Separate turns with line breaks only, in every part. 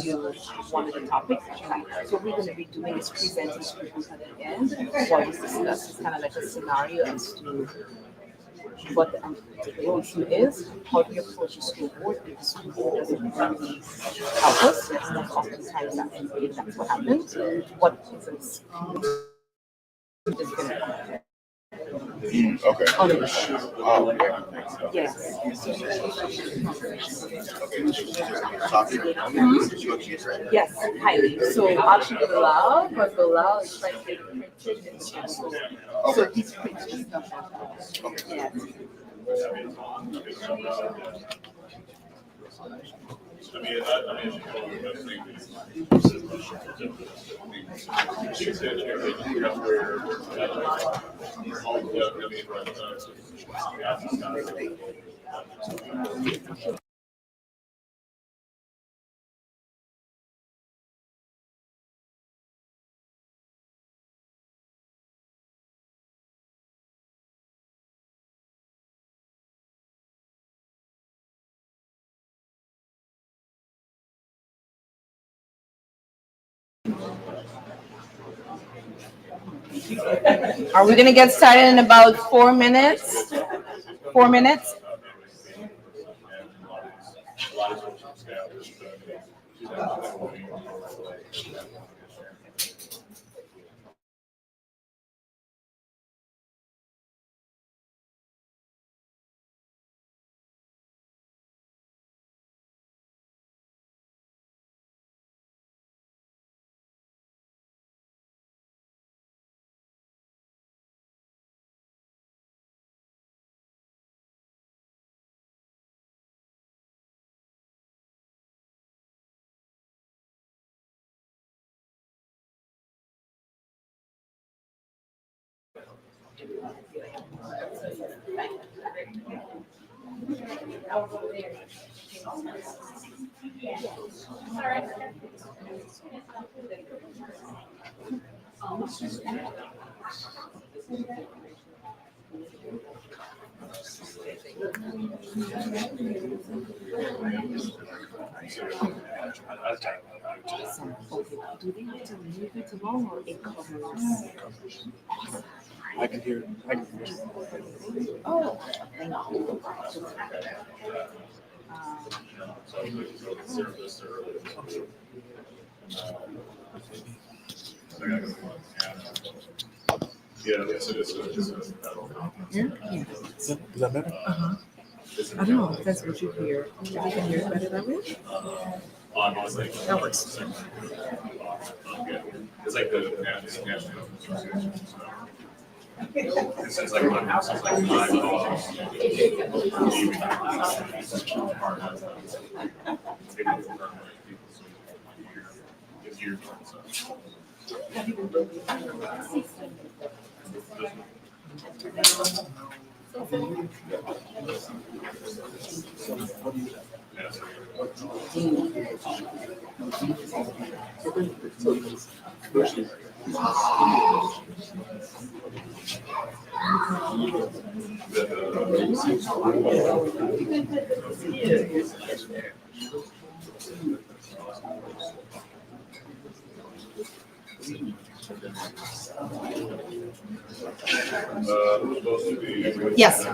you one of the topics. So we're going to be doing is presenting to people at the end. What we discuss is kind of like a scenario as to what the issue is, how do you approach a school board if the school board doesn't really help us. Most oftentimes that's what happens. What is a just gonna
Okay.
on an issue.
Oh,
Yes. Yes, highly. So actually Bilal, because Bilal is like getting printed and stuff. So he's printing stuff like that. Yes. Are we gonna get started in about 4 minutes? 4 minutes? Do they have to leave it alone or it covers?
I can hear. I can hear.
Oh, thank you. Yeah.
Does that matter?
I don't know. That's what you hear. If you can hear it better that way. That works.
It's like the it's like my house is like my
Yes.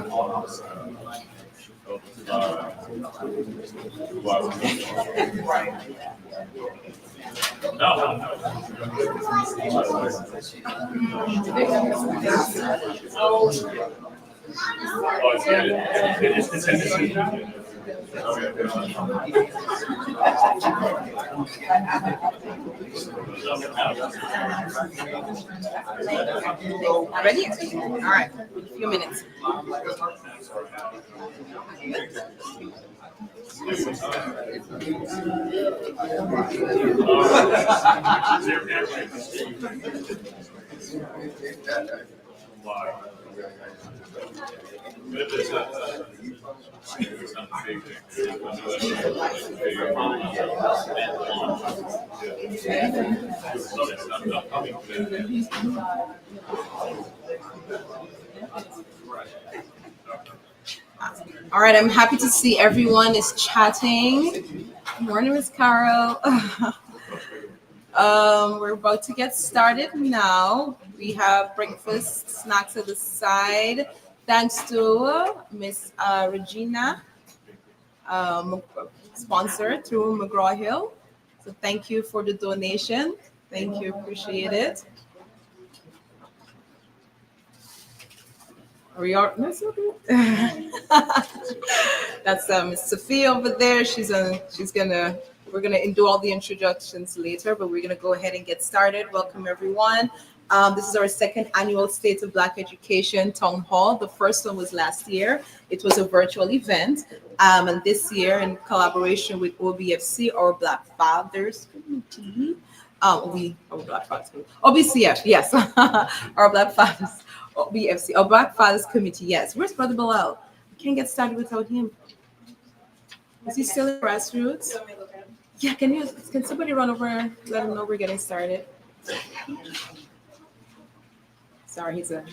Ready? All right. A few minutes. All right, I'm happy to see everyone is chatting.
Morning, Miss Carol. We're about to get started now. We have breakfast snacks at the side. Thanks to Miss Regina, sponsor through McGraw Hill. So thank you for the donation. Thank you, appreciate it. Are you all, no, it's okay. That's Miss Sophia over there. We're gonna do all the introductions later, but we're gonna go ahead and get started. Welcome everyone. This is our second annual State of Black Education Town Hall. The first one was last year. It was a virtual event. And this year, in collaboration with OBFC, or Black Fathers Committee, Black Fathers Committee, OBCF, yes, our Black Fathers, OBFC, our Black Fathers Committee, yes. Where's Brother Bilal? We can't get started without him. Is he still in grassroots? Yeah, can somebody run over and let him know we're getting started? Sorry, he's a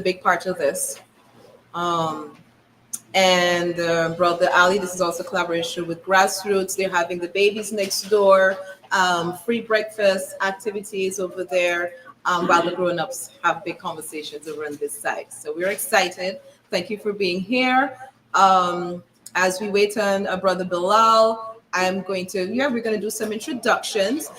big part of this. And Brother Ali, this is also collaboration with Grassroots. They're having the babies next door, free breakfast activities over there, while the grown-ups have big conversations over on this side. So we're excited. Thank you for being here. As we wait on Brother Bilal, we're going to do some introductions.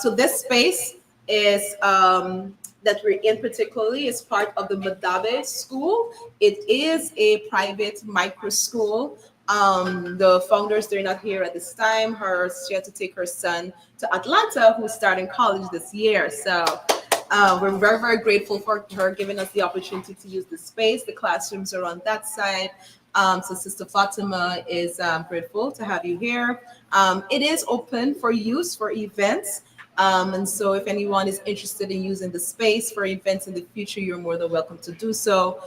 So this space is that we're in particularly is part of the Madabe School. It is a private micro school. The founders, they're not here at this time. She had to take her son to Atlanta, who's starting college this year. So we're very, very grateful for her giving us the opportunity to use the space. The classrooms are on that side. So Sister Fatima is grateful to have you here. It is open for use for events. And so if anyone is interested in using the space for events in the future, you're more than welcome to do so.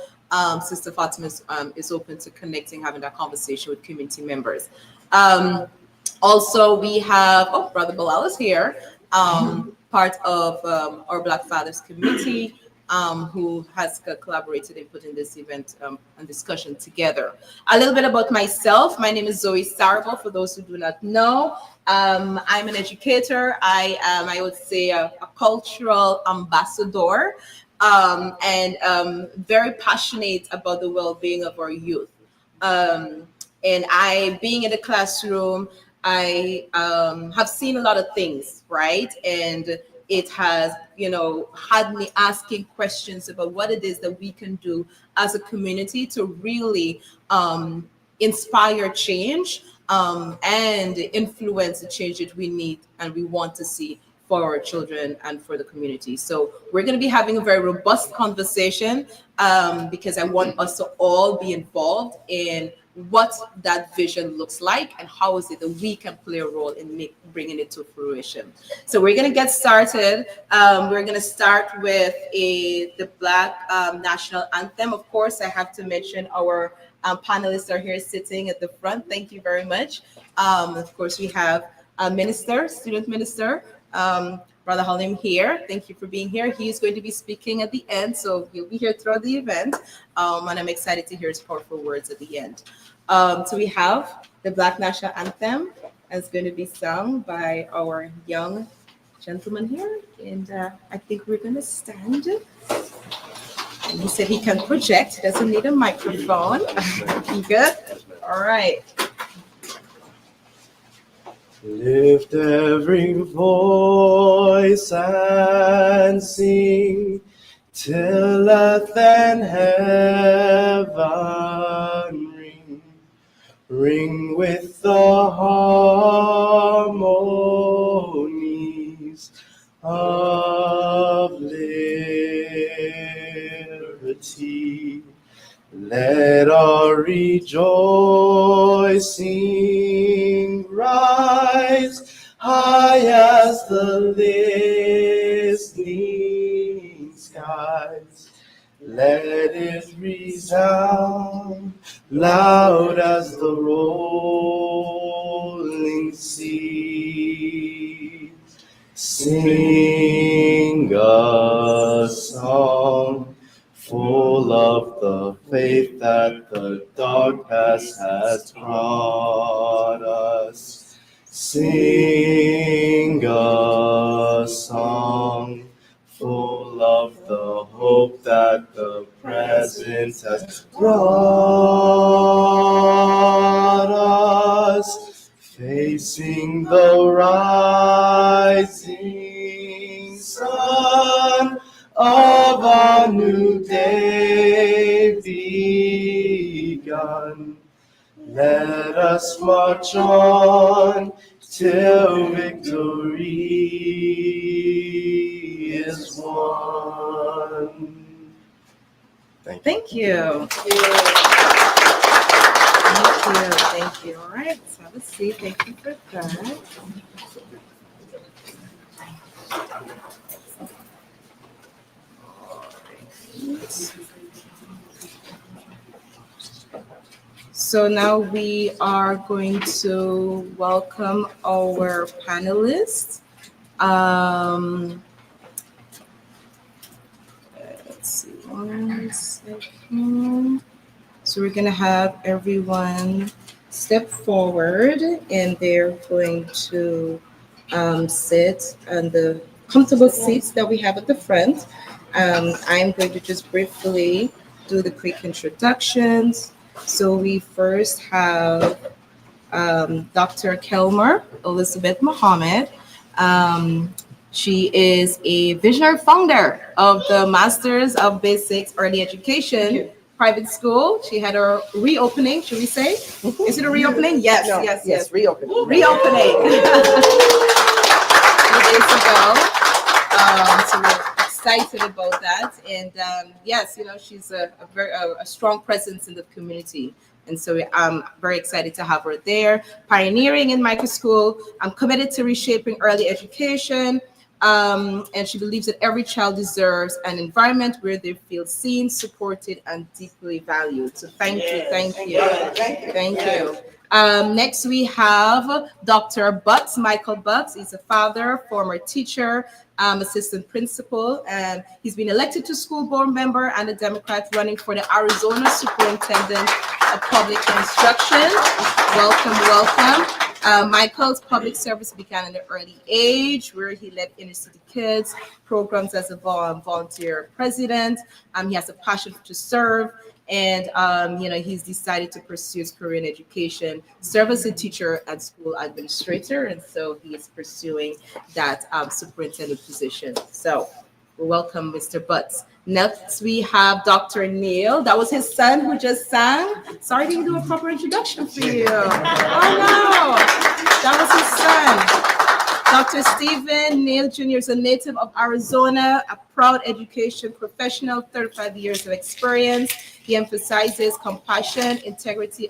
Sister Fatima is open to connecting, having that conversation with community members. Also, we have, Brother Bilal is here, part of our Black Fathers Committee, who has collaborated in putting this event and discussion together. A little bit about myself. My name is Zoe Sarbo, for those who do not know. I'm an educator. I am, I would say, a cultural ambassador, and very passionate about the well-being of our youth. And being in the classroom, I have seen a lot of things, right? And it has, had me asking questions about what it is that we can do as a community to really inspire change and influence the change that we need and we want to see for our children and for the community. So we're going to be having a very robust conversation because I want us to all be involved in what that vision looks like and how is it that we can play a role in bringing it to fruition. So we're going to get started. We're going to start with the Black National Anthem. Of course, I have to mention our panelists are here sitting at the front. Thank you very much. Of course, we have a minister, student minister, Brother Halim here. Thank you for being here. He's going to be speaking at the end, so he'll be here throughout the event. And I'm excited to hear his powerful words at the end. So we have the Black National Anthem is going to be sung by our young gentleman here. And I think we're going to stand. And he said he can project, he doesn't need a microphone. You good? All right.
Lift every voice and sing till earth and heaven ring, ring with the harmonies of liberty. Let our rejoicing rise high as the listening skies. Let it resound loud as the rolling sea. Sing a song full of the faith that the dark past has brought us. Sing a song full of the hope that the present has brought us, facing the rising sun of a new day begun. Let us march on till victory is won.
Thank you. Thank you. All right, let's have a seat. Thank you for that. So now we are going to welcome our panelists. Let's see, 1 second. So we're gonna have everyone step forward, and they're going to sit on the comfortable seats that we have at the front. I'm going to just briefly do the quick introductions. So we first have Dr. Kelmer Elizabeth Muhammad. She is a visionary founder of the Masters of Basics Early Education private school. She had a reopening, should we say? Is it a reopening? Yes,
No,
yes.
reopening.
Reopening. 2 days ago. So we're excited about that. And yes, you know, she's a very strong presence in the community. And so I'm very excited to have her there. Pioneering in micro school. I'm committed to reshaping early education. And she believes that every child deserves an environment where they feel seen, supported, and deeply valued. So thank you. Next, we have Dr. Butts, Michael Butts. He's a father, former teacher, assistant principal, and he's been elected to school board member and a Democrat running for the Arizona Superintendent of Public Instruction. Welcome. Michael's public service began in an early age, where he led inner city kids programs as a volunteer president. He has a passion to serve, and you know, he's decided to pursue his career in education, serve as a teacher and school administrator, and so he is pursuing that superintendent position. So we welcome Mr. Butts. Next, we have Dr. Neil. That was his son who just sang. Sorry, I didn't do a proper introduction for you. Oh no, that was his son. Dr. Stephen Neil Jr. is a native of Arizona, a proud education professional, 35 years of experience. He emphasizes compassion, integrity,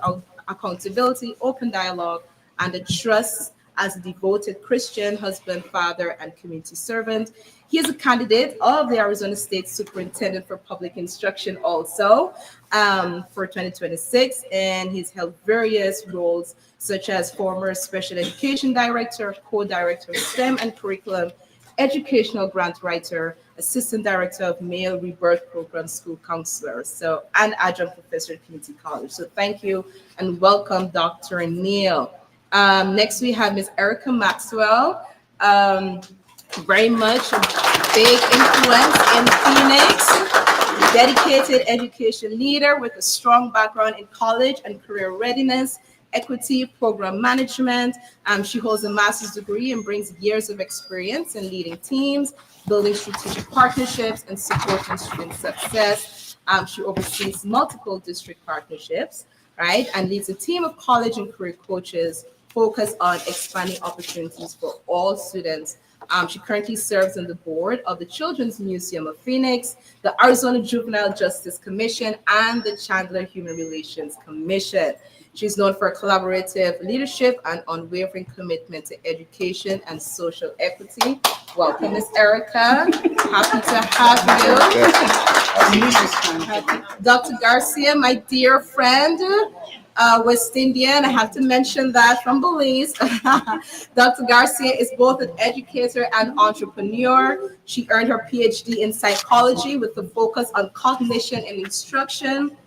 accountability, open dialogue, and the trust as a devoted Christian husband, father, and community servant. He is a candidate of the Arizona State Superintendent for Public Instruction also for 2026, and he's held various roles such as former Special Education Director, Co-Director of STEM and Curriculum, Educational Grant Writer, Assistant Director of Male Rebirth Program School Counselor, and Adjunct Professor at Community College. So thank you and welcome, Dr. Neil. Next, we have Ms. Erica Maxwell. Very much a big influence in Phoenix, dedicated education leader with a strong background in college and career readiness, equity, program management. She holds a master's degree and brings years of experience in leading teams, building strategic partnerships, and supporting student success. She oversees multiple district partnerships, right, and leads a team of college and career coaches focused on expanding opportunities for all students. She currently serves on the board of the Children's Museum of Phoenix, the Arizona Juvenile Justice Commission, and the Chandler Human Relations Commission. She's known for collaborative leadership and unwavering commitment to education and social equity. Welcome, Ms. Erica. Happy to have you. Dr. Garcia, my dear friend, West Indian, I have to mention that, from Belize. Dr. Garcia is both an educator and entrepreneur. She earned her PhD in psychology with a focus on cognition and instruction.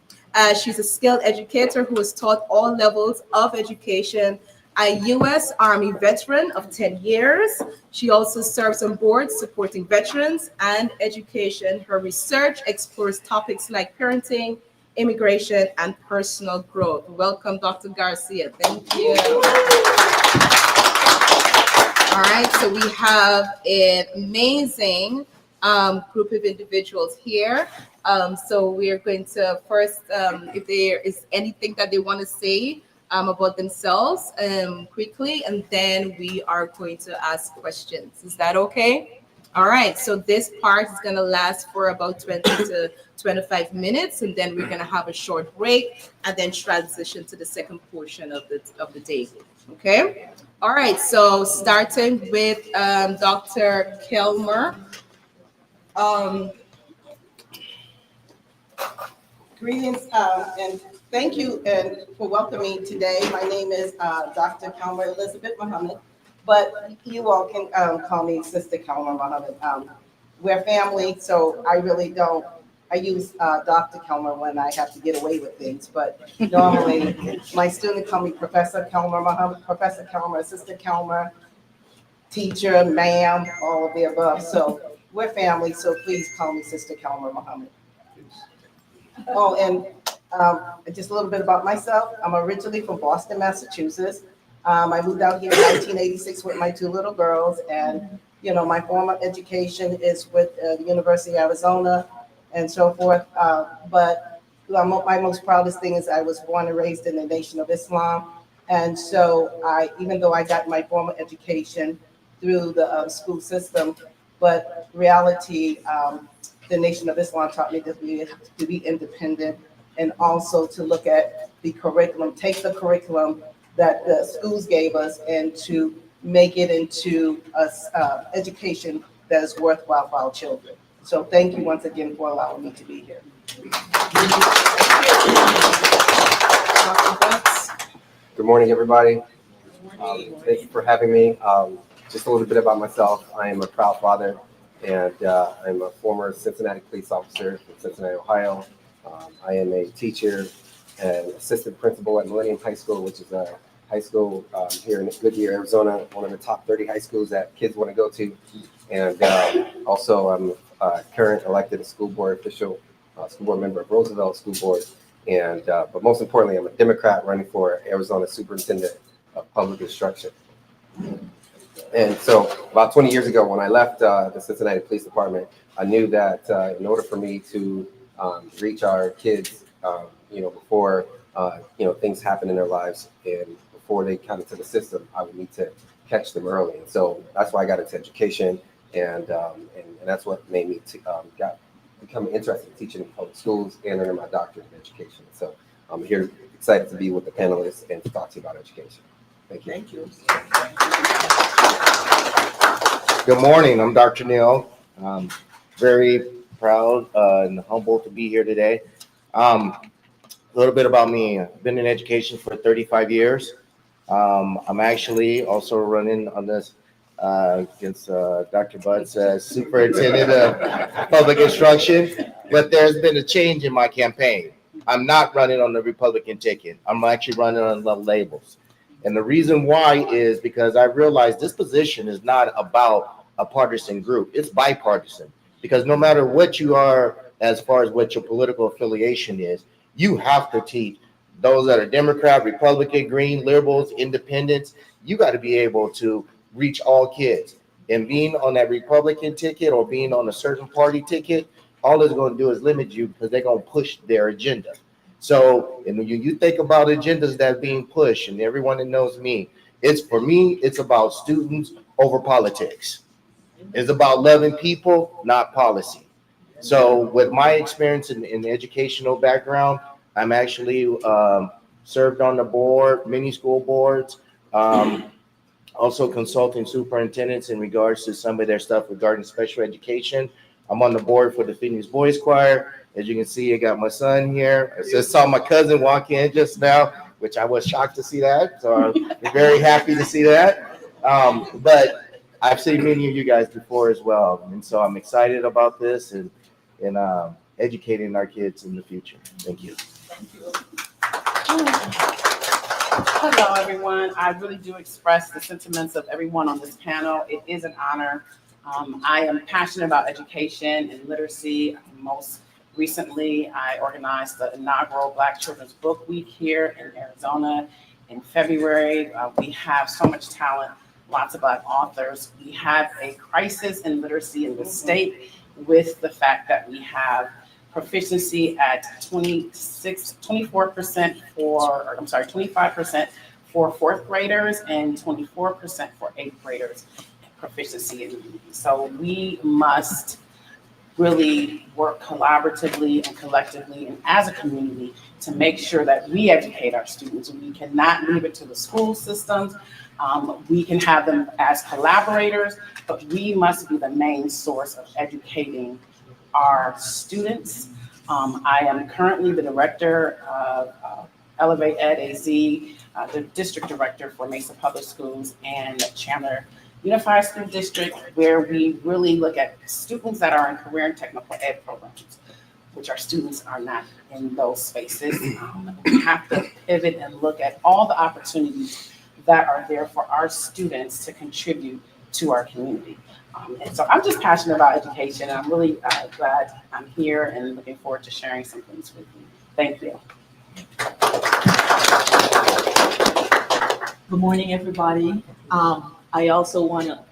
She's a skilled educator who has taught all levels of education, a U.S. Army veteran of 10 years. She also serves on boards supporting veterans and education. Her research explores topics like parenting, immigration, and personal growth. Welcome, Dr. Garcia. Thank you. All right, so we have an amazing group of individuals here. So we are going to first, if there is anything that they want to say about themselves quickly, and then we are going to ask questions. Is that okay? All right, so this part is going to last for about 20 to 25 minutes, and then we're going to have a short break and then transition to the second portion of the day. Okay? All right, so starting with Dr. Kelmer.
Greetings and thank you for welcoming me today. My name is Dr. Kelmer Elizabeth Muhammad, but you all can call me Sister Kelmer Muhammad. We're family, so I really don't. I use Dr. Kelmer when I have to get away with things, but normally my students call me Professor Kelmer Muhammad, Professor Kelmer, Sister Kelmer, teacher, ma'am, all of the above. So we're family, so please call me Sister Kelmer Muhammad. Oh, and just a little bit about myself. I'm originally from Boston, Massachusetts. I moved out here in 1986 with my 2 little girls, and you know, my former education is with the University of Arizona and so forth. But my most proudest thing is I was born and raised in the Nation of Islam, and so even though I got my formal education through the school system, but reality, the Nation of Islam taught me to be independent, and also to look at the curriculum, take the curriculum that the schools gave us and to make it into a education that is worthwhile for our children. So thank you once again for allowing me to be here.
Good morning, everybody. Thank you for having me. Just a little bit about myself. I am a proud father, and I'm a former Cincinnati police officer from Cincinnati, Ohio. I am a teacher and assistant principal at Millennium High School, which is a high school here in Goodyear, Arizona, one of the top 30 high schools that kids want to go to. And also, I'm a current elected school board official, school board member of Roosevelt School Board. And but most importantly, I'm a Democrat running for Arizona Superintendent of Public Instruction. And so about 20 years ago, when I left the Cincinnati Police Department, I knew that in order for me to reach our kids, before, things happen in their lives and before they come into the system, I would need to catch them early. And so that's why I got into education, and that's what made me become interested in teaching in public schools and earning my doctorate in education. So I'm here excited to be with the panelists and to talk to you about education. Thank you.
Thank you.
Good morning. I'm Dr. Neal. Very proud and humbled to be here today. A little bit about me. I've been in education for 35 years. I'm actually also running on this against Dr. Butts as superintendent of public instruction, but there's been a change in my campaign. I'm not running on the Republican ticket. I'm actually running on the labels. And the reason why is because I realized this position is not about a partisan group. It's bipartisan, because no matter what you are, as far as what your political affiliation is, you have to teach those that are Democrat, Republican, Green, liberals, independents. You got to be able to reach all kids. And being on that Republican ticket or being on a certain party ticket, all it's going to do is limit you, because they're going to push their agenda. So, and when you think about agendas that are being pushed, and everyone that knows me, it's about students over politics. It's about loving people, not policy. So with my experience in the educational background, I'm actually served on the board, many school boards, also consulting superintendents in regards to some of their stuff regarding special education. I'm on the board for the Phoenix Boys Choir. As you can see, I got my son here. I just saw my cousin walk in just now, which I was shocked to see that. So I'm very happy to see that. But I've seen many of you guys before as well. And so I'm excited about this and educating our kids in the future. Thank you.
Hello, everyone. I really do express the sentiments of everyone on this panel. It is an honor. I am passionate about education and literacy. Most recently, I organized the inaugural Black Children's Book Week here in Arizona in February. We have so much talent, lots of Black authors. We have a crisis in literacy in the state with the fact that we have proficiency at 25% for fourth graders and 24% for eighth graders proficiency in reading. So we must really work collaboratively and collectively and as a community to make sure that we educate our students. We cannot leave it to the school systems. We can have them as collaborators, but we must be the main source of educating our students. I am currently the director of Elevate Ed AZ, the district director for Mesa Public Schools and Chandler Unified School District, where we really look at students that are in career and technical ed programs, which our students are not in those spaces. We have to pivot and look at all the opportunities that are there for our students to contribute to our community. And so I'm just passionate about education, and I'm really glad I'm here and looking forward to sharing some things with you. Thank you.
Good morning, everybody. I also want to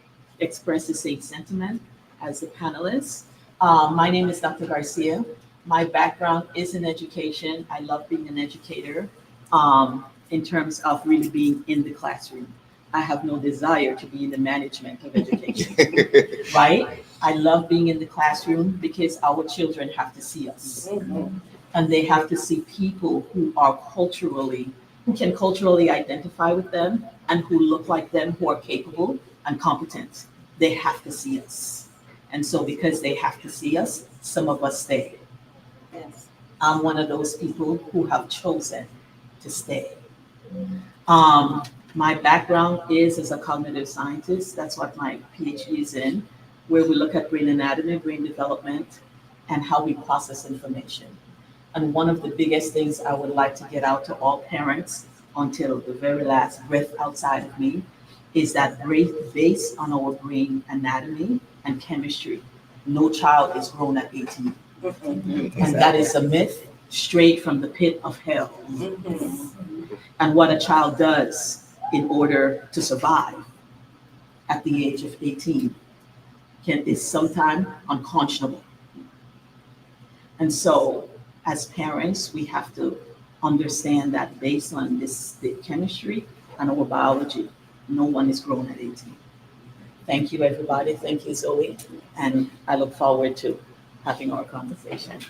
express the same sentiment as the panelists. My name is Dr. Garcia. My background is in education. I love being an educator in terms of really being in the classroom. I have no desire to be in the management of education, right? I love being in the classroom because our children have to see us. And they have to see people who are who can culturally identify with them and who look like them, who are capable and competent. They have to see us. And so because they have to see us, some of us stay.
Yes.
I'm one of those people who have chosen to stay. My background is as a cognitive scientist. That's what my PhD is in, where we look at brain anatomy, brain development, and how we process information. And one of the biggest things I would like to get out to all parents until the very last breath outside of me is that based on our brain anatomy and chemistry, no child is grown at 18. And that is a myth straight from the pit of hell. And what a child does in order to survive at the age of 18 is sometimes unconscionable. And so as parents, we have to understand that based on the chemistry and our biology, no one is grown at 18. Thank you, everybody. Thank you, Zoe. And I look forward to having our conversation.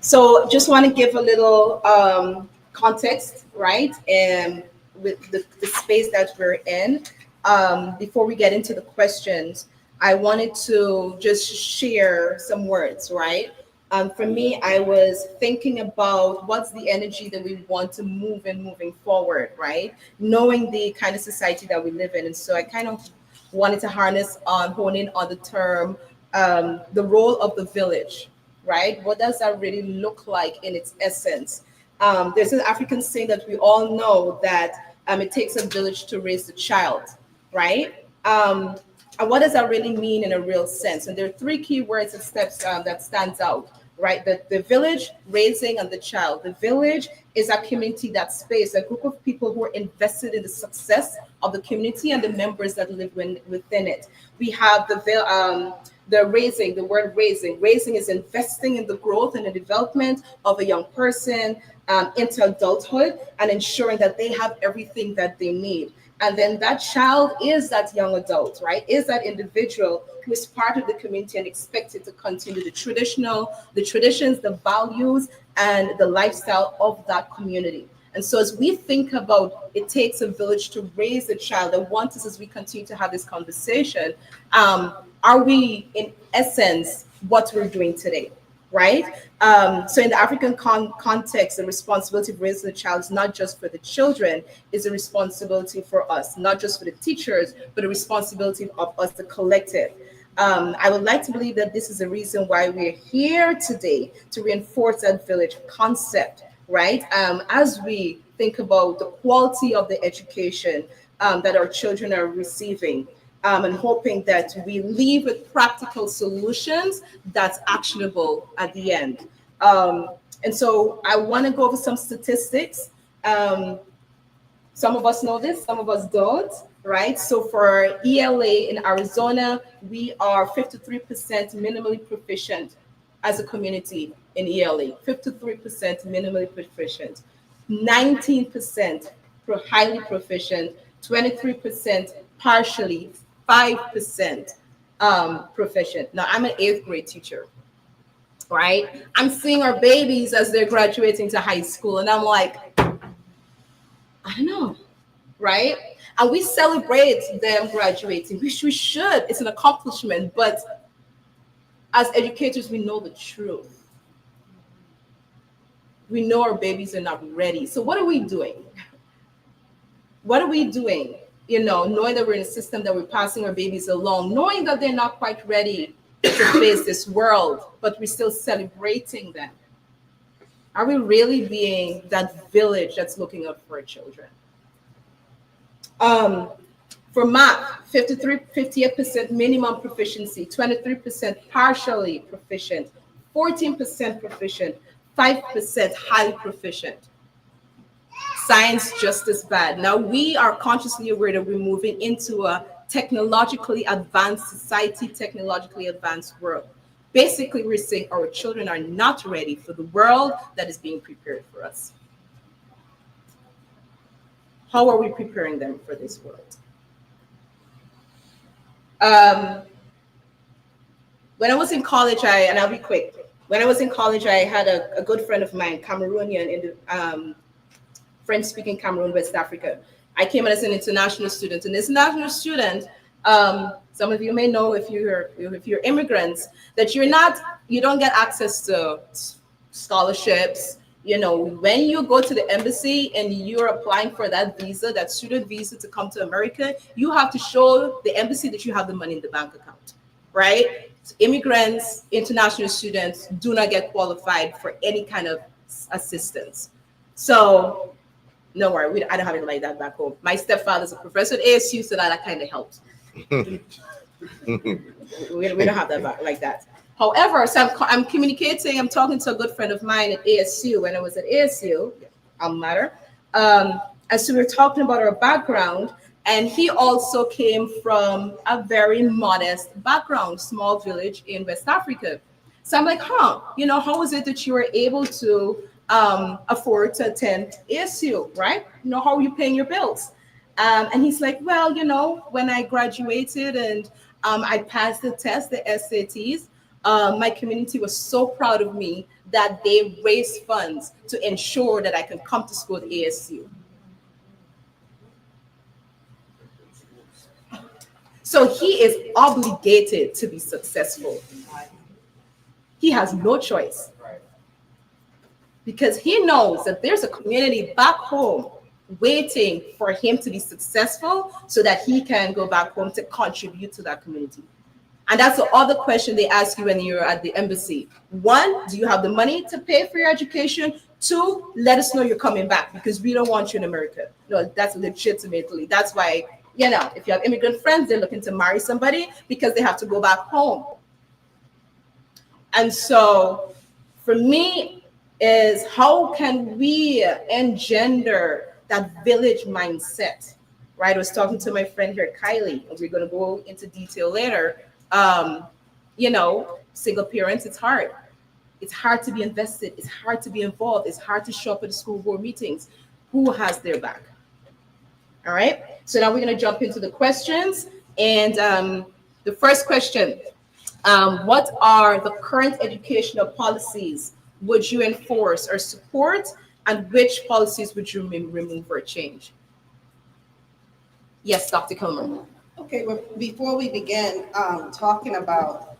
So just want to give a little context, right? And with the space that we're in, before we get into the questions, I wanted to just share some words, right? For me, I was thinking about what's the energy that we want to move in moving forward, right? Knowing the kind of society that we live in. And so I kind of wanted to hone in on the term, the role of the village, right? What does that really look like in its essence? There's an African saying that we all know that it takes a village to raise a child, right? And what does that really mean in a real sense? And there are three key words and steps that stands out, right? The village, raising, and the child. The village is a community, that space, a group of people who are invested in the success of the community and the members that live within it. We have the raising, the word raising. Raising is investing in the growth and the development of a young person into adulthood and ensuring that they have everything that they need. And then that child is that young adult, right? Is that individual who is part of the community and expected to continue the traditions, the values, and the lifestyle of that community. And so as we think about it takes a village to raise a child, I want us, as we continue to have this conversation, are we in essence what we're doing today? Right? So in the African context, the responsibility of raising a child is not just for the children, it's a responsibility for us, not just for the teachers, but a responsibility of us, the collective.
I would like to believe that this is the reason why we're here today, to reinforce that village concept, right? As we think about the quality of the education that our children are receiving, and hoping that we leave with practical solutions that's actionable at the end. And so I want to go over some statistics. Some of us know this, some of us don't, right? So for ELA in Arizona, we are 53% minimally proficient as a community in ELA, 53% minimally proficient, 19% highly proficient, 23% partially, 5% proficient. Now, I'm an 8th grade teacher, right? I'm seeing our babies as they're graduating to high school, and I'm like, I don't know, right? And we celebrate them graduating, which we should. It's an accomplishment, but as educators, we know the truth. We know our babies are not ready. So what are we doing? What are we doing? You know, knowing that we're in a system that we're passing our babies along, knowing that they're not quite ready to face this world, but we're still celebrating them. Are we really being that village that's looking out for our children? For math, 58% minimum proficiency, 23% partially proficient, 14% proficient, 5% highly proficient. Science just as bad. Now we are consciously aware that we're moving into a technologically advanced society, technologically advanced world. Basically, we're saying our children are not ready for the world that is being prepared for us. How are we preparing them for this world? When I was in college, and I'll be quick. When I was in college, I had a good friend of mine, Cameroonian, in the French-speaking Cameroon, West Africa. I came in as an international student. An international student, some of you may know if you're immigrants, that you don't get access to scholarships. You know, when you go to the embassy and you're applying for that visa, that student visa to come to America, you have to show the embassy that you have the money in the bank account, right? So immigrants, international students do not get qualified for any kind of assistance. So no worry, I don't have it like that back home. My stepfather's a professor at ASU, so that kind of helps. we don't have that like that. However, so I'm communicating, I'm talking to a good friend of mine at ASU. When I was at ASU, alma mater, and so we were talking about our background, and he also came from a very modest background, small village in West Africa. So I'm like, you know, how was it that you were able to afford to attend ASU, right? You know, how are you paying your bills? And he's like, well, you know, when I graduated and I passed the test, the SATs, my community was so proud of me that they raised funds to ensure that I can come to school at ASU. So he is obligated to be successful. He has no choice. Because he knows that there's a community back home waiting for him to be successful so that he can go back home to contribute to that community. And that's the other question they ask you when you're at the embassy. 1, do you have the money to pay for your education? 2, let us know you're coming back because we don't want you in America. No, that's legitimately. That's why, you know, if you have immigrant friends, they're looking to marry somebody because they have to go back home. And so for me is how can we engender that village mindset, right? I was talking to my friend here, Kylie, and we're going to go into detail later. You know, single parents, it's hard. It's hard to be invested. It's hard to be involved. It's hard to show up at the school board meetings. Who has their back? All right. So now we're going to jump into the questions. And the first question, what are the current educational policies would you enforce or support? And which policies would you remove or change? Yes, Dr. Kilmer.
Okay, well, before we begin talking about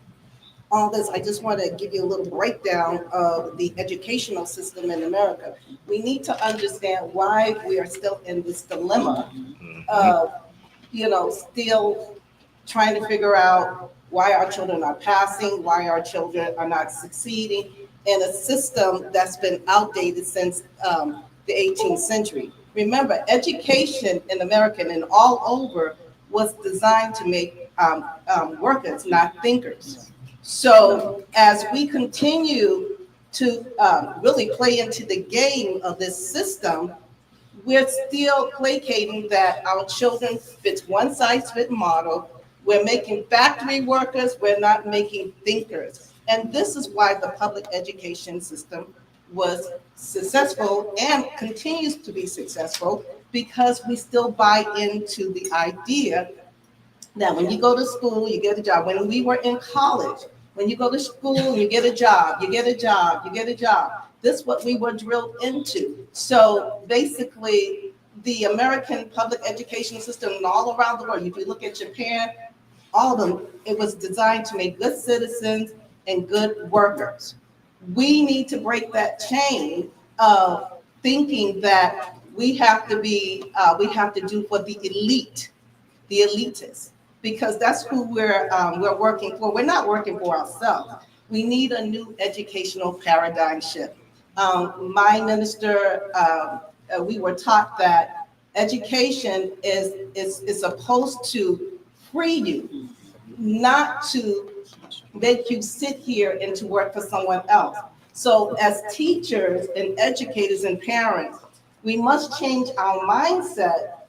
all this, I just want to give you a little breakdown of the educational system in America. We need to understand why we are still in this dilemma of, you know, still trying to figure out why our children are passing, why our children are not succeeding in a system that's been outdated since the 18th century. Remember, education in America and all over was designed to make workers, not thinkers. So as we continue to really play into the game of this system, we're still placating that our children fits one size fits model. We're making factory workers, we're not making thinkers. And this is why the public education system was successful and continues to be successful, because we still buy into the idea that when you go to school, you get a job. When we were in college, when you go to school, you get a job, you get a job, you get a job. This is what we were drilled into. So basically, the American public education system and all around the world, if you look at Japan, all of them, it was designed to make good citizens and good workers. We need to break that chain of thinking that we have to do for the elite, the elitists, because that's who we're working for. We're not working for ourselves. We need a new educational paradigm shift. My minister, we were taught that education is supposed to free you, not to make you sit here and to work for someone else. So as teachers and educators and parents, we must change our mindset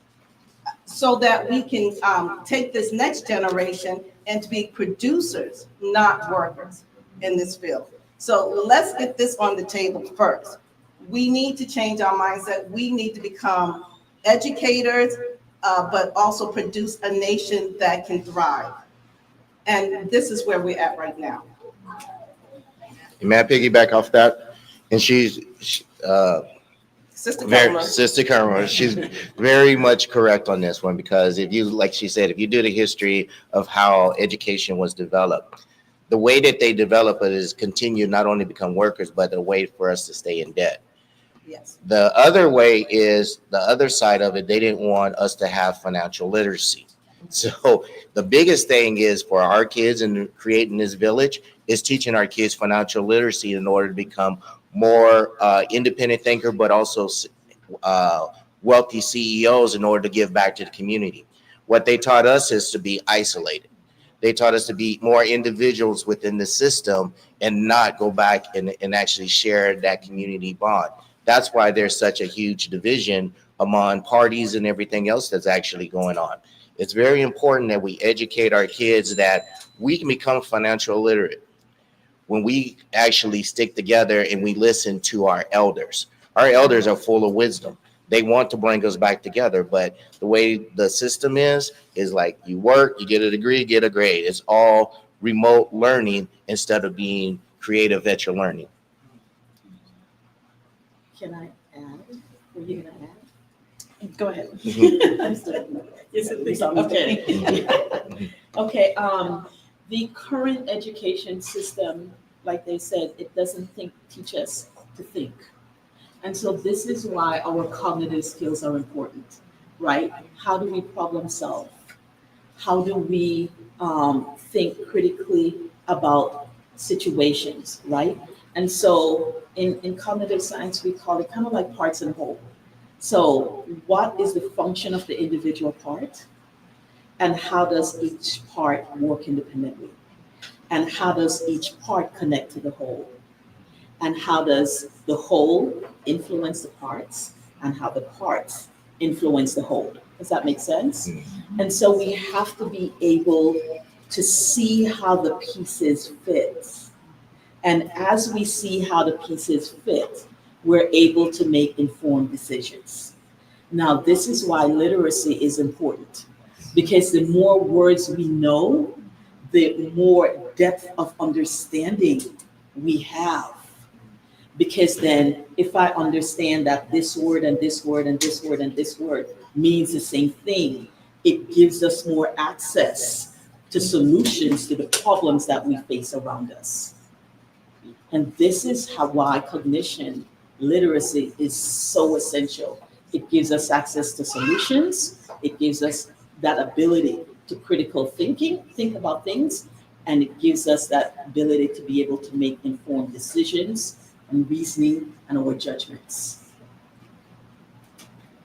so that we can take this next generation and to be producers, not workers in this field. So let's get this on the table first. We need to change our mindset. We need to become educators, but also produce a nation that can thrive. And this is where we're at right now.
May I piggyback off that? And she's
Sister Karma.
Sister Karma, she's very much correct on this one, because if you, like she said, if you do the history of how education was developed, the way that they develop it is continue not only become workers, but a way for us to stay in debt.
Yes.
The other way is the other side of it. They didn't want us to have financial literacy. So the biggest thing is for our kids and creating this village is teaching our kids financial literacy in order to become more independent thinker, but also wealthy CEOs in order to give back to the community. What they taught us is to be isolated. They taught us to be more individuals within the system and not go back and actually share that community bond. That's why there's such a huge division among parties and everything else that's actually going on. It's very important that we educate our kids that we can become financial literate when we actually stick together and we listen to our elders. Our elders are full of wisdom. They want to bring us back together, but the way the system is like you work, you get a degree, get a grade. It's all remote learning instead of being creative at your learning.
Can I add? Were you gonna add? Go ahead. I'm sorry. Yes, it's okay. Okay, the current education system, like they said, it doesn't teach us to think. And so this is why our cognitive skills are important, right? How do we problem solve? How do we think critically about situations, right? And so in cognitive science, we call it kind of like parts and whole. So what is the function of the individual part? And how does each part work independently? And how does each part connect to the whole? And how does the whole influence the parts? And how the parts influence the whole? Does that make sense? And so we have to be able to see how the pieces fit. And as we see how the pieces fit, we're able to make informed decisions. Now, this is why literacy is important, because the more words we know, the more depth of understanding we have. Because then if I understand that this word and this word and this word and this word means the same thing, it gives us more access to solutions to the problems that we face around us. And this is why cognition literacy is so essential. It gives us access to solutions. It gives us that ability to critical thinking, think about things, And it gives us that ability to be able to make informed decisions and reasoning and our judgments.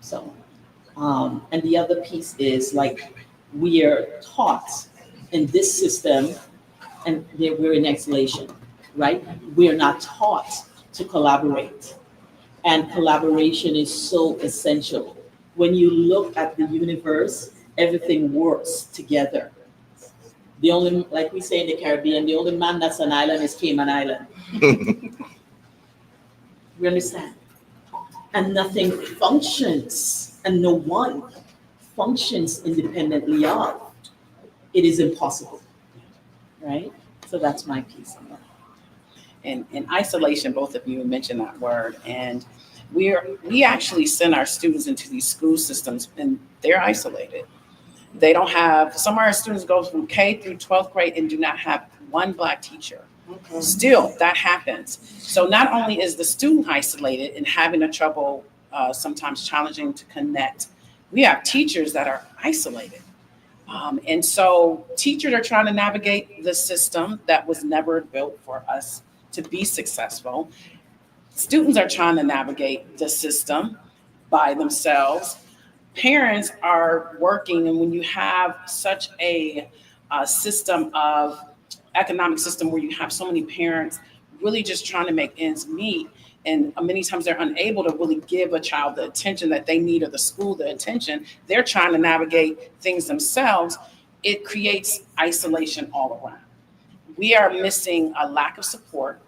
So, and the other piece is like we are taught in this system, and we're in isolation, right? We're not taught to collaborate. And collaboration is so essential. When you look at the universe, everything works together. The only, like we say in the Caribbean, the only man that's an island is Cayman Island. We understand? And nothing functions, and no one functions independently of. It is impossible, right? So that's my piece on that.
And in isolation, both of you mentioned that word, and we actually send our students into these school systems and they're isolated. They don't have, some of our students go from K through 12th grade and do not have one Black teacher.
Okay.
Still, that happens. So not only is the student isolated and having a trouble, sometimes challenging to connect, we have teachers that are isolated. And so teachers are trying to navigate the system that was never built for us to be successful. Students are trying to navigate the system by themselves. Parents are working, and when you have such a system of economic system where you have so many parents really just trying to make ends meet, and many times they're unable to really give a child the attention that they need or the school the attention, they're trying to navigate things themselves. It creates isolation all around. We are missing a lack of support.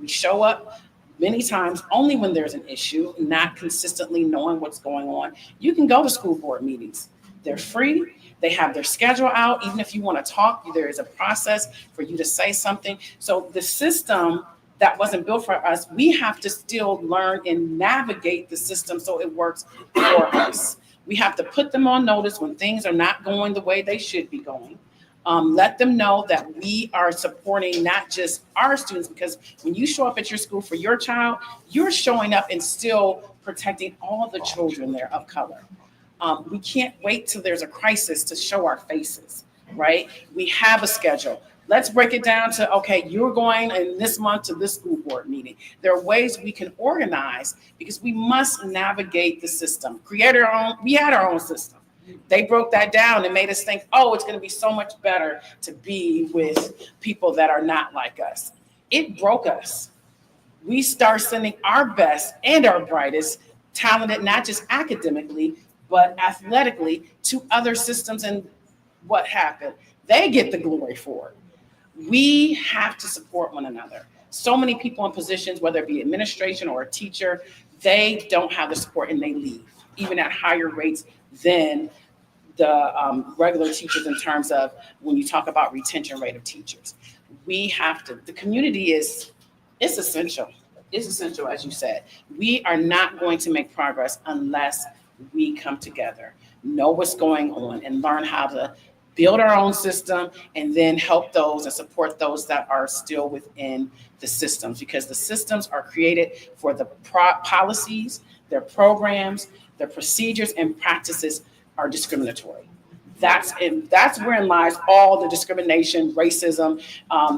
We show up many times only when there's an issue, not consistently knowing what's going on. You can go to school board meetings. They're free. They have their schedule out. Even if you want to talk, there is a process for you to say something. So the system that wasn't built for us, we have to still learn and navigate the system so it works for us. We have to put them on notice when things are not going the way they should be going. Let them know that we are supporting not just our students, because when you show up at your school for your child, you're showing up and still protecting all the children there of color. We can't wait till there's a crisis to show our faces, right? We have a schedule. Let's break it down to, okay, you're going in this month to this school board meeting. There are ways we can organize because we must navigate the system. Create our own, we had our own system. They broke that down and made us think, oh, it's going to be so much better to be with people that are not like us. It broke us. We start sending our best and our brightest, talented, not just academically, but athletically, to other systems. And what happened? They get the glory for it. We have to support one another. So many people in positions, whether it be administration or a teacher, they don't have the support and they leave, even at higher rates than the regular teachers in terms of when you talk about retention rate of teachers. We have to, the community it's essential. It's essential, as you said. We are not going to make progress unless we come together, know what's going on, and learn how to build our own system and then help those and support those that are still within the systems, because the systems are created for the policies, their programs, their procedures and practices are discriminatory. That's wherein lies all the discrimination, racism.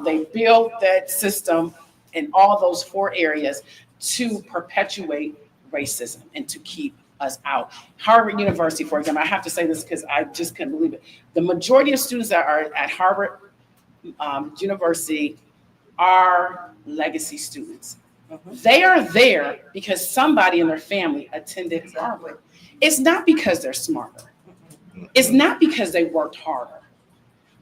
They built that system in all those 4 areas to perpetuate racism and to keep us out. Harvard University, for example, I have to say this because I just couldn't believe it. The majority of students that are at Harvard University are legacy students. They are there because somebody in their family attended Harvard. It's not because they're smarter. It's not because they worked harder.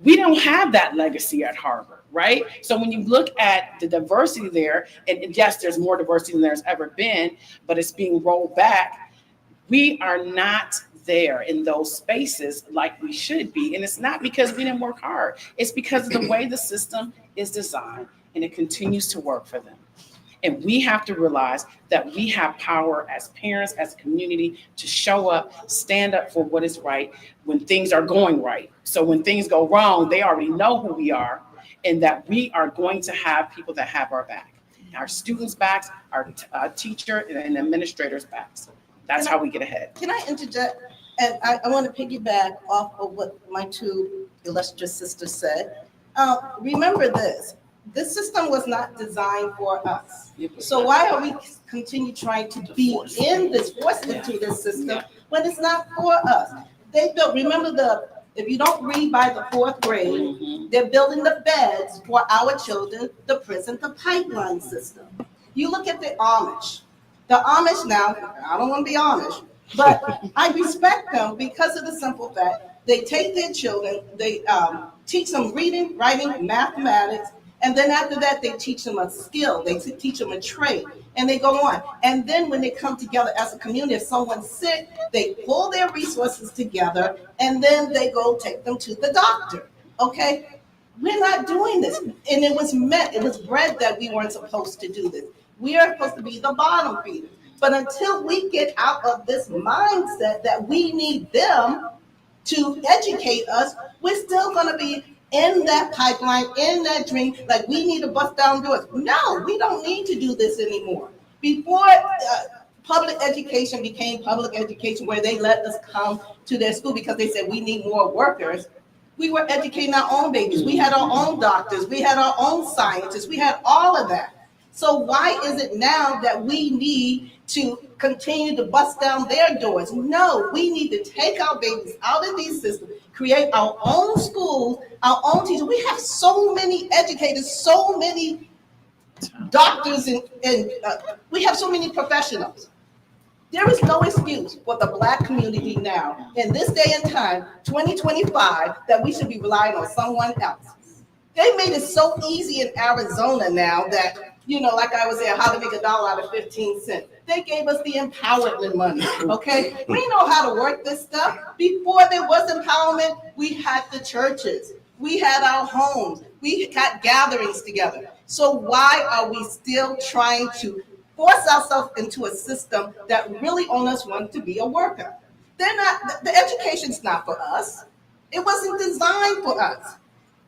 We don't have that legacy at Harvard, right? So when you look at the diversity there, and yes, there's more diversity than there's ever been, but it's being rolled back. We are not there in those spaces like we should be. And it's not because we didn't work hard. It's because of the way the system is designed, and it continues to work for them. And we have to realize that we have power as parents, as a community, to show up, stand up for what is right when things are going right. So when things go wrong, they already know who we are, and that we are going to have people that have our back, our students' backs, our teacher and administrators' backs. That's how we get ahead.
Can I interject? And I want to piggyback off of what my 2 illustrious sisters said. Remember this system was not designed for us. So why are we continue trying to be forced into this system when it's not for us? They built, remember if you don't read by the 4th grade, they're building the beds for our children, the prison, the pipeline system. You look at the Amish. The Amish now, I don't want to be Amish, but I respect them because of the simple fact they take their children, they teach them reading, writing, mathematics, and then after that, they teach them a skill, they teach them a trade, and they go on. And then when they come together as a community, if someone's sick, they pull their resources together, and then they go take them to the doctor, okay? We're not doing this. And it was bred that we weren't supposed to do this. We are supposed to be the bottom feeders. But until we get out of this mindset that we need them to educate us, we're still gonna be in that pipeline, in that dream, like we need to bust down doors. No, we don't need to do this anymore. Before public education became public education, where they let us come to their school because they said we need more workers, we were educating our own babies. We had our own doctors. We had our own scientists. We had all of that. So why is it now that we need to continue to bust down their doors? No, we need to take our babies out of these systems, create our own schools, our own teachers. We have so many educators, so many doctors, and we have so many professionals. There is no excuse for the Black community now, in this day and time, 2025, that we should be relying on someone else. They made it so easy in Arizona now that, like I was saying, how to make $1 out of 15 cents. They gave us the empowerment money, okay? We know how to work this stuff. Before there was empowerment, we had the churches. We had our homes. We got gatherings together. So why are we still trying to force ourselves into a system that really only us want to be a worker? The education's not for us. It wasn't designed for us.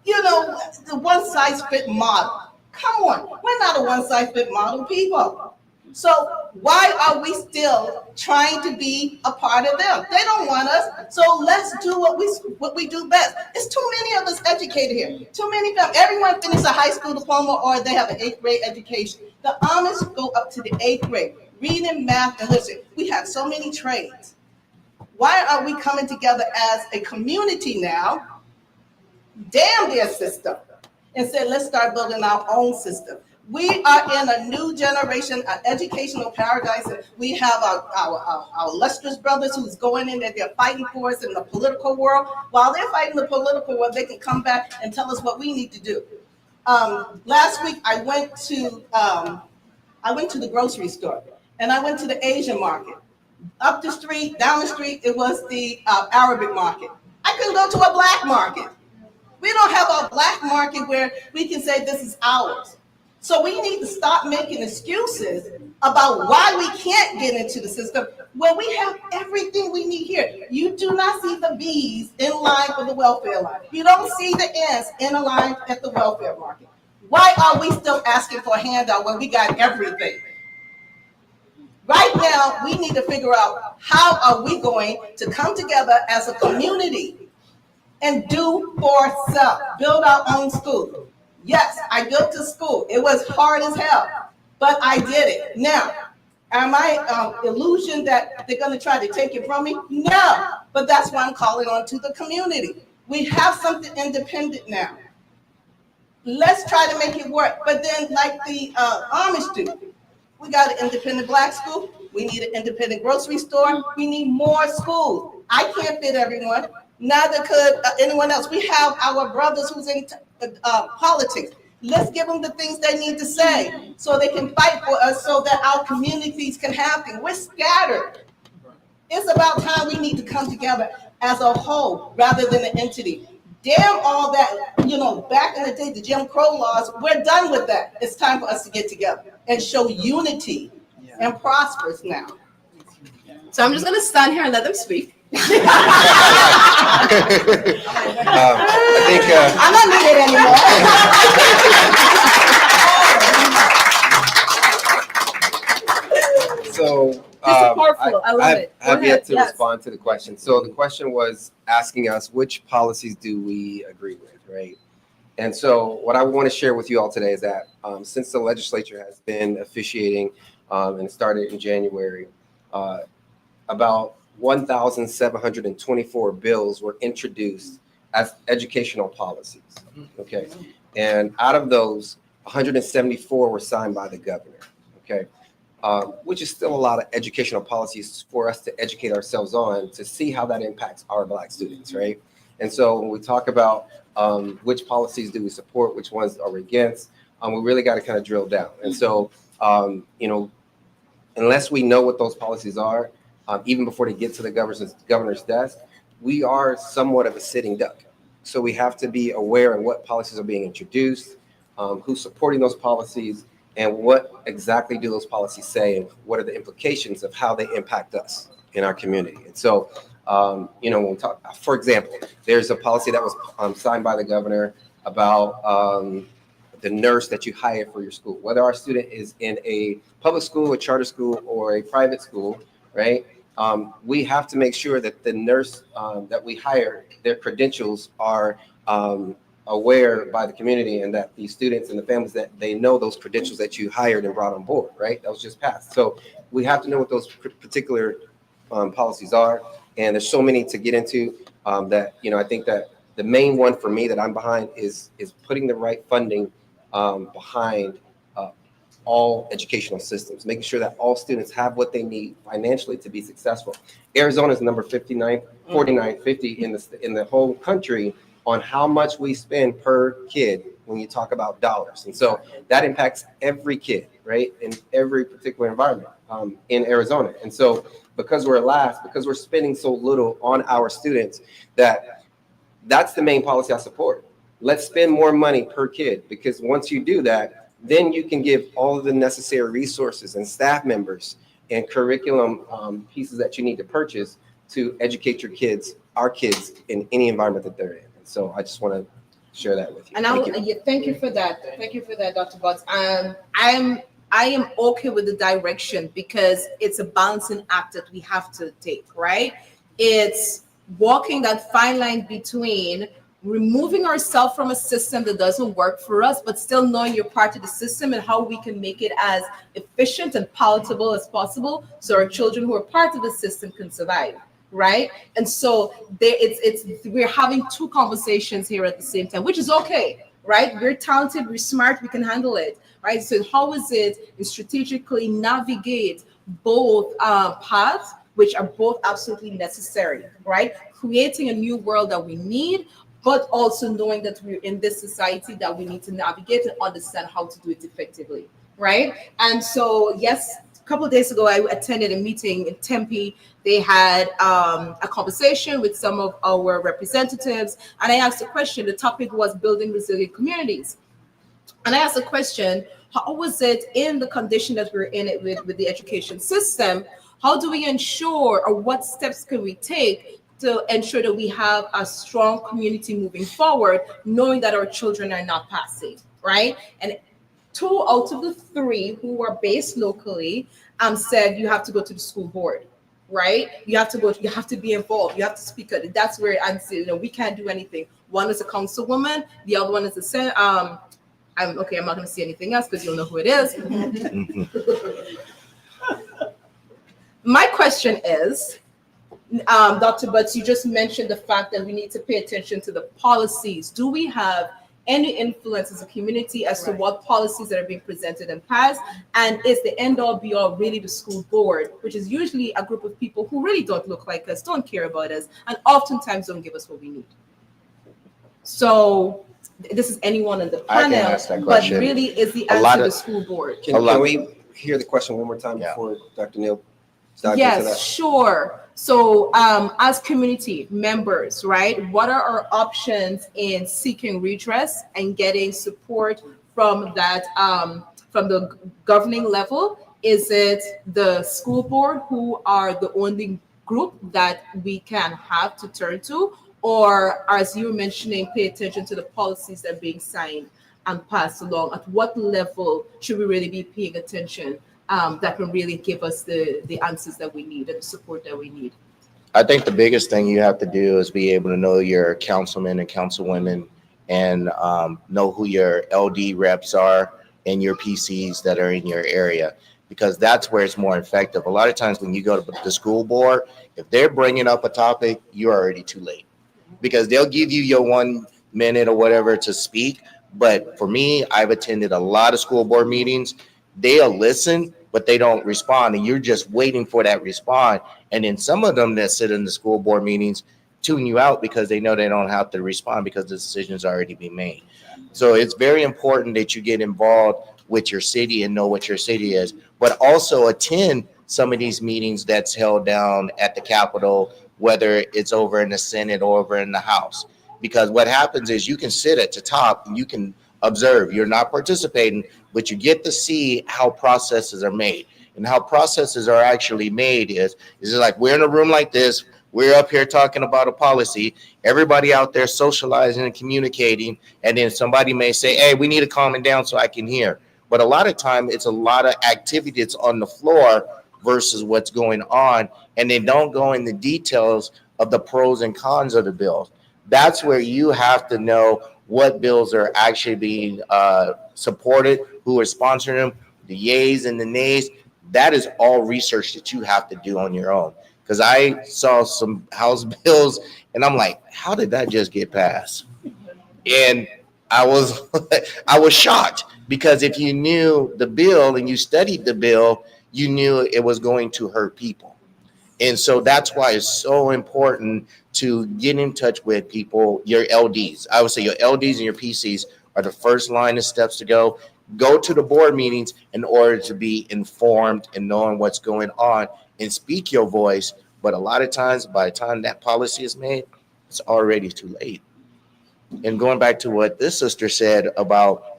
The one-size-fit model. Come on, we're not a one-size-fit model people. So why are we still trying to be a part of them? They don't want us, so let's do what we do best. It's too many of us educated here. Too many of them. Everyone finishes a high school diploma or they have an 8th grade education. The Amish go up to the 8th grade, reading, math, and literacy. We have so many trades. Why are we coming together as a community now? Damn their system. And said, let's start building our own system. We are in a new generation, an educational paradise. And we have our illustrious brothers who's going in there, they're fighting for us in the political world. While they're fighting the political world, they can come back and tell us what we need to do. Last week, I went to the grocery store, and I went to the Asian market. Up the street, down the street, it was the Arabic market. I couldn't go to a Black market. We don't have a Black market where we can say this is ours. So we need to stop making excuses about why we can't get into the system when we have everything we need here. You do not see the bees in line for the welfare line. You don't see the ants in a line at the welfare market. Why are we still asking for a handout when we got everything? Right now, we need to figure out how are we going to come together as a community and do for self, build our own school. Yes, I built a school. It was hard as hell, but I did it. Now, am I illusioned that they're gonna try to take it from me? No, but that's why I'm calling on to the community. We have something independent now. Let's try to make it work. But then like the Amish do, we got an independent Black school. We need an independent grocery store. We need more schools. I can't fit everyone. Neither could anyone else. We have our brothers who's in politics. Let's give them the things they need to say so they can fight for us so that our communities can have things. We're scattered. It's about time we need to come together as a whole rather than an entity. Damn all that, back in the day, the Jim Crow laws, we're done with that. It's time for us to get together and show unity and prosper now.
So I'm just going to stand here and let them speak.
I think
I'm not needed anymore.
so. I have yet to respond to the question. So the question was asking us which policies do we agree with, right? And so what I want to share with you all today is that since the legislature has been officiating and started in January, about 1,724 bills were introduced as educational policies. Okay. And out of those, 174 were signed by the governor. Okay. Which is still a lot of educational policies for us to educate ourselves on to see how that impacts our Black students, right? And so when we talk about which policies do we support, which ones are we against, we really got to kind of drill down. And so, you know, unless we know what those policies are, even before they get to the governor's desk, we are somewhat of a sitting duck. So we have to be aware of what policies are being introduced, who's supporting those policies, and what exactly do those policies say, and what are the implications of how they impact us in our community. And so, you know, when we talk, for example, there's a policy that was signed by the governor about the nurse that you hire for your school, whether our student is in a public school, a charter school, or a private school, right? We have to make sure that the nurse that we hire, their credentials are aware by the community, and that the students and the families, that they know those credentials that you hired and brought on board, right? That was just passed. So we have to know what those particular policies are. And there's so many to get into that, you know, I think that the main one for me that I'm behind is putting the right funding behind all educational systems, making sure that all students have what they need financially to be successful. Arizona is number 4950 in the whole country on how much we spend per kid when you talk about dollars. And so that impacts every kid, right, in every particular environment in Arizona. And so because we're last, because we're spending so little on our students, that's the main policy I support. Let's spend more money per kid, because once you do that, then you can give all of the necessary resources and staff members and curriculum pieces that you need to purchase to educate your kids, our kids, in any environment that they're in. And so I just want to share that with you.
And thank you for that. Thank you for that, Dr. Butts. I am okay with the direction, because it's a balancing act that we have to take, right? It's walking that fine line between removing ourselves from a system that doesn't work for us, but still knowing you're part of the system and how we can make it as efficient and palatable as possible so our children who are part of the system can survive, right? And so we're having two conversations here at the same time, which is okay, right? We're talented, we're smart, we can handle it, right? So how is it to strategically navigate both paths, which are both absolutely necessary, right? Creating a new world that we need, but also knowing that we're in this society that we need to navigate and understand how to do it effectively, right? And so, yes, a couple of days ago, I attended a meeting in Tempe. They had a conversation with some of our representatives, and I asked a question. The topic was building resilient communities. And I asked the question, how was it in the condition that we're in it with the education system? How do we ensure, or what steps can we take to ensure that we have a strong community moving forward, knowing that our children are not passing, right? And 2 out of the 3 who are based locally said you have to go to the school board, right? You have to be involved, you have to speak. That's where I'm saying, we can't do anything. One is a councilwoman, the other one is a senator. I'm not going to say anything else because you'll know who it is. My question is, Dr. Butts, you just mentioned the fact that we need to pay attention to the policies. Do we have any influence as a community as to what policies that are being presented and passed? And is the end all be all really the school board, which is usually a group of people who really don't look like us, don't care about us, and oftentimes don't give us what we need? So this is anyone in the panel, but really is the answer the school board?
Can we hear the question one more time before Dr. Neal?
Yes, sure. So as community members, right, what are our options in seeking redress and getting support from that, from the governing level? Is it the school board who are the only group that we can have to turn to? Or, as you were mentioning, pay attention to the policies that are being signed and passed along? At what level should we really be paying attention that can really give us the answers that we need and the support that we need?
I think the biggest thing you have to do is be able to know your councilmen and councilwomen and know who your LD reps are and your PCs that are in your area, because that's where it's more effective. A lot of times when you go to the school board, if they're bringing up a topic, you're already too late, because they'll give you your 1 minute or whatever to speak. But for me, I've attended a lot of school board meetings. They'll listen, but they don't respond, and you're just waiting for that response. And then some of them that sit in the school board meetings tune you out because they know they don't have to respond because the decision's already been made. So it's very important that you get involved with your city and know what your city is, but also attend some of these meetings that's held down at the Capitol, whether it's over in the Senate or over in the House. Because what happens is you can sit at the top and you can observe. You're not participating, but you get to see how processes are made. And how processes are actually made is like we're in a room like this. We're up here talking about a policy. Everybody out there socializing and communicating. And then somebody may say, hey, we need to calm it down so I can hear. But a lot of time it's a lot of activity that's on the floor versus what's going on. And they don't go in the details of the pros and cons of the bills. That's where you have to know what bills are actually being supported, who are sponsoring them, the yays and the nays. That is all research that you have to do on your own. Because I saw some House bills and I'm like, how did that just get passed? And I was shocked, because if you knew the bill and you studied the bill, you knew it was going to hurt people. And so that's why it's so important to get in touch with people, your LDs. I would say your LDs and your PCs are the first line of steps to go. Go to the board meetings in order to be informed and knowing what's going on and speak your voice. But a lot of times, by the time that policy is made, it's already too late. And going back to what this sister said about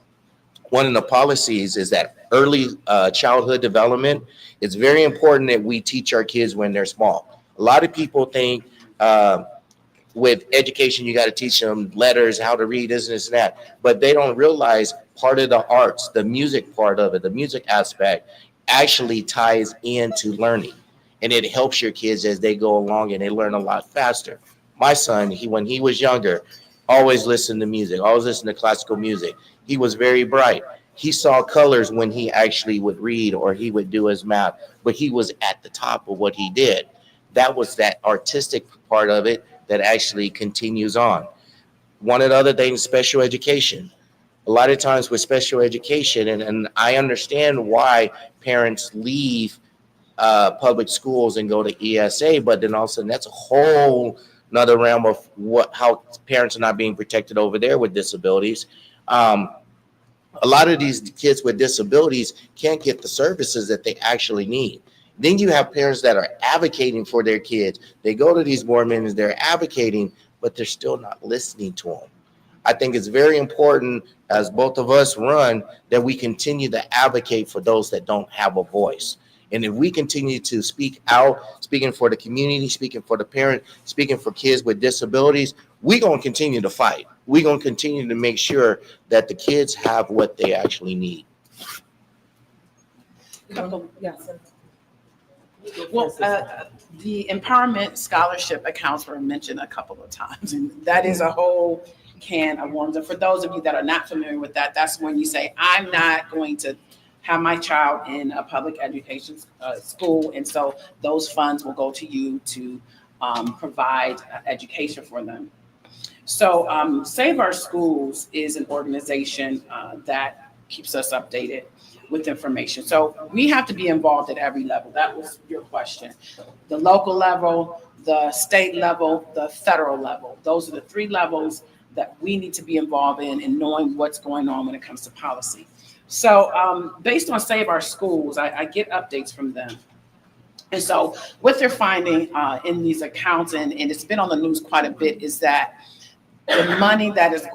one of the policies is that early childhood development. It's very important that we teach our kids when they're small. A lot of people think with education, you got to teach them letters, how to read this and this and that. But they don't realize part of the arts, the music part of it, the music aspect actually ties into learning. And it helps your kids as they go along and they learn a lot faster. My son, when he was younger, always listened to music, always listened to classical music. He was very bright. He saw colors when he actually would read or he would do his math, but he was at the top of what he did. That was that artistic part of it that actually continues on. One of the other things, special education. A lot of times with special education, and I understand why parents leave public schools and go to ESA, but then all of a sudden that's a whole another realm of how parents are not being protected over there with disabilities. A lot of these kids with disabilities can't get the services that they actually need. Then you have parents that are advocating for their kids. They go to these board meetings, they're advocating, but they're still not listening to them. I think it's very important, as both of us run, that we continue to advocate for those that don't have a voice. And if we continue to speak out, speaking for the community, speaking for the parent, speaking for kids with disabilities, we're going to continue to fight. We're going to continue to make sure that the kids have what they actually need.
Yes.
Well, the empowerment scholarship accounts were mentioned a couple of times, and that is a whole can of worms. And for those of you that are not familiar with that, that's when you say, I'm not going to have my child in a public education school, and so those funds will go to you to provide education for them. So Save Our Schools is an organization that keeps us updated with information. So we have to be involved at every level. That was your question. The local level, the state level, the federal level. Those are the three levels that we need to be involved in knowing what's going on when it comes to policy. So based on Save Our Schools, I get updates from them. And so what they're finding in these accounts, and it's been on the news quite a bit, is that the money that is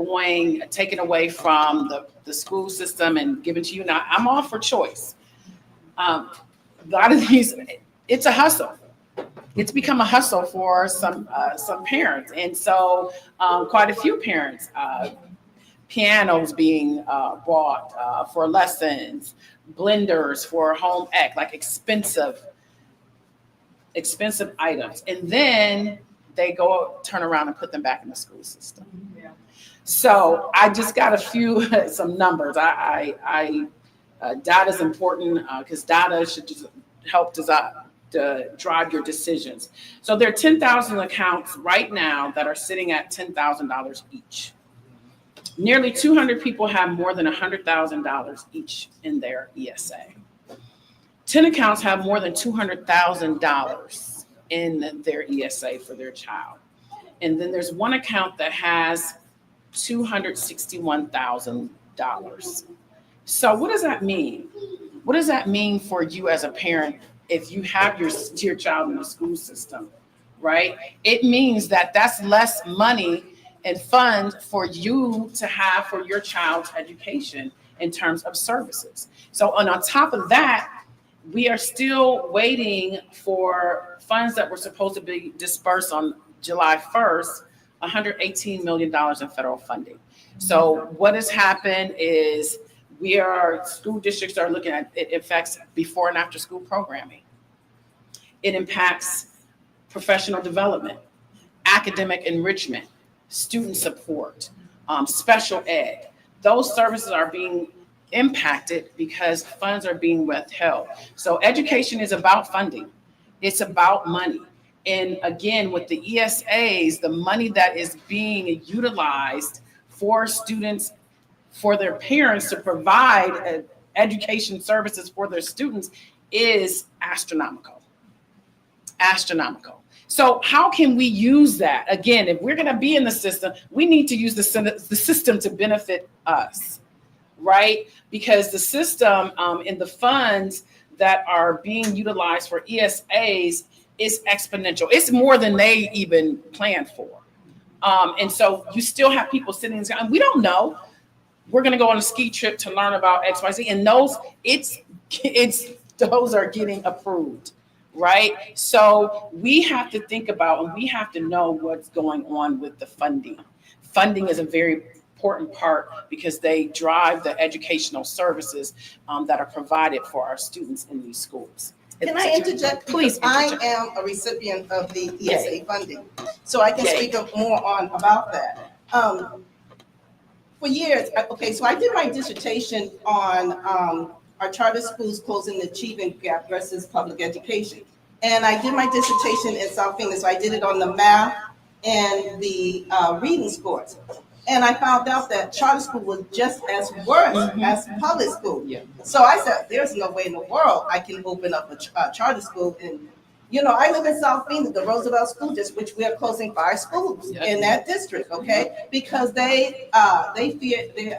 taken away from the school system and given to you. Now, I'm all for choice. A lot of these, it's a hustle. It's become a hustle for some parents. And so quite a few parents, pianos being bought for lessons, blenders for home ec, like expensive items. And then they go turn around and put them back in the school system. Yeah. So I just got a few, some numbers. Data is important because data should just help to drive your decisions. So there are 10,000 accounts right now that are sitting at $10,000 each. Nearly 200 people have more than $100,000 each in their ESA. 10 accounts have more than $200,000 in their ESA for their child. And then there's one account that has $261,000. So what does that mean? What does that mean for you as a parent if you have your child in the school system, right? It means that that's less money and funds for you to have for your child's education in terms of services. So on top of that, we are still waiting for funds that were supposed to be dispersed on July 1st, $118 million in federal funding. So what has happened is school districts are looking at, it affects before and after school programming. It impacts professional development, academic enrichment, student support, special ed. Those services are being impacted because funds are being withheld. So education is about funding. It's about money. And again, with the ESAs, the money that is being utilized for students, for their parents to provide education services for their students is astronomical. Astronomical. So how can we use that? Again, if we're going to be in the system, we need to use the system to benefit us, right? Because the system and the funds that are being utilized for ESAs is exponential. It's more than they even planned for. And so you still have people sitting and we don't know. We're going to go on a ski trip to learn about XYZ, and those are getting approved, right? So we have to think about, and we have to know what's going on with the funding. Funding is a very important part because they drive the educational services that are provided for our students in these schools.
Can I interject?
Please.
I am a recipient of the ESA funding, so I can speak up more about that. For years, okay, so I did my dissertation on our charter schools closing the achievement gap versus public education. And I did my dissertation in South Phoenix, so I did it on the math and the reading scores. And I found out that charter school was just as worse as public school. Yeah. So I said, there's no way in the world I can open up a charter school. And, you know, I live in South Phoenix, the Roosevelt School District, which we are closing 5 schools in that district, okay? Because they fear, they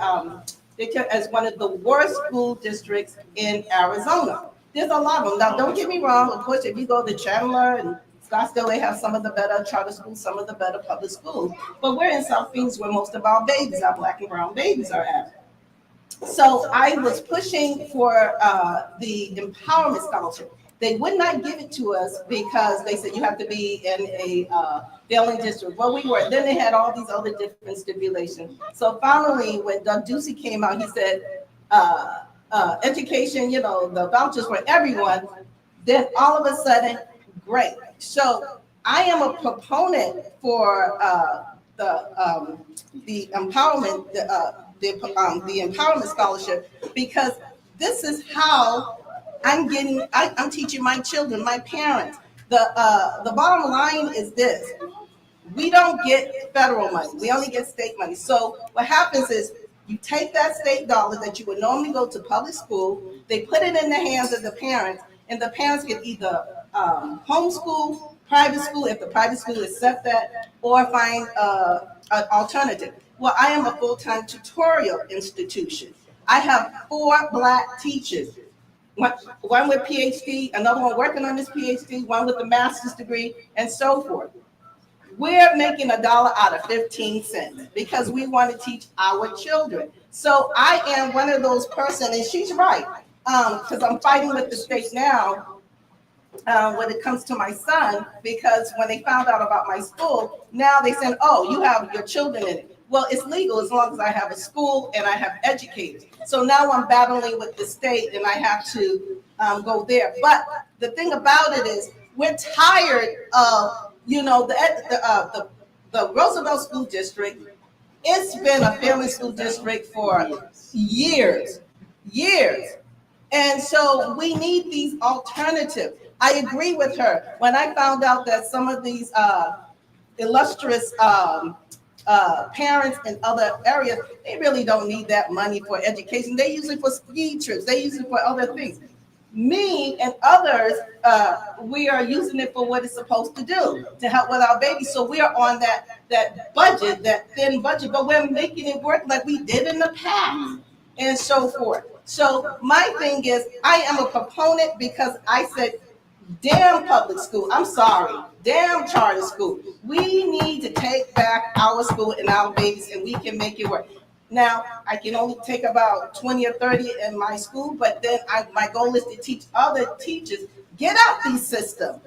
as one of the worst school districts in Arizona. There's a lot of them. Now, don't get me wrong. Of course, if you go to Chandler and Scottsdale, they have some of the better charter schools, some of the better public schools. But we're in South Phoenix where most of our babies, our Black and brown babies, are at. So I was pushing for the empowerment scholarship. They would not give it to us because they said you have to be in a failing district. Well, we were. Then they had all these other different stipulations. So finally, when Doug Ducey came out, he said, education, you know, the vouchers for everyone. Then all of a sudden, great. So I am a proponent for the empowerment, the empowerment scholarship, because this is how I'm teaching my children, my parents. The bottom line is this: we don't get federal money; we only get state money. So what happens is you take that state dollar that you would normally go to public school, they put it in the hands of the parents, and the parents can either homeschool, private school, if the private school accept that, or find an alternative. Well, I am a full-time tutorial institution. I have 4 Black teachers, one with PhD, another one working on his PhD, one with a master's degree, and so forth. We're making $1 out of 15 cents because we want to teach our children. So I am one of those persons, and she's right, because I'm fighting with the state now when it comes to my son, because when they found out about my school, now they said, oh, you have your children in it. Well, it's legal as long as I have a school and I have educators. So now I'm battling with the state and I have to go there. But the thing about it is we're tired of, you know, the Roosevelt School District It's been a failing school district for years. And so we need these alternatives. I agree with her. When I found out that some of these illustrious parents in other areas, they really don't need that money for education. They use it for ski trips. They use it for other things. Me and others, we are using it for what it's supposed to do, to help with our babies. So we are on that budget, that thin budget, but we're making it work like we did in the past and so forth. So my thing is, I am a proponent because I said, damn public school, I'm sorry, damn charter school. We need to take back our school and our babies, and we can make it work. Now, I can only take about 20 or 30 in my school, but then my goal is to teach other teachers, get out these systems.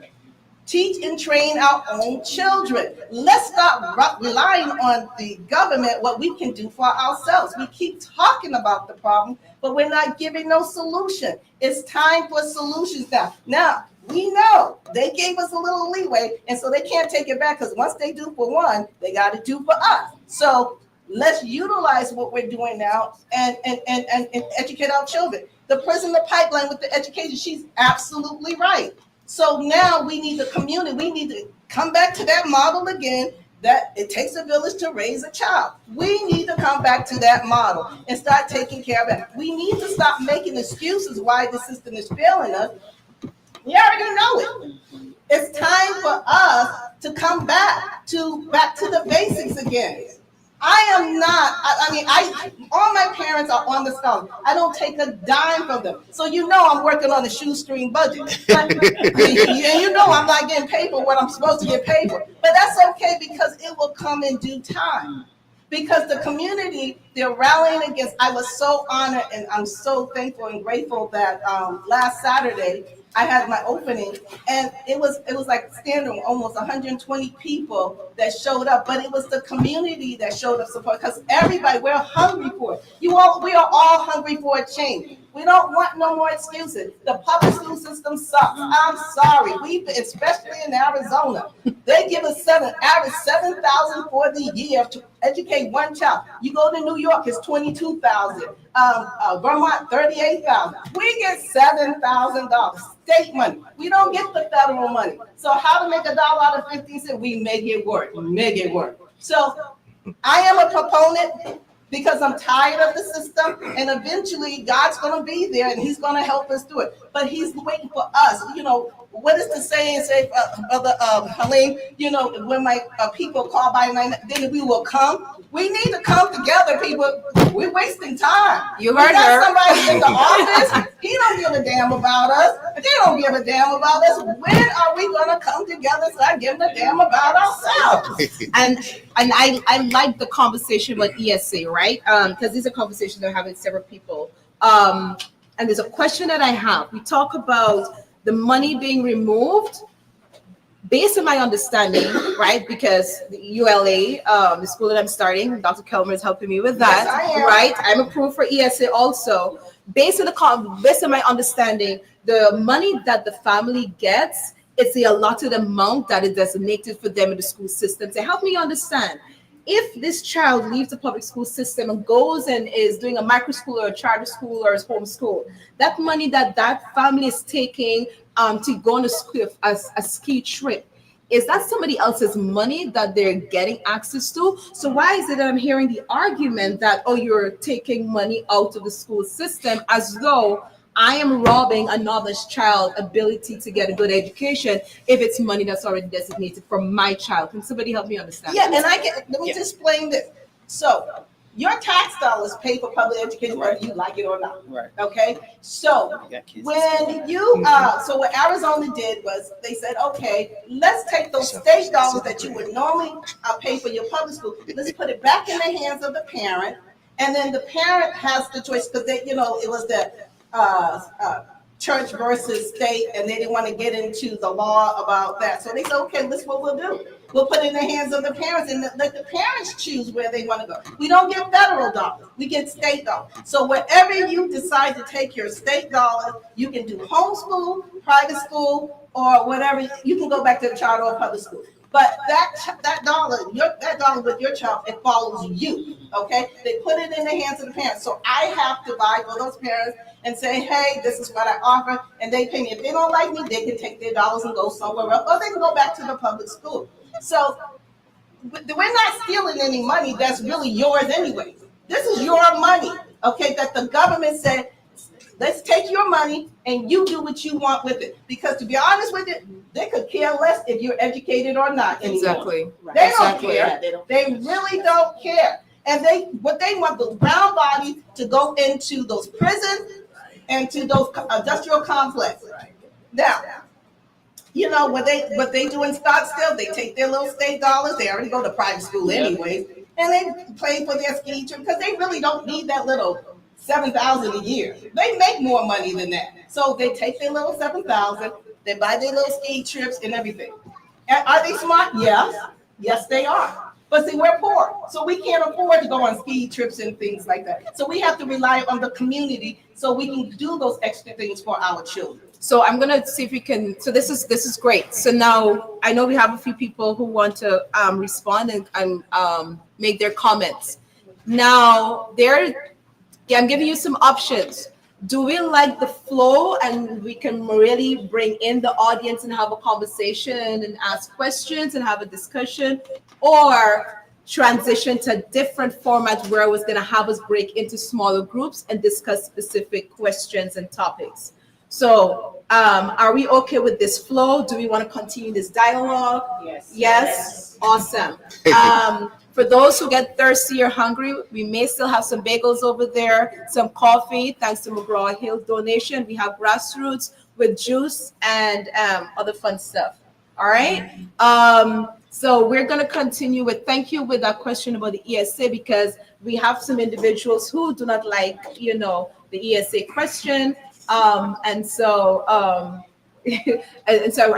Teach and train our own children. Let's stop relying on the government, what we can do for ourselves. We keep talking about the problem, but we're not giving no solution. It's time for solutions now. Now, we know they gave us a little leeway, and so they can't take it back, because once they do for one, they got to do for us. So let's utilize what we're doing now and educate our children. The person in the pipeline with the education, she's absolutely right. So now we need the community. We need to come back to that model again, that it takes a village to raise a child. We need to come back to that model and start taking care of it. We need to stop making excuses why the system is failing us. We already know it. It's time for us to come back to the basics again. I am not, all my parents are on the scholarship. I don't take a dime from them. So you know I'm working on a shoestring budget. But, and you know I'm not getting paid for what I'm supposed to get paid for. But that's okay, because it will come in due time. Because the community, they're rallying against, I was so honored and I'm so thankful and grateful that last Saturday, I had my opening, and it was like standing almost 120 people that showed up, but it was the community that showed up support, because everybody, we're hungry for it. We are all hungry for a change. We don't want no more excuses. The public school system sucks. I'm sorry. Especially in Arizona, they give us average 7,000 for the year to educate one child. You go to New York, it's 22,000. Vermont, 38,000. We get $7,000 state money. We don't get the federal money. So how to make $1 out of 50 cents? We make it work. So I am a proponent, because I'm tired of the system, and eventually God's going to be there and he's going to help us do it. But he's waiting for us. You know, what is the saying, Helene, you know, when my people call by name, then we will come. We need to come together, people. We're wasting time.
You heard her.
Somebody in the office, he don't give a damn about us. They don't give a damn about us. When are we going to come together and start giving a damn about ourselves?
And I like the conversation with ESA, right? Because these are conversations I'm having with several people. And there's a question that I have. We talk about the money being removed. Based on my understanding, right? Because the ULA, the school that I'm starting, Dr. Kelmer is helping me with that,
Yes,
right? I'm approved for ESA also. Based on my understanding, the money that the family gets, it's the allotted amount that is designated for them in the school system. So help me understand. If this child leaves the public school system and goes and is doing a micro school or a charter school or a home school, that money that family is taking to go on a ski trip, is that somebody else's money that they're getting access to? So why is it that I'm hearing the argument that, oh, you're taking money out of the school system, as though I am robbing another child's ability to get a good education if it's money that's already designated for my child? Can somebody help me understand?
Yeah, and let me just explain this. So your tax dollars pay for public education, whether you like it or not.
Right.
Okay. So when you so what Arizona did was they said, okay, let's take those state dollars that you would normally pay for your public school, let's put it back in the hands of the parent, and then the parent has the choice, because they, you know, it was the church versus state, and they didn't want to get into the law about that. So they said, okay, this is what we'll do. We'll put it in the hands of the parents and let the parents choose where they want to go. We don't get federal dollars. We get state dollars. So wherever you decide to take your state dollars, you can do homeschool, private school, or whatever. You can go back to the charter or public school. But that dollar, that dollar with your child, it follows you. Okay, they put it in the hands of the parents. So I have to buy for those parents and say, hey, this is what I offer, and they pay me. If they don't like me, they can take their dollars and go somewhere else, or they can go back to the public school. So we're not stealing any money that's really yours anyway. This is your money, okay, that the government said, let's take your money and you do what you want with it. Because to be honest with you, they could care less if you're educated or not anymore.
Exactly.
They don't
Exactly.
care. They really don't care. And what they want the brown bodies to go into those prisons and to those industrial complexes. Now, you know, what they do in Scottsdale, they take their little state dollars, they already go to private school anyways, and they pay for their ski trip because they really don't need that little $7,000 a year. They make more money than that. So they take their little $7,000, they buy their little ski trips and everything. And are they smart? Yes. Yes, they are. But see, we're poor, so we can't afford to go on ski trips and things like that. So we have to rely on the community so we can do those extra things for our children.
So I'm gonna see if we can. So this is great. So now I know we have a few people who want to respond and make their comments. Now I'm giving you some options. Do we like the flow and we can really bring in the audience and have a conversation and ask questions and have a discussion, or transition to a different format where I was going to have us break into smaller groups and discuss specific questions and topics? So are we okay with this flow? Do we want to continue this dialogue? Yes? Awesome. For those who get thirsty or hungry, we may still have some bagels over there, some coffee, thanks to McGraw-Hill donation. We have Grassroots with juice and other fun stuff. All right? So we're going to continue with thank you with that question about the ESA, because we have some individuals who do not like, the ESA question. And so I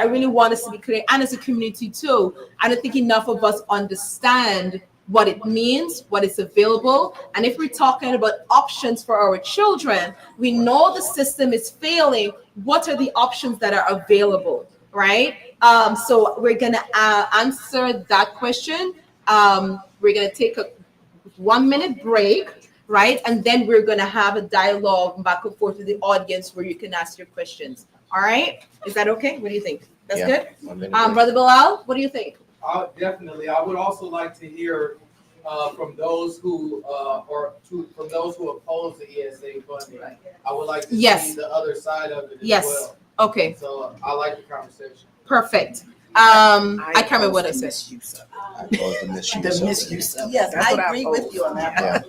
really want us to be clear, and as a community too, I don't think enough of us understand what it means, what is available. And if we're talking about options for our children, we know the system is failing. What are the options that are available, right? So we're gonna answer that question. We're gonna take a 1-minute break, right? And then we're gonna have a dialogue back and forth with the audience where you can ask your questions. All right, is that okay? What do you think? That's good. Brother Bilal, what do you think?
Definitely. I would also like to hear from those who from those who oppose the ESA funding. I would like to see the other side of it as well.
Okay.
So I like the conversation.
Perfect. I can't remember what I said.
The misuse of.
Yes, I agree with you on that.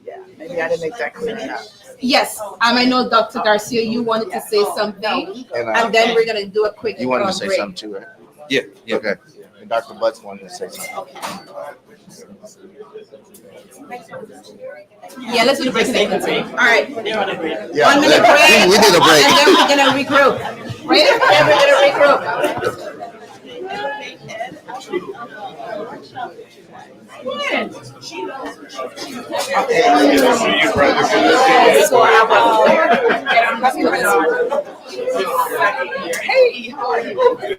Yeah, maybe I didn't make that clear enough.
Yes, I know Dr. Garcia, you wanted to say something, and then we're gonna do a quick
You wanted to say
break.
something too, right?
Yeah.
Okay. And Dr. Butts wanted to say something.
Yeah, let's do the break. All right.
Yeah,
1 minute break.
we did a break.
And then we're gonna regroup. Right? Then we're gonna regroup.
Hey, how are you?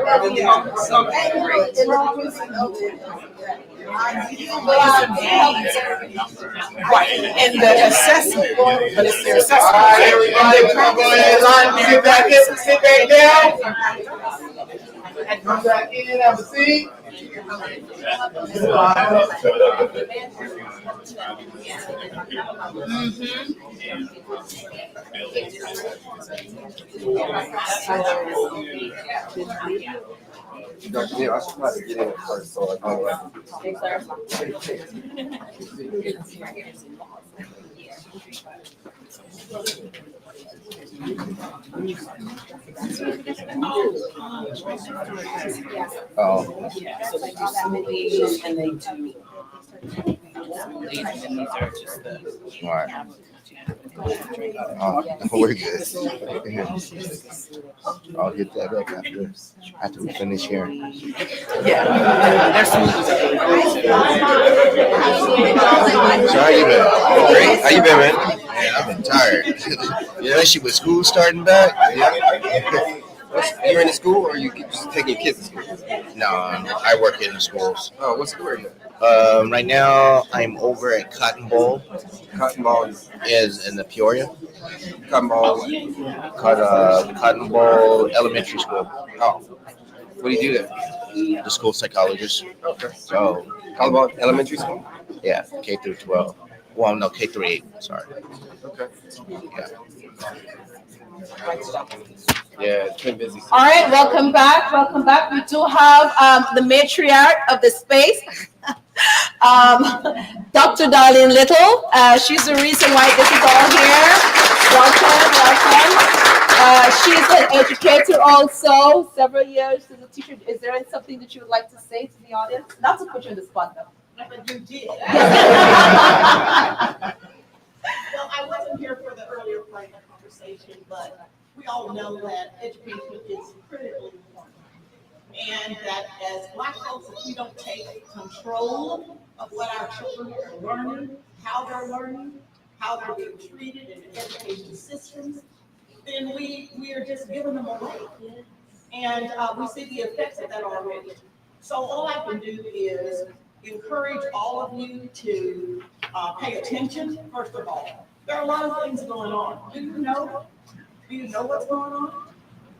Right, and the assessment, but it's their assessment.
All right, everybody, we're gonna go ahead and line, sit back down. Come back in, have a seat.
Dr. Neal, I should probably get in it first, so I know.
Oh,
So they do smoothies and they do smoothies, and these are just the.
all right. Oh, we're good. I'll hit that up after we finish here.
Yeah, their smoothies are
So how you been? Great. How you been, man? Man, I've been tired. Especially with school starting back. Yeah.
You're in the school, or you just taking your kids to school?
No, I work in the schools.
Oh, what school are you at?
Right now, I'm over at Cotton Bowl.
Cotton Ball
Is in the Peoria.
Cotton Ball.
Cotton Bowl Elementary School.
Oh, what do you do there?
The school psychologist.
Okay.
So,
Cotton Ball Elementary School.
yeah, K through 12. Well, no, K through 8. Sorry.
Okay.
Yeah.
Yeah, it's been busy.
All right, welcome back. Welcome back. We do have the matriarch of the space, Dr. Darlene Little. She's the reason why this is all here. Welcome. She's an educator also, several years as a teacher. Is there something that you would like to say to the audience? Not to put you on the spot, though.
But you did. Well, I wasn't here for the earlier part of the conversation, but we all know that education is critically important. And that as Black folks, if we don't take control of what our children are learning, how they're being treated in the education systems, then we are just giving them away. And we see the effects of that already. So all I can do is encourage all of you to pay attention, first of all. There are a lot of things going on. Do you know what's going on?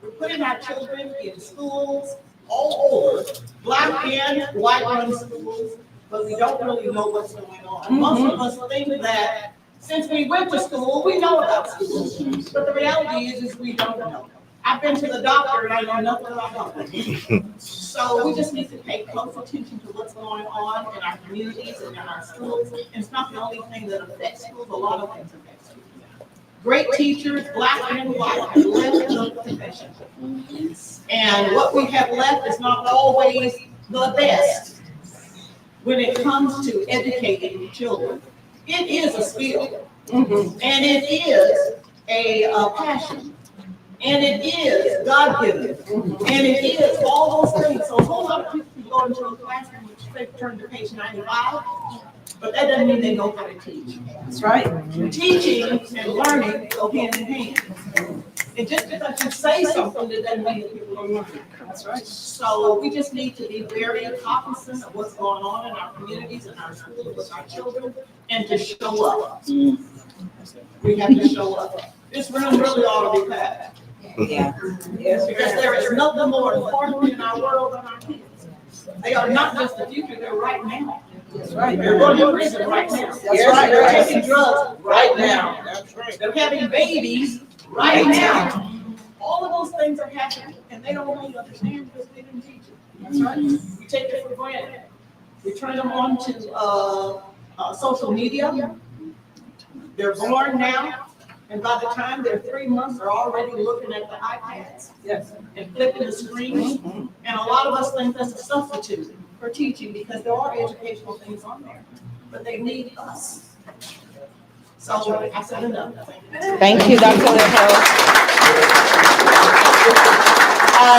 We're putting our children in schools all over, Black and white-run schools, but we don't really know what's going on. Most of us think that since we went to school, we know about schools, but the reality is we don't know. I've been to the doctor and I know nothing about doctors. So we just need to pay close attention to what's going on in our communities and in our schools. And it's not the only thing that affects schools, a lot of things affect schools. Great teachers, Black and white, have left the profession. And what we have left is not always the best when it comes to educating children. It is a skill, and it is a passion. And it is God-given, and it is all those things. So a whole lot of people can go into a classroom which they turn to page 95, but that doesn't mean they know how to teach. That's right. Teaching and learning go hand in hand. And just because you say something, that doesn't mean that people are learning. That's right. So we just need to be very cognizant of what's going on in our communities and our schools with our children, and to show up. We have to show up. This room really ought to be packed.
Yeah.
Yes, because there is nothing more important in our world than our kids. They are not just the future, they're right now. That's right. They're going to prison right now. That's right. They're taking drugs right now. That's right. They're having babies right now. All of those things are happening, and they don't really understand because they didn't teach it. That's right. We take it for granted. We turn them on to social media. They're born now. And by the time they're 3 months, they're already looking at the iPads. Yes. And flipping the screens. And a lot of us think that's a substitute for teaching because there are educational things on there, but they need us. So I said enough.
Thank you, Dr. Little.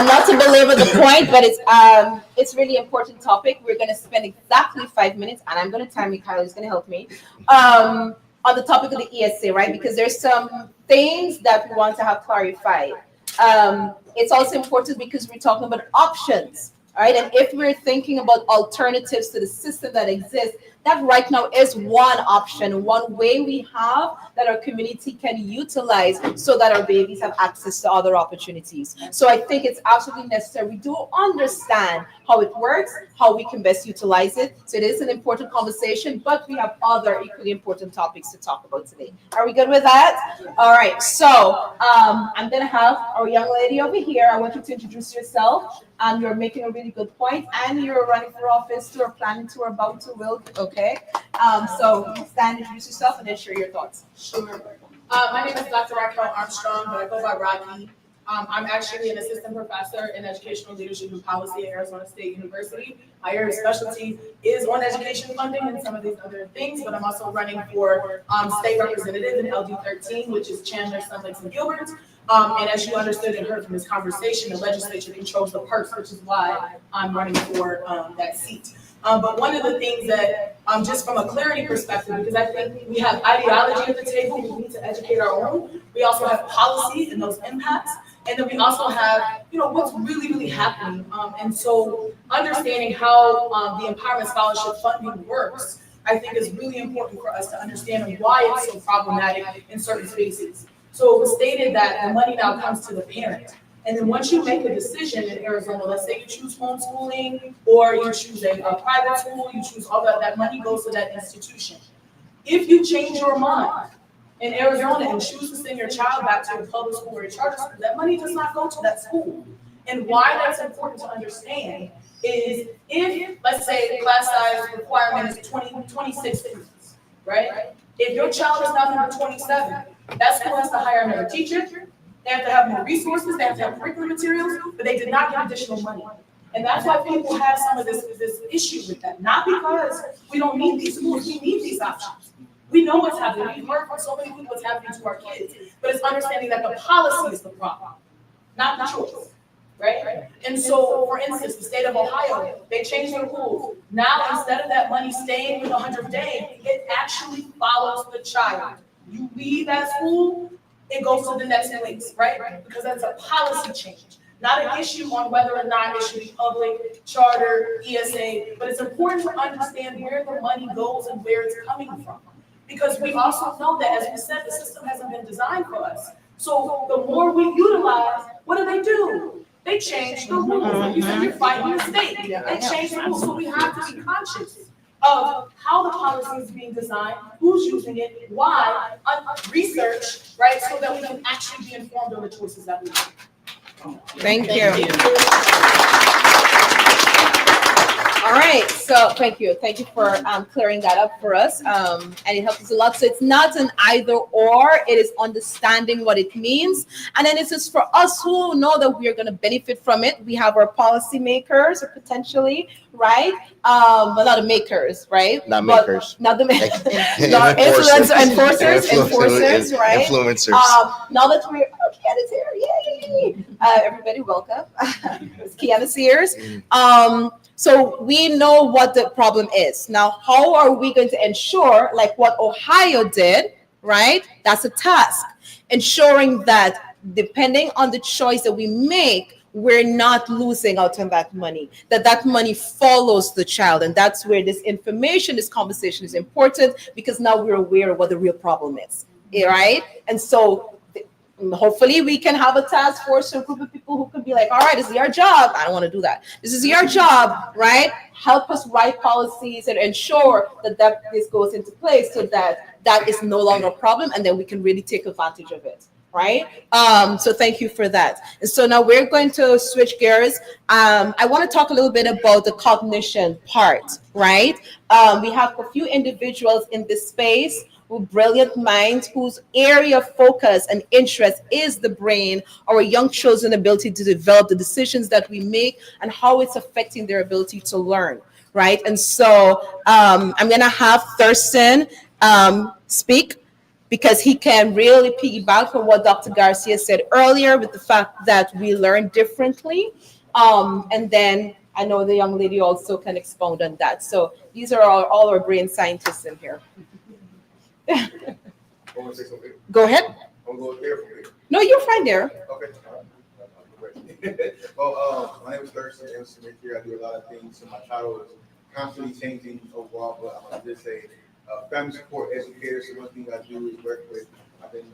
Not to belabor the point, but it's really important topic. We're going to spend exactly 5 minutes, and I'm going to time Mikhail is going to help me. On the topic of the ESA, right? Because there's some things that we want to have clarified. It's also important because we're talking about options, right? And if we're thinking about alternatives to the system that exists, that right now is one option, one way we have that our community can utilize so that our babies have access to other opportunities. So I think it's absolutely necessary. We do understand how it works, how we can best utilize it. So it is an important conversation, but we have other equally important topics to talk about today. Are we good with that? All right. So I'm going to have our young lady over here. I want you to introduce yourself. You're making a really good point, and you're running for office, or planning to, or about to, will. Okay. So stand, introduce yourself, and then share your thoughts.
Sure. My name is Dr. Raquel Armstrong, but I go by Rocky. I'm actually an assistant professor in educational leadership and policy at Arizona State University. My area of specialty is on education funding and some of these other things, but I'm also running for state representative in LD13, which is Chandler, Sun Lakes, and Gilbert. And as you understood and heard from this conversation, the legislature controls the purse, which is why I'm running for that seat. But one of the things that, just from a clarity perspective, because I think we have ideology at the table, we need to educate our own. We also have policy and those impacts. And then we also have, what's really happening. And so understanding how the Empowerment Scholarship funding works, I think is really important for us to understand why it's so problematic in certain spaces. So it was stated that the money now comes to the parent. And then once you make a decision in Arizona, let's say you choose homeschooling or you choose a private school, you choose all that money goes to that institution. If you change your mind in Arizona and choose to send your child back to a public school or a charter school, that money does not go to that school. And why that's important to understand is if, let's say, the class size requirement is 26 students, right? If your child is now number 27, that school has to hire another teacher. They have to have more resources, they have to have curriculum materials, but they did not get additional money. And that's why people have some of this issue with that. Not because we don't need these schools, we need these options. We know what's happening. We've heard from so many people what's happening to our kids, but it's understanding that the policy is the problem, not the choice, right? And so, for instance, the state of Ohio, they changed the rules. Now, instead of that money staying with the 100th day, it actually follows the child. You leave that school, it goes to the next place, right? Because that's a policy change, not an issue on whether or not it should be public, charter, ESA, but it's important to understand where the money goes and where it's coming from. Because we also know that, as we said, the system hasn't been designed for us. So the more we utilize, what do? They change the rules. Like you said, you're fighting the state. They change the rules. So we have to be conscious of how the policy is being designed, who's using it, why, research, right, so that we can actually be informed on the choices that we make.
Thank you. All right, so thank you for clearing that up for us, and it helps us a lot. So it's not an either or, it is understanding what it means, and then it's just for us who know that we are going to benefit from it. We have our policy makers, or potentially, right? A lot of makers, right?
Not makers.
Not the enforcers, right?
Influencers.
Now that we're Kiana's here, yay! Everybody, welcome. Kiana's here. So we know what the problem is. Now, how are we going to ensure, like what Ohio did, right? That's a task. Ensuring that depending on the choice that we make, we're not losing out on that money, that money follows the child. And that's where this information, this conversation is important, because now we're aware of what the real problem is, right? And so hopefully we can have a task force, a group of people who could be like, all right, this is your job. I don't want to do that. This is your job, right? Help us write policies and ensure that this goes into place so that is no longer a problem, and then we can really take advantage of it, right? So thank you for that. And so now we're going to switch gears. I want to talk a little bit about the cognition part, right? We have a few individuals in this space, brilliant minds whose area of focus and interest is the brain, our young children's ability to develop the decisions that we make and how it's affecting their ability to learn, right? And so I'm going to have Thurston speak, because he can really piggyback on what Dr. Garcia said earlier with the fact that we learn differently. And then I know the young lady also can expound on that. So these are all our brain scientists in here. Go ahead.
I'm going there from here.
No, you're fine there.
Okay.
Well, my name is Thurston M. Smith here. I do a lot of things. So my title is constantly changing overall, but I'm gonna just say family support educator. So one thing I do is work with, I've been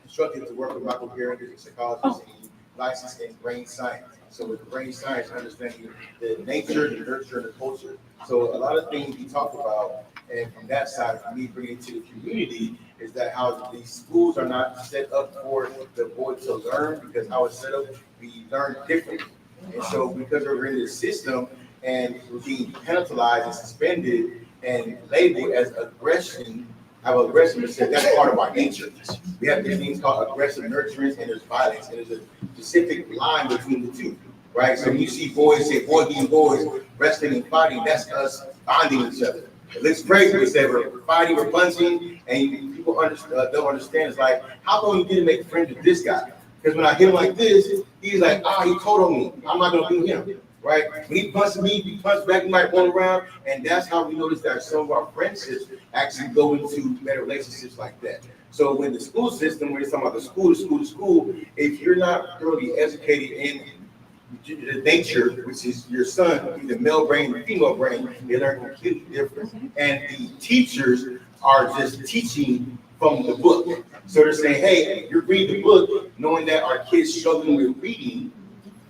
instructed to work with Michael Garrett, who's a psychologist and licensed in brain science. So with brain science, understanding the nature, the nurture, and the culture. So a lot of things we talk about, and from that side, for me bringing it to the community, is that how these schools are not set up for the boy to learn, because how it's set up, we learn differently. And so because we're in this system and we're being penalized and suspended and labeled as aggression, our aggression is said that's part of our nature. We have these things called aggressive nurturance and there's violence, and there's a specific line between the two, right? So when you see boys say boy being boys, wrestling and fighting, that's us bonding each other. It looks crazy. We say we're fighting, we're punching, and people don't understand. It's like, how come you didn't make friends with this guy? Because when I hit him like this, he's like, he told on me. I'm not gonna do him, right? When he punches me, he punches back, he might roll around, and that's how we notice that some of our friendships actually go into better relationships like that. So when the school system, when you're talking about the school, if you're not thoroughly educated in the nature, which is your son, the male brain, the female brain, they learn completely different. And the teachers are just teaching from the book. So they're saying, hey, you're reading the book, knowing that our kids struggling with reading.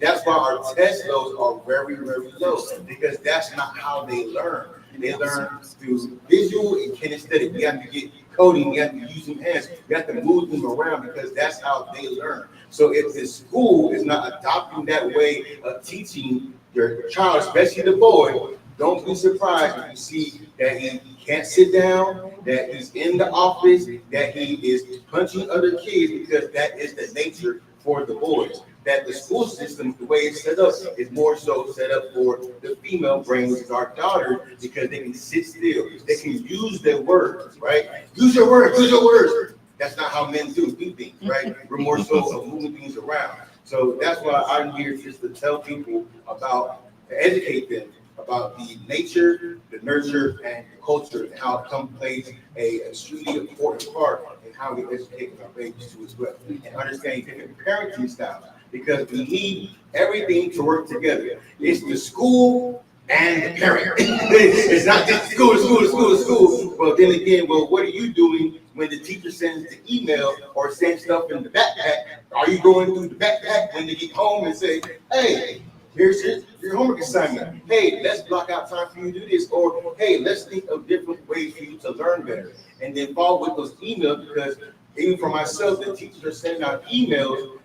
That's why our test loads are very, very low, because that's not how they learn. They learn through visual and kinesthetic. We have to get coding, we have to use some hands, we have to move them around, because that's how they learn. So if the school is not adopting that way of teaching your child, especially the boy, don't be surprised if you see that he can't sit down, that he's in the office, that he is punching other kids, because that is the nature for the boys. That the school system, the way it's set up, is more so set up for the female brain, which is our daughters, because they can sit still, they can use their words, right? Use your words, use your words. That's not how men do things, right? We're more so of moving things around. So that's why I'm here, just to tell people about, to educate them about the nature, the nurture, and the culture, and how it plays a extremely important part in how we educate our babies too as well, and understanding different parenting styles, because we need everything to work together. It's the school and the parent. It's not just school. Well, then again, what are you doing when the teacher sends the email or sends stuff in the backpack? Are you going through the backpack when they get home and say, hey, here's your homework assignment. Hey, let's block out time for you to do this. Or, hey, let's think of different ways for you to learn better. And then follow with those emails, because even for myself, the teachers are sending out emails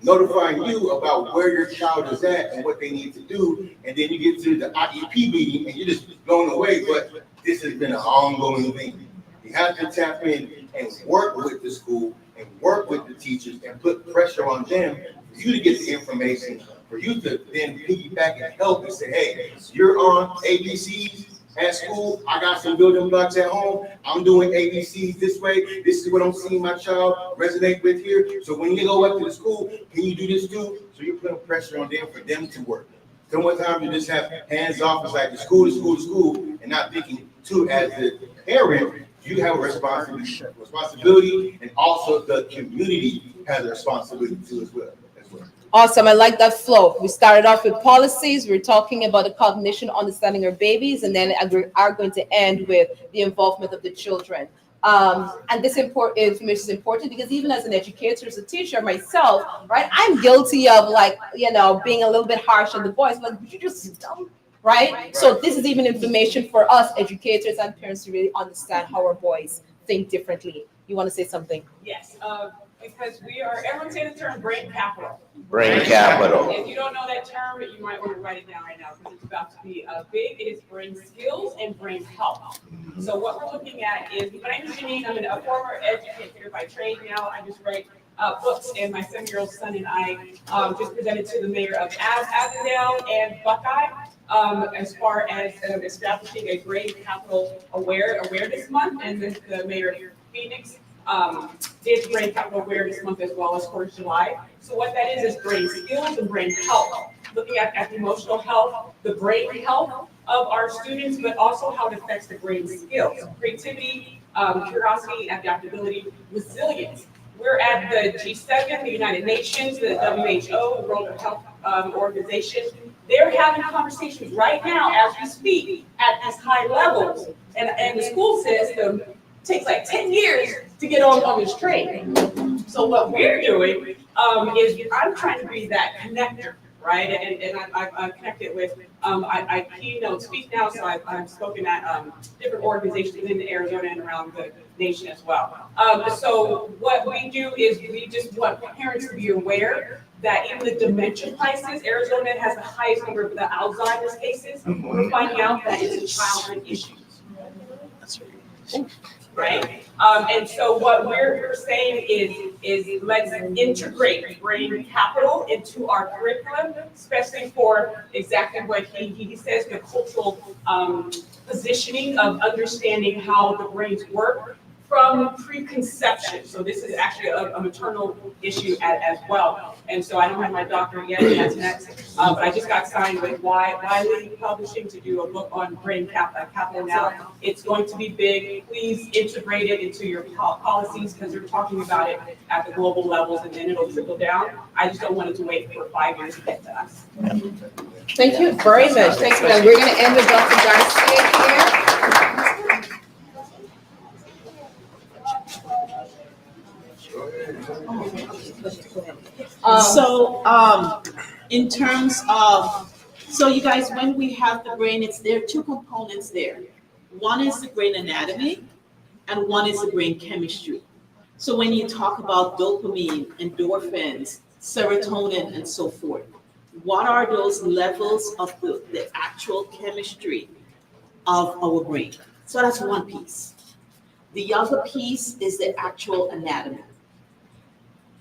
notifying you about where your child is at and what they need to do. And then you get to the IEP meeting and you're just blown away, but this has been an ongoing thing. You have to tap in and work with the school and work with the teachers and put pressure on them for you to get the information, for you to then piggyback and help and say, hey, you're on ABCs at school, I got some building blocks at home, I'm doing ABCs this way, this is what I'm seeing my child resonate with here. So when you go up to the school, can you do this too? So you're putting pressure on them for them to work. So one time you just have hands off, it's like the school, and not thinking too, as the parent, you have a responsibility, and also the community has a responsibility too as well.
Awesome. I like that flow. We started off with policies. We're talking about the cognition, understanding our babies, and then we are going to end with the involvement of the children. And this information is important because even as an educator, as a teacher myself, right, I'm guilty of being a little bit harsh on the boys. Like, would you just sit down? Right? So this is even information for us educators and parents to really understand how our boys think differently. You want to say something?
Yes. Because everyone's saying the term brain capital.
Brain capital.
If you don't know that term, you might want to write it down right now because it's about to be big. It is brain skills and brain health. So what we're looking at is, my name is Janine. I'm a former educator by trade now. I just write books, and my 7-year-old son and I just presented to the mayor of Avondale and Buckeye as far as establishing a brain capital awareness month, and the mayor of Phoenix did Brain Capital Awareness Month as well as for July. So what that is brain skills and brain health, looking at the emotional health, the brain health of our students, but also how it affects the brain skills, creativity, curiosity, adaptability, resilience.
we're at the G7, the United Nations, the WHO, the World Health Organization. They're having conversations right now as we speak at these high levels. And the school system takes like 10 years to get on this train. So what we're doing is I'm trying to be that connector, right? And I've connected with, I keynote speak now, so I've spoken at different organizations in Arizona and around the nation as well. So what we do is we just want parents to be aware that in the dementia crisis, Arizona has the highest number of the Alzheimer's cases. We're finding out that it's a childhood issue. Right? And so what we're saying is let's integrate brain capital into our curriculum, especially for exactly what he says, the cultural positioning of understanding how the brains work from preconception. So this is actually a maternal issue as well. And so I don't have my doctorate yet, that's next. But I just got signed with Wiley Publishing to do a book on brain capital now. It's going to be big. Please integrate it into your policies because they're talking about it at the global levels and then it'll trickle down. I just don't want it to wait for 5 years to get to us.
Thank you very much. Thanks, madam. We're going to end with Dr. Garcia here.
In terms of, so you guys, when we have the brain, there are two components there. One is the brain anatomy, and one is the brain chemistry. So when you talk about dopamine, endorphins, serotonin, and so forth, what are those levels of the actual chemistry of our brain? So that's one piece. The other piece is the actual anatomy.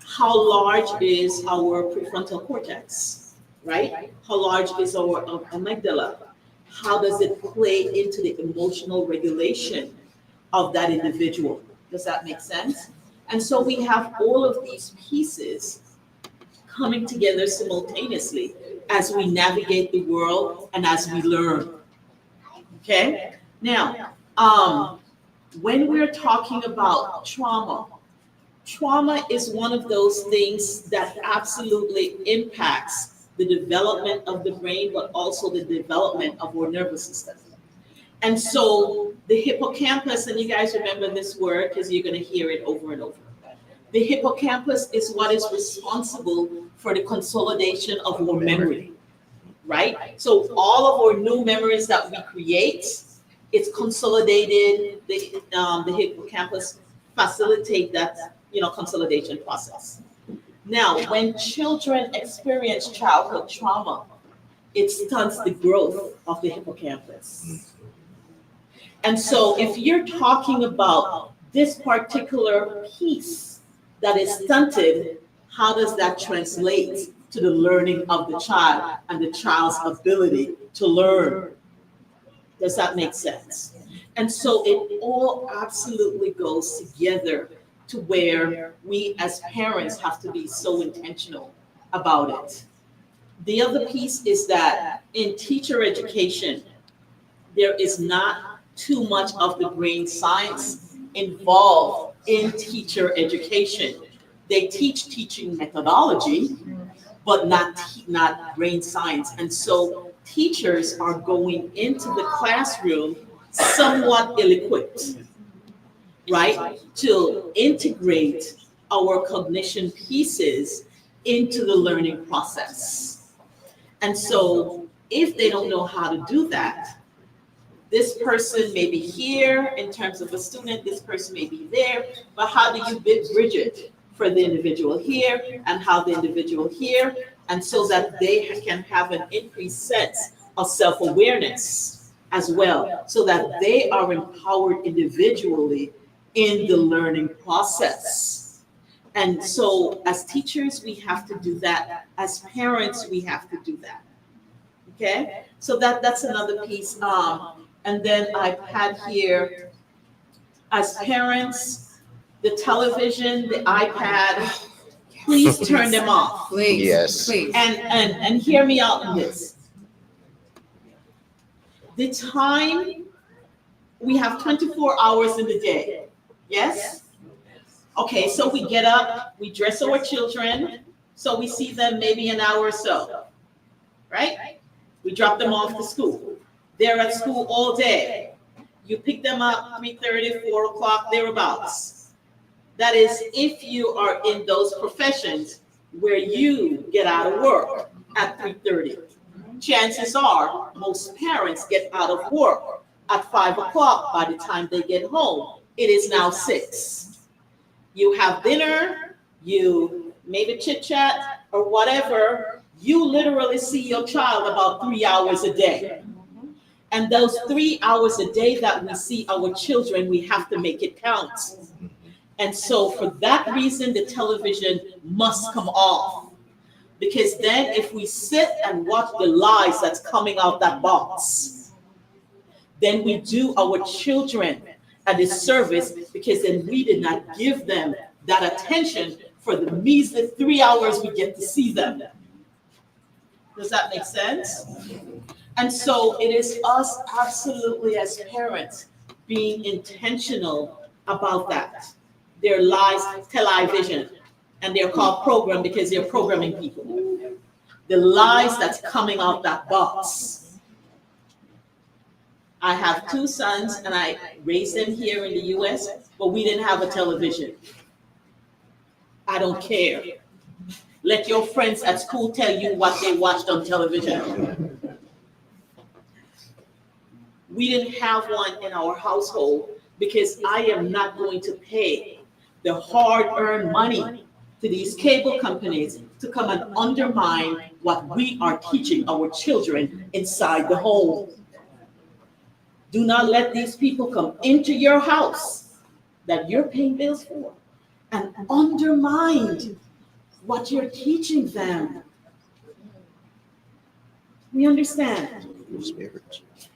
How large is our prefrontal cortex, right? How large is our amygdala? How does it play into the emotional regulation of that individual? Does that make sense? And so we have all of these pieces coming together simultaneously as we navigate the world and as we learn. Okay? Now, when we're talking about trauma is one of those things that absolutely impacts the development of the brain, but also the development of our nervous system. And so the hippocampus, and you guys remember this word because you're going to hear it over and over. The hippocampus is what is responsible for the consolidation of our memory, right? So all of our new memories that we create, it's consolidated. The hippocampus facilitate that consolidation process. Now, when children experience childhood trauma, it stunts the growth of the hippocampus. And so if you're talking about this particular piece that is stunted, how does that translate to the learning of the child and the child's ability to learn? Does that make sense? And so it all absolutely goes together to where we as parents have to be so intentional about it. The other piece is that in teacher education, there is not too much of the brain science involved in teacher education. They teach teaching methodology, but not brain science. And so teachers are going into the classroom somewhat ill-equipped, right, to integrate our cognition pieces into the learning process. And so if they don't know how to do that, this person may be here in terms of a student, this person may be there, but how do you bridge it for the individual here and how the individual here, and so that they can have an increased sense of self-awareness as well, so that they are empowered individually in the learning process. And so as teachers, we have to do that. As parents, we have to do that. Okay? So that's another piece. And then I've had here, as parents, the television, the iPad, please turn them off.
Please.
Yes.
Please.
And hear me out on this. The time, we have 24 hours in the day. Yes? Okay, so we get up, we dress our children, so we see them maybe an hour or so, right? We drop them off to school. They're at school all day. You pick them up 3:30, 4 o'clock, thereabouts. That is if you are in those professions where you get out of work at 3:30. Chances are most parents get out of work at 5 o'clock. By the time they get home, it is now 6. You have dinner, you maybe chit chat or whatever. You literally see your child about 3 hours a day. And those 3 hours a day that we see our children, we have to make it count. And so for that reason, the television must come off. Because then if we sit and watch the lies that's coming out that box, then we do our children a disservice, because then we did not give them that attention for the measly 3 hours we get to see them. Does that make sense? And so it is us absolutely as parents being intentional about that. They're lies, television, and they're called program because they're programming people. The lies that's coming out that box. I have 2 sons and I raised them here in the US, but we didn't have a television. I don't care. Let your friends at school tell you what they watched on television. We didn't have one in our household because I am not going to pay the hard-earned money to these cable companies to come and undermine what we are teaching our children inside the home. Do not let these people come into your house that you're paying bills for and undermine what you're teaching them. We understand.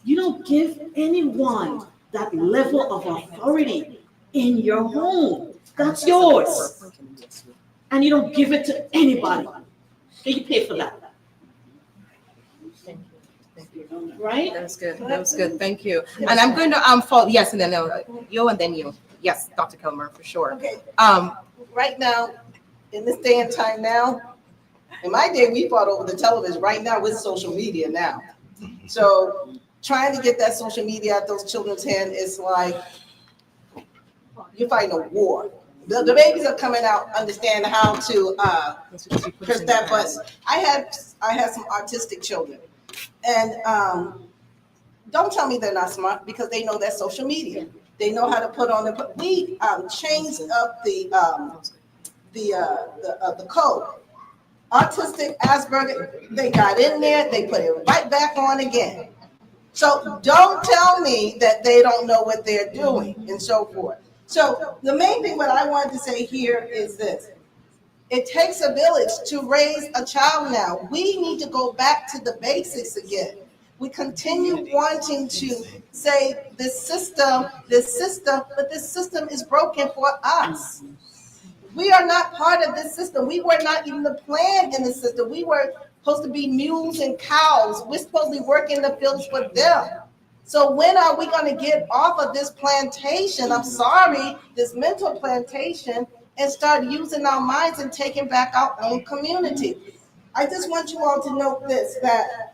You don't give anyone that level of authority in your home. That's yours. And you don't give it to anybody. So you pay for that. Right?
That was good. That was good. Thank you. And I'm going to follow. Yes, and then you, and then you. Yes, Dr. Kilmer, for sure.
Okay. Right now, in this day and time now, in my day, we fought over the television. Right now, with social media now. So trying to get that social media out those children's hands is like you're fighting a war. The babies are coming out, understand how to press that button. I had some autistic children, and don't tell me they're not smart, because they know that social media. They know how to put on the. We changed up the code. Autistic, Asperger, they got in there, they put it right back on again. So don't tell me that they don't know what they're doing and so forth. So the main thing what I wanted to say here is this. It takes a village to raise a child now. We need to go back to the basics again. We continue wanting to say this system, but this system is broken for us. We are not part of this system. We were not even the plan in the system. We were supposed to be mules and cows. We're supposed to be working in the fields for them. So when are we going to get off of this plantation? I'm sorry, this mental plantation, and start using our minds and taking back our own community. I just want you all to know this, that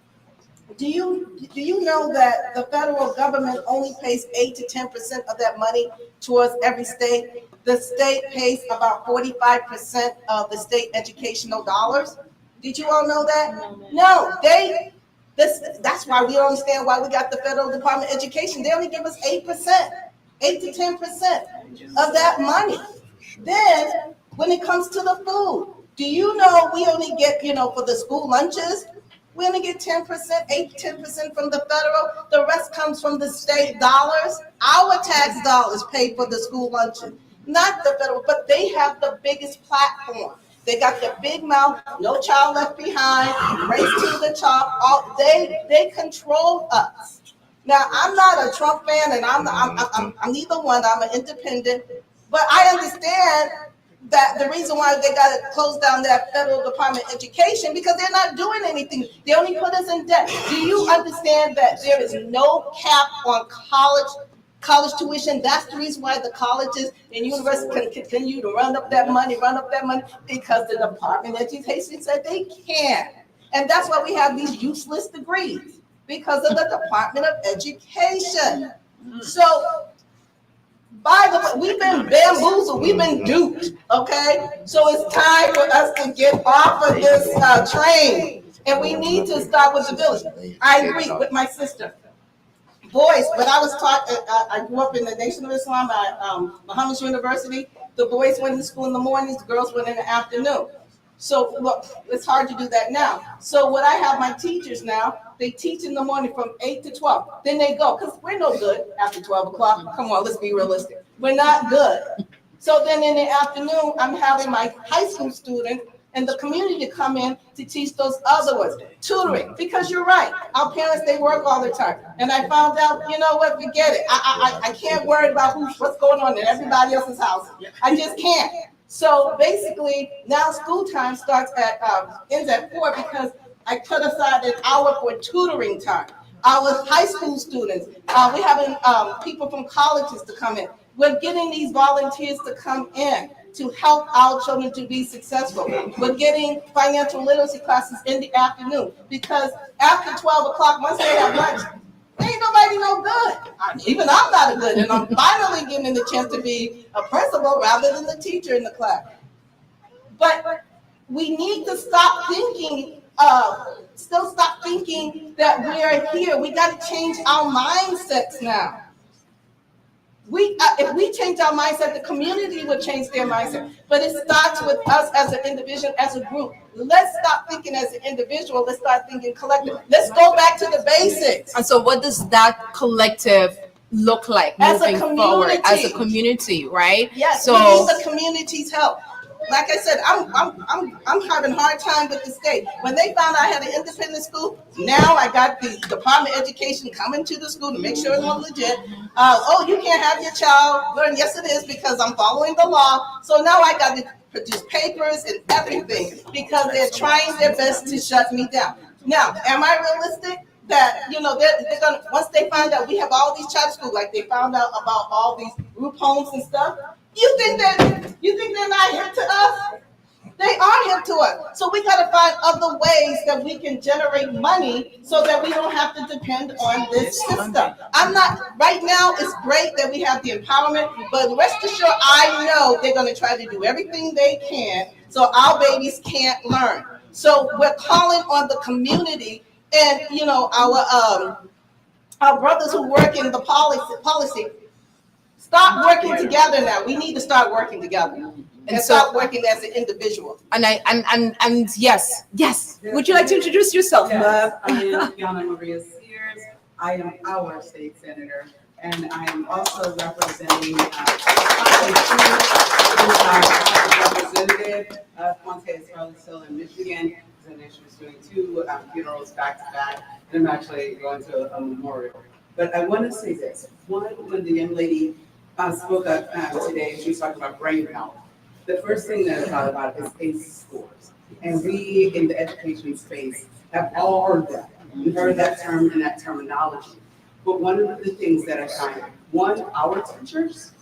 do you know that the federal government only pays 8 to 10% of that money towards every state? The state pays about 45% of the state educational dollars. Did you all know that? No, that's why we don't understand why we got the Federal Department of Education. They only give us 8%, 8 to 10% of that money. Then when it comes to the food, do you know we only get, for the school lunches, we only get 10%, 8 to 10% from the federal. The rest comes from the state dollars. Our tax dollars pay for the school lunches, not the federal, but they have the biggest platform. They got the big mouth, no child left behind, race to the top. They control us. Now, I'm not a Trump fan, and I'm neither one. I'm an independent, but I understand that the reason why they got to close down that Federal Department of Education, because they're not doing anything. They only put us in debt. Do you understand that there is no cap on college tuition. That's the reason why the colleges and universities can continue to run up that money, because the Department of Education said they can't. And that's why we have these useless degrees, because of the Department of Education. So, by the way, we've been bamboozled, we've been duped, okay? So it's time for us to get off of this train, and we need to start with the village. I agree with my sister. Boys, when I was taught, I grew up in the Nation of Islam at Muhammad's University. The boys went to school in the mornings, the girls went in the afternoon. So look, it's hard to do that now. So what I have my teachers now, they teach in the morning from 8 to 12. Then they go, because we're no good after 12 o'clock. Come on, let's be realistic. We're not good. So then in the afternoon, I'm having my high school students and the community to come in to teach those other ones, tutoring, because you're right. Our parents, they work all the time. And I found out, you know what, forget it. I can't worry about what's going on in everybody else's house. I just can't. So basically, now school time starts ends at 4 because I put aside an hour for tutoring time. Our high school students, we're having people from colleges to come in. We're getting these volunteers to come in to help our children to be successful. We're getting financial literacy classes in the afternoon, because after 12 o'clock, once they have lunch, ain't nobody no good. Even I'm not a good, and I'm finally getting the chance to be a principal rather than the teacher in the class. But we need to stop thinking, stop thinking that we are here. We got to change our mindsets now. If we change our mindset, the community will change their mindset. But it starts with us as an individual, as a group. Let's stop thinking as an individual. Let's start thinking collective. Let's go back to the basics.
And so what does that collective look like
As a
moving forward
community.
as a community, right?
Yes,
So
we need the community's help. Like I said, I'm having a hard time with the state. When they found I had an independent school, now I got the Department of Education coming to the school to make sure it's legit. Oh, you can't have your child learn. Yes, it is, because I'm following the law. So now I got to produce papers and everything because they're trying their best to shut me down. Now, am I realistic? That, you know, they're gonna, once they find out we have all these charter schools, like they found out about all these group homes and stuff, you think they're not hip to us? They are hip to us. So we gotta find other ways that we can generate money so that we don't have to depend on this system. Right now, it's great that we have the empowerment, but rest assured, I know they're gonna try to do everything they can so our babies can't learn. So we're calling on the community and, you know, our brothers who work in the policy, stop working together now. We need to start working together and stop working as an individual.
And yes. Would you like to introduce yourself?
Yes, I am Fiona Maria Sears. I am our state senator, and I am also representing Representative Fontaine Carlisle in Michigan. She was doing 2 funerals back to back, and I'm actually going to a memorial. But I want to say this. One, when the young lady spoke up today, she was talking about brain health. The first thing that I thought about is ACE scores. And we in the education space have all heard that. We've heard that term and that terminology. But one of the things that I find, one, our teachers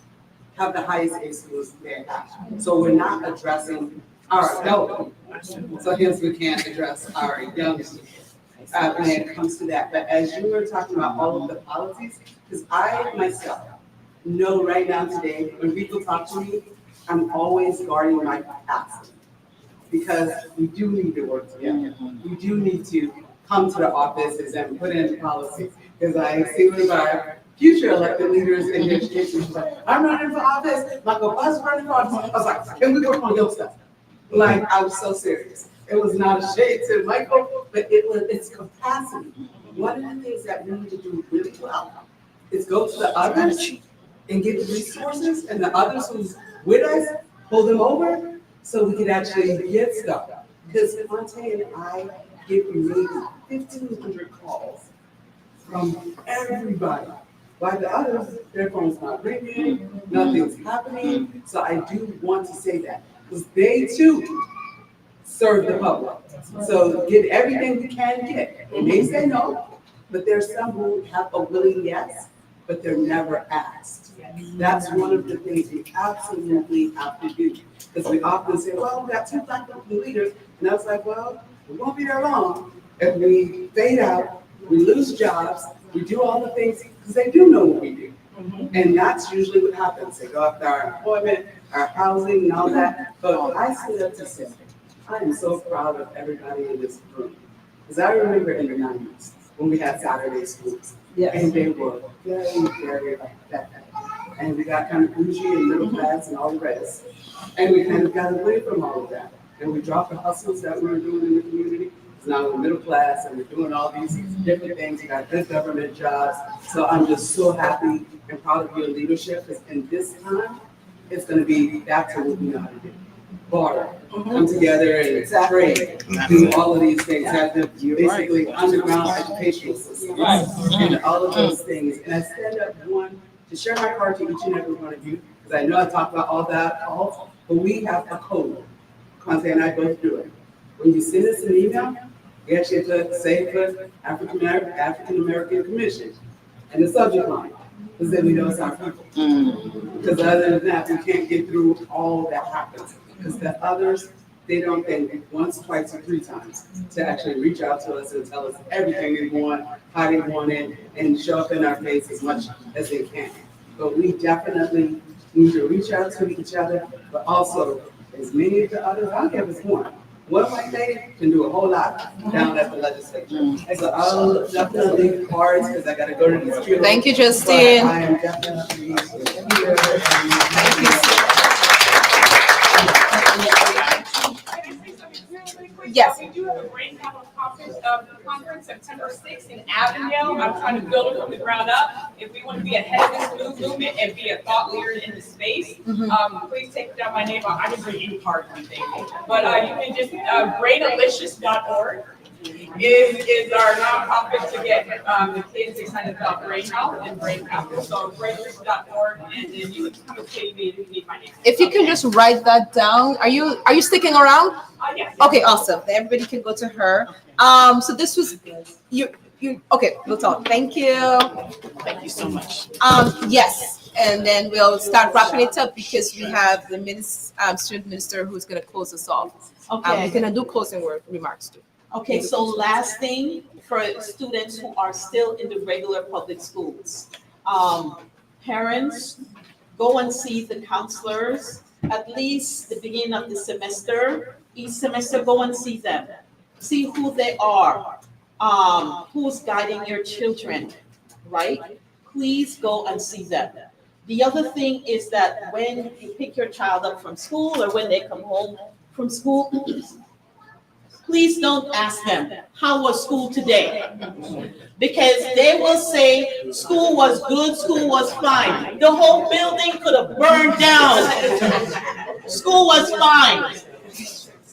have the highest ACE scores they have. So we're not addressing our adult people. So hence we can't address our young people when it comes to that. But as you were talking about all of the policies, because I myself know right now today, when people talk to me, I'm always guarding my capacity. Because we do need to work together. We do need to come to the offices and put in policies. Because I see one of our future elected leaders in education, like, I'm running for office, Michael Buzz running for office. I was like, can we work on your stuff? Like, I was so serious. It was not a shade to Michael, but it's capacity. One of the things that we need to do really well is go to the others and get the resources, and the others who's with us, pull them over so we can actually get stuff. Because Fontaine and I get maybe 1,500 calls from everybody. While the others, their phone's not ringing, nothing's happening. So I do want to say that, because they too serve the public. So get everything we can get. They may say no, but there's some who have a willing yes, but they're never asked. That's one of the things we absolutely have to do. Because we often say, well, we got 2 Black women leaders. And I was like, well, we won't be there long. If we fade out, we lose jobs, we do all the things, because they do know what we do. And that's usually what happens. They go after our employment, our housing, and all that. But I sit up to say, I am so proud of everybody in this room. Because I remember in the 90s when we had Saturday schools. And they were very, very effective. And we got kind of bougie and middle class and all the rest. And we kind of got away from all of that. And we dropped the hustles that we were doing in the community. So now we're middle class and we're doing all these different things. We got good government jobs. So I'm just so happy and proud of your leadership. And this time, it's going to be back to what we know how to do. Barter, come together and trade, do all of these things, have the basically underground educational system, and all of those things. And I stand up, one, to share my heart to each and every one of you, because I know I talk about all that, but we have a code. Conte and I both do it. When you send us an email, we actually put African American Commission and the subject line, because then we know it's our people. Because other than that, we can't get through all that happens. Because the others, they don't think once, twice, or 3 times to actually reach out to us and tell us everything they want, how they want it, and show up in our face as much as they can. But we definitely need to reach out to each other, but also as many of the others, I don't care if it's one white lady can do a whole lot down at the legislature. So I'll definitely cards because I got to go to the street.
Thank you, Justine.
I am definitely here.
Thank you. Yes.
We do have a brain capital conference September 6th in Avondale. I'm trying to build it from the ground up. If we want to be ahead of this movement and be a thought leader in the space, please take down my name. I can bring you cards and things. But you can just, brainalicious.org is our nonprofit to get the kids excited about brain health and brain capital. So brainalicious.org, and then you can come and pay me if you need my name.
If you can just write that down. Are you sticking around?
Yes.
Okay, awesome. Everybody can go to her. So this was you okay, we'll talk. Thank you.
Thank you so much.
Yes, and then we'll start wrapping it up because we have the student minister who's going to close us off.
Okay.
We're going to do closing remarks too.
Okay, so last thing for students who are still in the regular public schools. Parents, go and see the counselors at least the beginning of the semester. Each semester, go and see them. See who they are, who's guiding your children, right? Please go and see them. The other thing is that when you pick your child up from school or when they come home from school, please don't ask them, how was school today? Because they will say, school was good, school was fine. The whole building could have burned down. School was fine,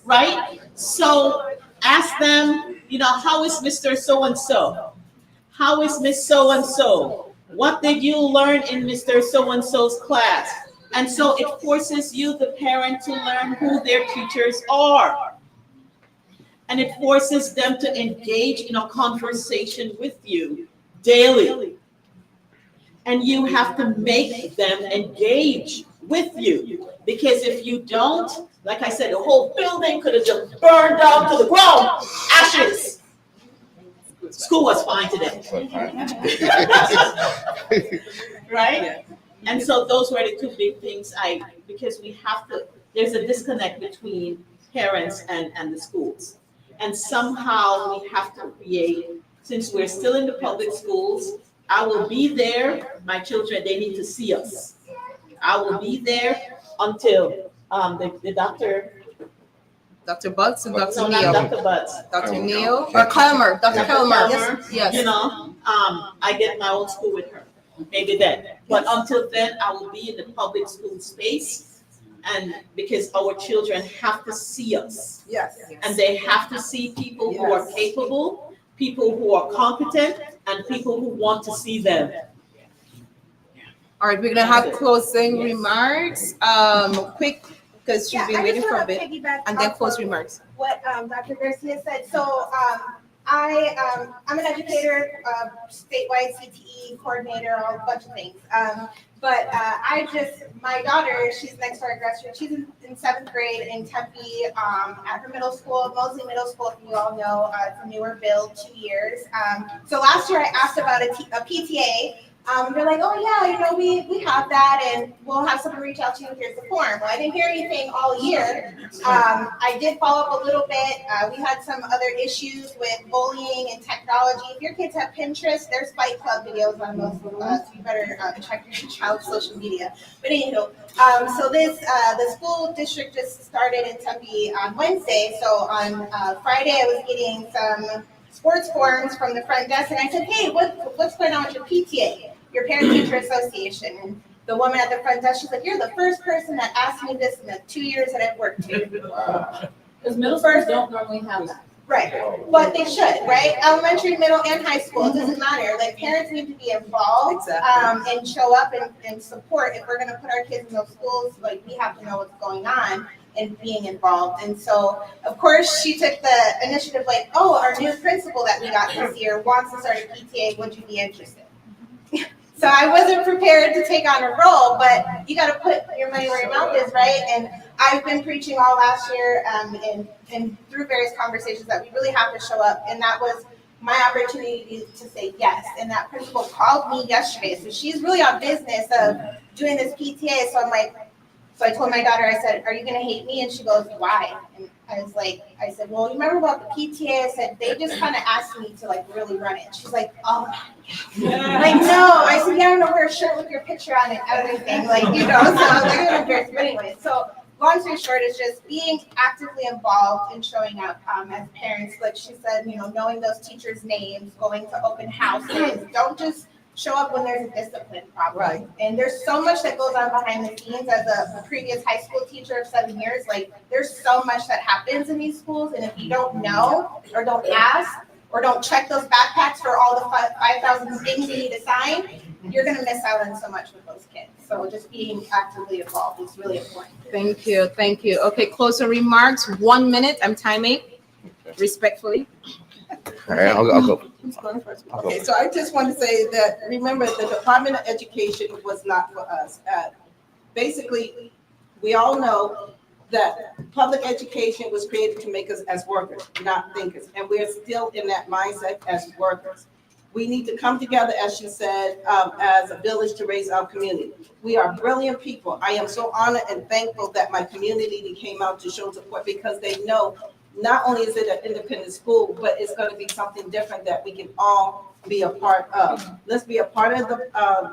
right? So ask them, how is Mr. So-and-so? How is Miss So-and-so? What did you learn in Mr. So-and-so's class? And so it forces you, the parent, to learn who their teachers are. And it forces them to engage in a conversation with you daily. And you have to make them engage with you. Because if you don't, like I said, the whole building could have just burned down to the ground, ashes. School was fine today. Right? And so those were the 2 big things because we have to, there's a disconnect between parents and the schools. And somehow we have to create, since we're still in the public schools, I will be there. My children, they need to see us. I will be there until the doctor.
Dr. Butts and Dr.
No,
Neal.
not Dr. Butts.
Dr. Neal or Kelmer. Dr. Kelmer. Yes.
I get my own school with her. Maybe then. But until then, I will be in the public school space. And because our children have to see us.
Yes.
And they have to see people who are capable, people who are competent, and people who want to see them.
All right, we're gonna have closing remarks. Quick, because she's been waiting for a bit, and then close remarks.
What Dr. Garcia said. So I'm an educator, statewide CTE coordinator, a bunch of things. My daughter, she's next to our graduate. She's in 7th grade in Tempe at her middle school, Mosley Middle School, if you all know. It's a newer build, 2 years. So last year I asked about a PTA. They're like, oh yeah, we have that, and we'll have someone reach out to you. Here's the form. Well, I didn't hear anything all year. I did follow up a little bit. We had some other issues with bullying and technology. If your kids have Pinterest, there's Fight Club videos on most of us. You better check your child's social media. But anywho, so the school district just started in Tempe on Wednesday. So on Friday, I was getting some sports forms from the front desk, and I said, hey, what's going on with your PTA, your parent-teacher association? And the woman at the front desk, she's like, you're the first person that asked me this in the 2 years that I've worked here.
Because middle schools don't normally have that.
Right, but they should, right? Elementary, middle, and high school, it doesn't matter. Like, parents need to be involved and show up and support. If we're gonna put our kids in those schools, like, we have to know what's going on and being involved. And so, of course, she took the initiative, like, oh, our new principal that we got this year wants to start a PTA, would you be interested? So I wasn't prepared to take on a role, but you got to put your money where your mouth is, right? And I've been preaching all last year and through various conversations that we really have to show up. And that was my opportunity to say yes. And that principal called me yesterday. So she's really on business of doing this PTA. So I'm like, so I told my daughter, I said, are you going to hate me? And she goes, why? And I said, well, you remember about the PTA? I said, they just kind of asked me to like really run it. She's like, oh, like, no. I said, yeah, I'm going to wear a shirt with your picture on it and everything. Like, so I was like, I'm embarrassed. But anyway, so long story short is just being actively involved and showing up as parents. Like she said, knowing those teachers' names, going to open houses. Don't just show up when there's a discipline problem. Right. And there's so much that goes on behind the scenes. As a previous high school teacher of 7 years, like there's so much that happens in these schools. And if you don't know or don't ask or don't check those backpacks for all the 5,000 things you need to sign, you're going to miss out on so much with those kids. So just being actively involved is really important.
Thank you. Thank you. Okay, closing remarks. 1 minute. I'm timing respectfully.
All right, I'll go.
Who's going first? Okay, so I just want to say that, remember, the Department of Education was not for us. Basically, we all know that public education was created to make us as workers, not thinkers. And we're still in that mindset as workers. We need to come together, as she said, as a village to raise our community. We are brilliant people. I am so honored and thankful that my community came out to show support, because they know not only is it an independent school, but it's going to be something different that we can all be a part of. Let's be a part of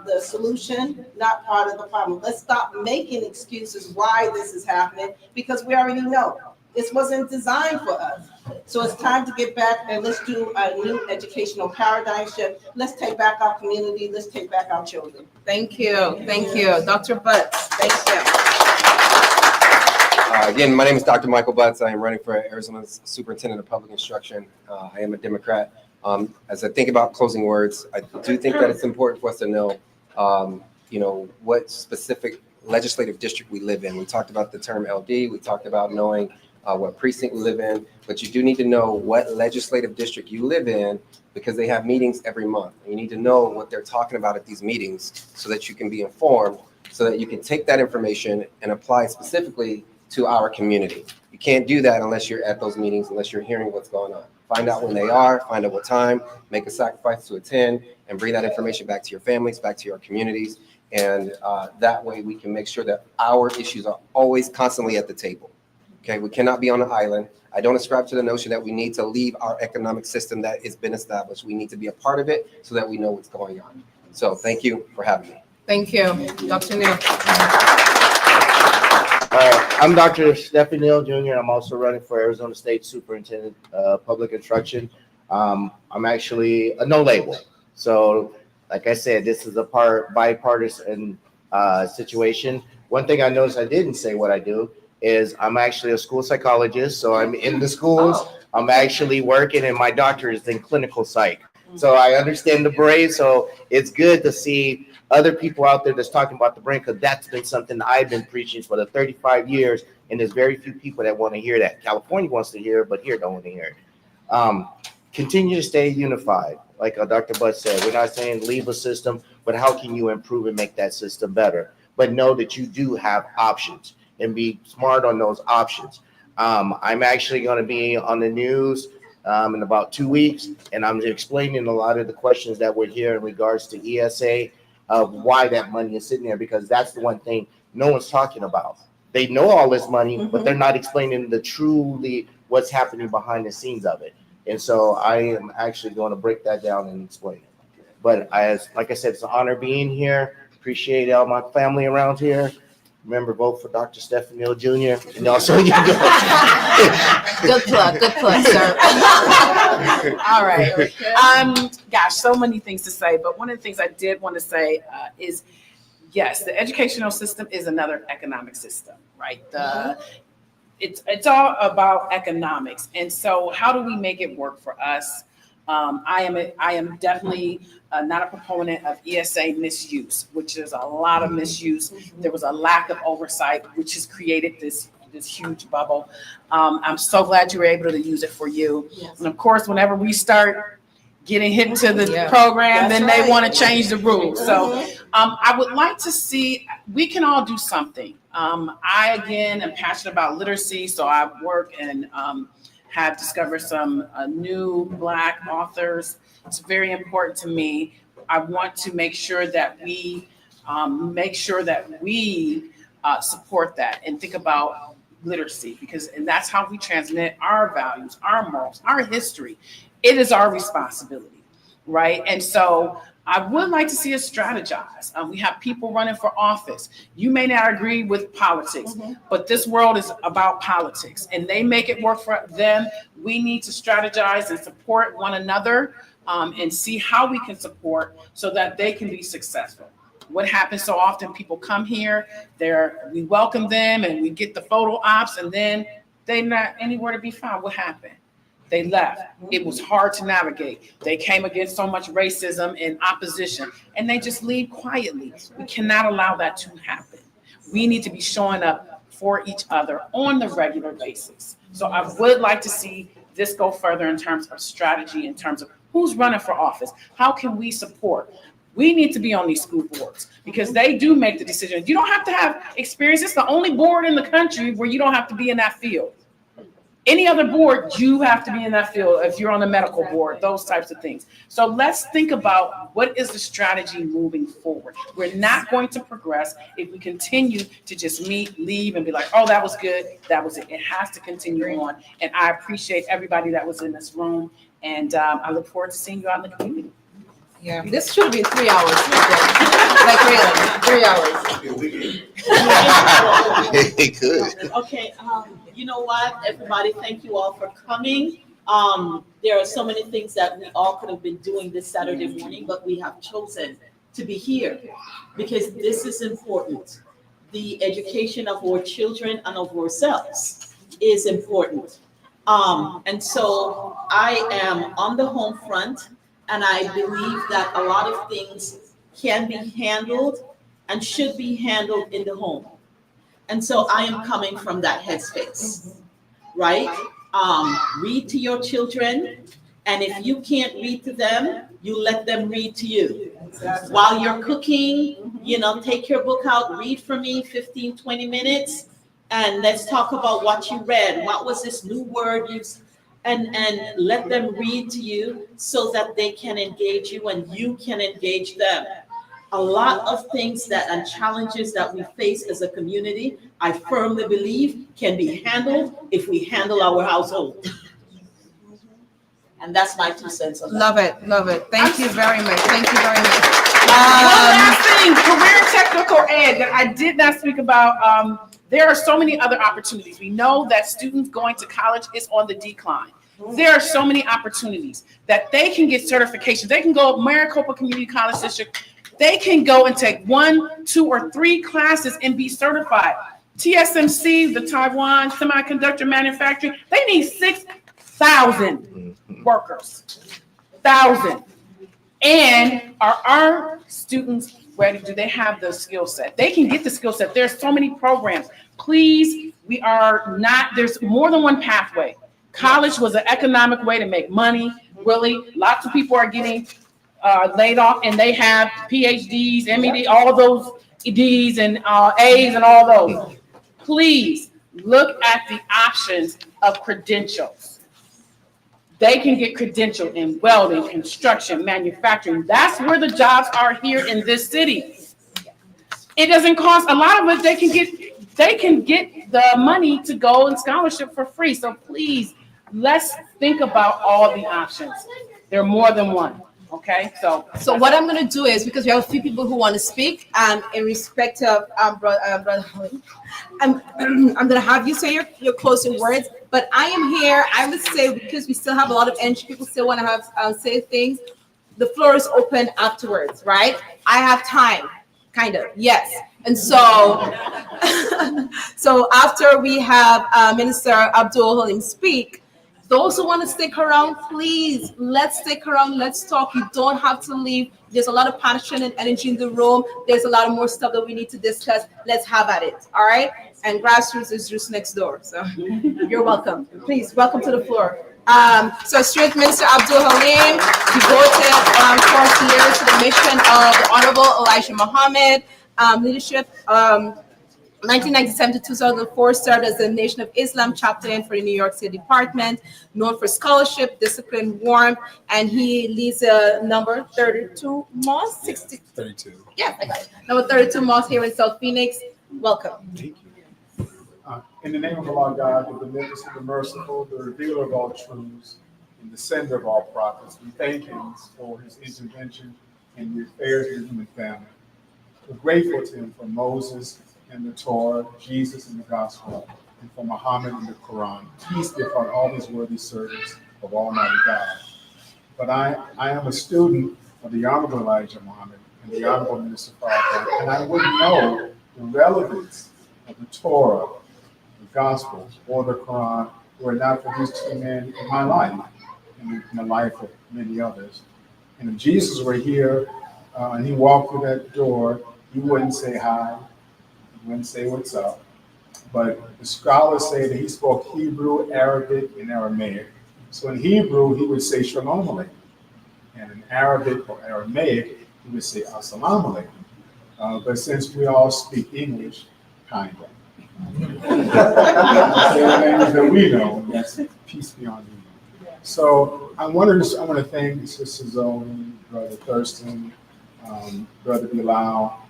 the solution, not part of the problem. Let's stop making excuses why this is happening, because we already know this wasn't designed for us. So it's time to get back and let's do a new educational paradigm shift. Let's take back our community. Let's take back our children.
Thank you. Thank you. Dr. Butts, thank you.
Again, my name is Dr. Michael Butts. I am running for Arizona's Superintendent of Public Instruction. I am a Democrat. As I think about closing words, I do think that it's important for us to know, what specific legislative district we live in. We talked about the term LD. We talked about knowing what precinct we live in, but you do need to know what legislative district you live in, because they have meetings every month. You need to know what they're talking about at these meetings so that you can be informed, so that you can take that information and apply it specifically to our community. You can't do that unless you're at those meetings, unless you're hearing what's going on. Find out when they are, find out what time, make a sacrifice to attend, and bring that information back to your families, back to your communities. And that way we can make sure that our issues are always constantly at the table. Okay, we cannot be on an island. I don't ascribe to the notion that we need to leave our economic system that has been established. We need to be a part of it so that we know what's going on. So thank you for having me.
Thank you. Dr. Neal.
I'm Dr. Stephen Neal Jr. I'm also running for Arizona State Superintendent of Public Instruction. I'm actually a no label. So like I said, this is a bipartisan situation. One thing I noticed I didn't say what I do is I'm actually a school psychologist. So I'm in the schools. I'm actually working, and my doctorate is in clinical psych. So I understand the brain. So it's good to see other people out there that's talking about the brain, because that's been something I've been preaching for the 35 years, and there's very few people that want to hear that. California wants to hear it, but here don't want to hear it. continue to stay unified. Like Dr. Butt said, we're not saying leave a system, but how can you improve and make that system better? But know that you do have options and be smart on those options. I'm actually going to be on the news in about 2 weeks, and I'm explaining a lot of the questions that were here in regards to ESA, of why that money is sitting there, because that's the one thing no one's talking about. They know all this money, but they're not explaining the truly what's happening behind the scenes of it. And so I am actually going to break that down and explain it. But like I said, it's an honor being here. Appreciate all my family around here. Remember, vote for Dr. Stephanie Neal Jr. And also you go.
Good plug, sir.
All right. Gosh, so many things to say, but one of the things I did want to say is, yes, the educational system is another economic system, right? It's all about economics, and so how do we make it work for us? I am definitely not a proponent of ESA misuse, which is a lot of misuse. There was a lack of oversight, which has created this huge bubble. I'm so glad you were able to use it for you. Yes. And of course, whenever we start getting hit to the program, then they want to change the rules. So I would like to see, we can all do something. I, again, am passionate about literacy, so I work and have discovered some new Black authors. It's very important to me. I want to make sure that we support that and think about literacy, and that's how we transmit our values, our morals, our history. It is our responsibility, right? And so I would like to see us strategize. We have people running for office. You may not agree with politics, but this world is about politics, and they make it work for them. We need to strategize and support one another, and see how we can support so that they can be successful. What happens so often, people come here, we welcome them and we get the photo ops, and then they're not anywhere to be found. What happened? They left. It was hard to navigate. They came against so much racism and opposition, and they just leave quietly. We cannot allow that to happen. We need to be showing up for each other on the regular basis. So I would like to see this go further in terms of strategy, in terms of who's running for office. How can we support? We need to be on these school boards because they do make the decisions. You don't have to have experience. It's the only board in the country where you don't have to be in that field. Any other board, you have to be in that field if you're on the medical board, those types of things. So let's think about what is the strategy moving forward. We're not going to progress if we continue to just meet, leave, and be like, oh, that was good, that was it. It has to continue on. And I appreciate everybody that was in this room. And I look forward to seeing you out in the community.
Yeah, this should be 3 hours. Like really, 3 hours.
It could.
Okay, you know what, everybody, thank you all for coming. There are so many things that we all could have been doing this Saturday morning, but we have chosen to be here because this is important. The education of our children and of ourselves is important. And so I am on the home front, and I believe that a lot of things can be handled and should be handled in the home. And so I am coming from that headspace, right? Read to your children, and if you can't read to them, you let them read to you. Exactly. While you're cooking, take your book out, read for me 15, 20 minutes, and let's talk about what you read. What was this new word you and let them read to you so that they can engage you and you can engage them. A lot of things and challenges that we face as a community, I firmly believe can be handled if we handle our household. And that's my 2 cents on that.
Love it. Thank you very much. One
last thing, career technical ed that I did not speak about. There are so many other opportunities. We know that students going to college is on the decline. There are so many opportunities that they can get certifications. They can go Maricopa Community College District. They can go and take 1, 2, or 3 classes and be certified. TSMC, the Taiwan Semiconductor Manufacturing, they need 6,000 workers. 1,000. And are our students ready? Do they have the skill set? They can get the skill set. There's so many programs. Please, there's more than one pathway. College was an economic way to make money. Really, lots of people are getting laid off, and they have PhDs, MED, all those Ds and As and all those. Please look at the options of credentials. They can get credentialed in welding, construction, manufacturing. That's where the jobs are here in this city. It doesn't cost a lot of it. They can get the money to go and scholarship for free. So please, let's think about all the options. There are more than one. Okay, so
what I'm going to do is, because we have a few people who want to speak, in respect of Brother Holly, I'm going to have you say your closing words. But I am here. I would say, because we still have a lot of energy, people still want to have say things. The floor is open afterwards, right? I have time, kind of. Yes, and so so after we have Minister Abdul Halim speak. Those who want to stick around, please, let's stick around. Let's talk. You don't have to leave. There's a lot of passion and energy in the room. There's a lot of more stuff that we need to discuss. Let's have at it. All right. And Grassroots is just next door. So you're welcome. Please, welcome to the floor. So Student Minister Abdul Halim devoted 40 years to the mission of the Honorable Elijah Muhammad leadership. 1997 to 2004, served as the Nation of Islam chaplain for the New York City Department, known for scholarship, discipline, warmth, and he leads a number 32 mosque,
32.
Yeah, I got it. Number 32 mosque here in South Phoenix. Welcome.
Thank you. In the name of Allah God, the beneficent, the merciful, the revealer of all truths, and the sender of all prophets, we thank him for his intervention in the affairs of the human family. We're grateful to him for Moses and the Torah, Jesus and the Gospel, and for Muhammad and the Quran. Peace be upon all these worthy servants of Almighty God. But I am a student of the Honorable Elijah Muhammad and the Honorable Minister Farrakhan, and I wouldn't know the relevance of the Torah, the Gospel, or the Quran were it not for these two men in my life and in the life of many others. And if Jesus were here and he walked through that door, he wouldn't say hi. Wouldn't say what's up, but the scholars say that he spoke Hebrew, Arabic, and Aramaic. So in Hebrew, he would say Shalom Aleichem, and in Arabic or Aramaic, he would say Assalamu Alaikum. But since we all speak English, kind of. The language that we know, that's peace beyond evil. So I want to thank Sister Zoe, Brother Thurston, Brother Bilal,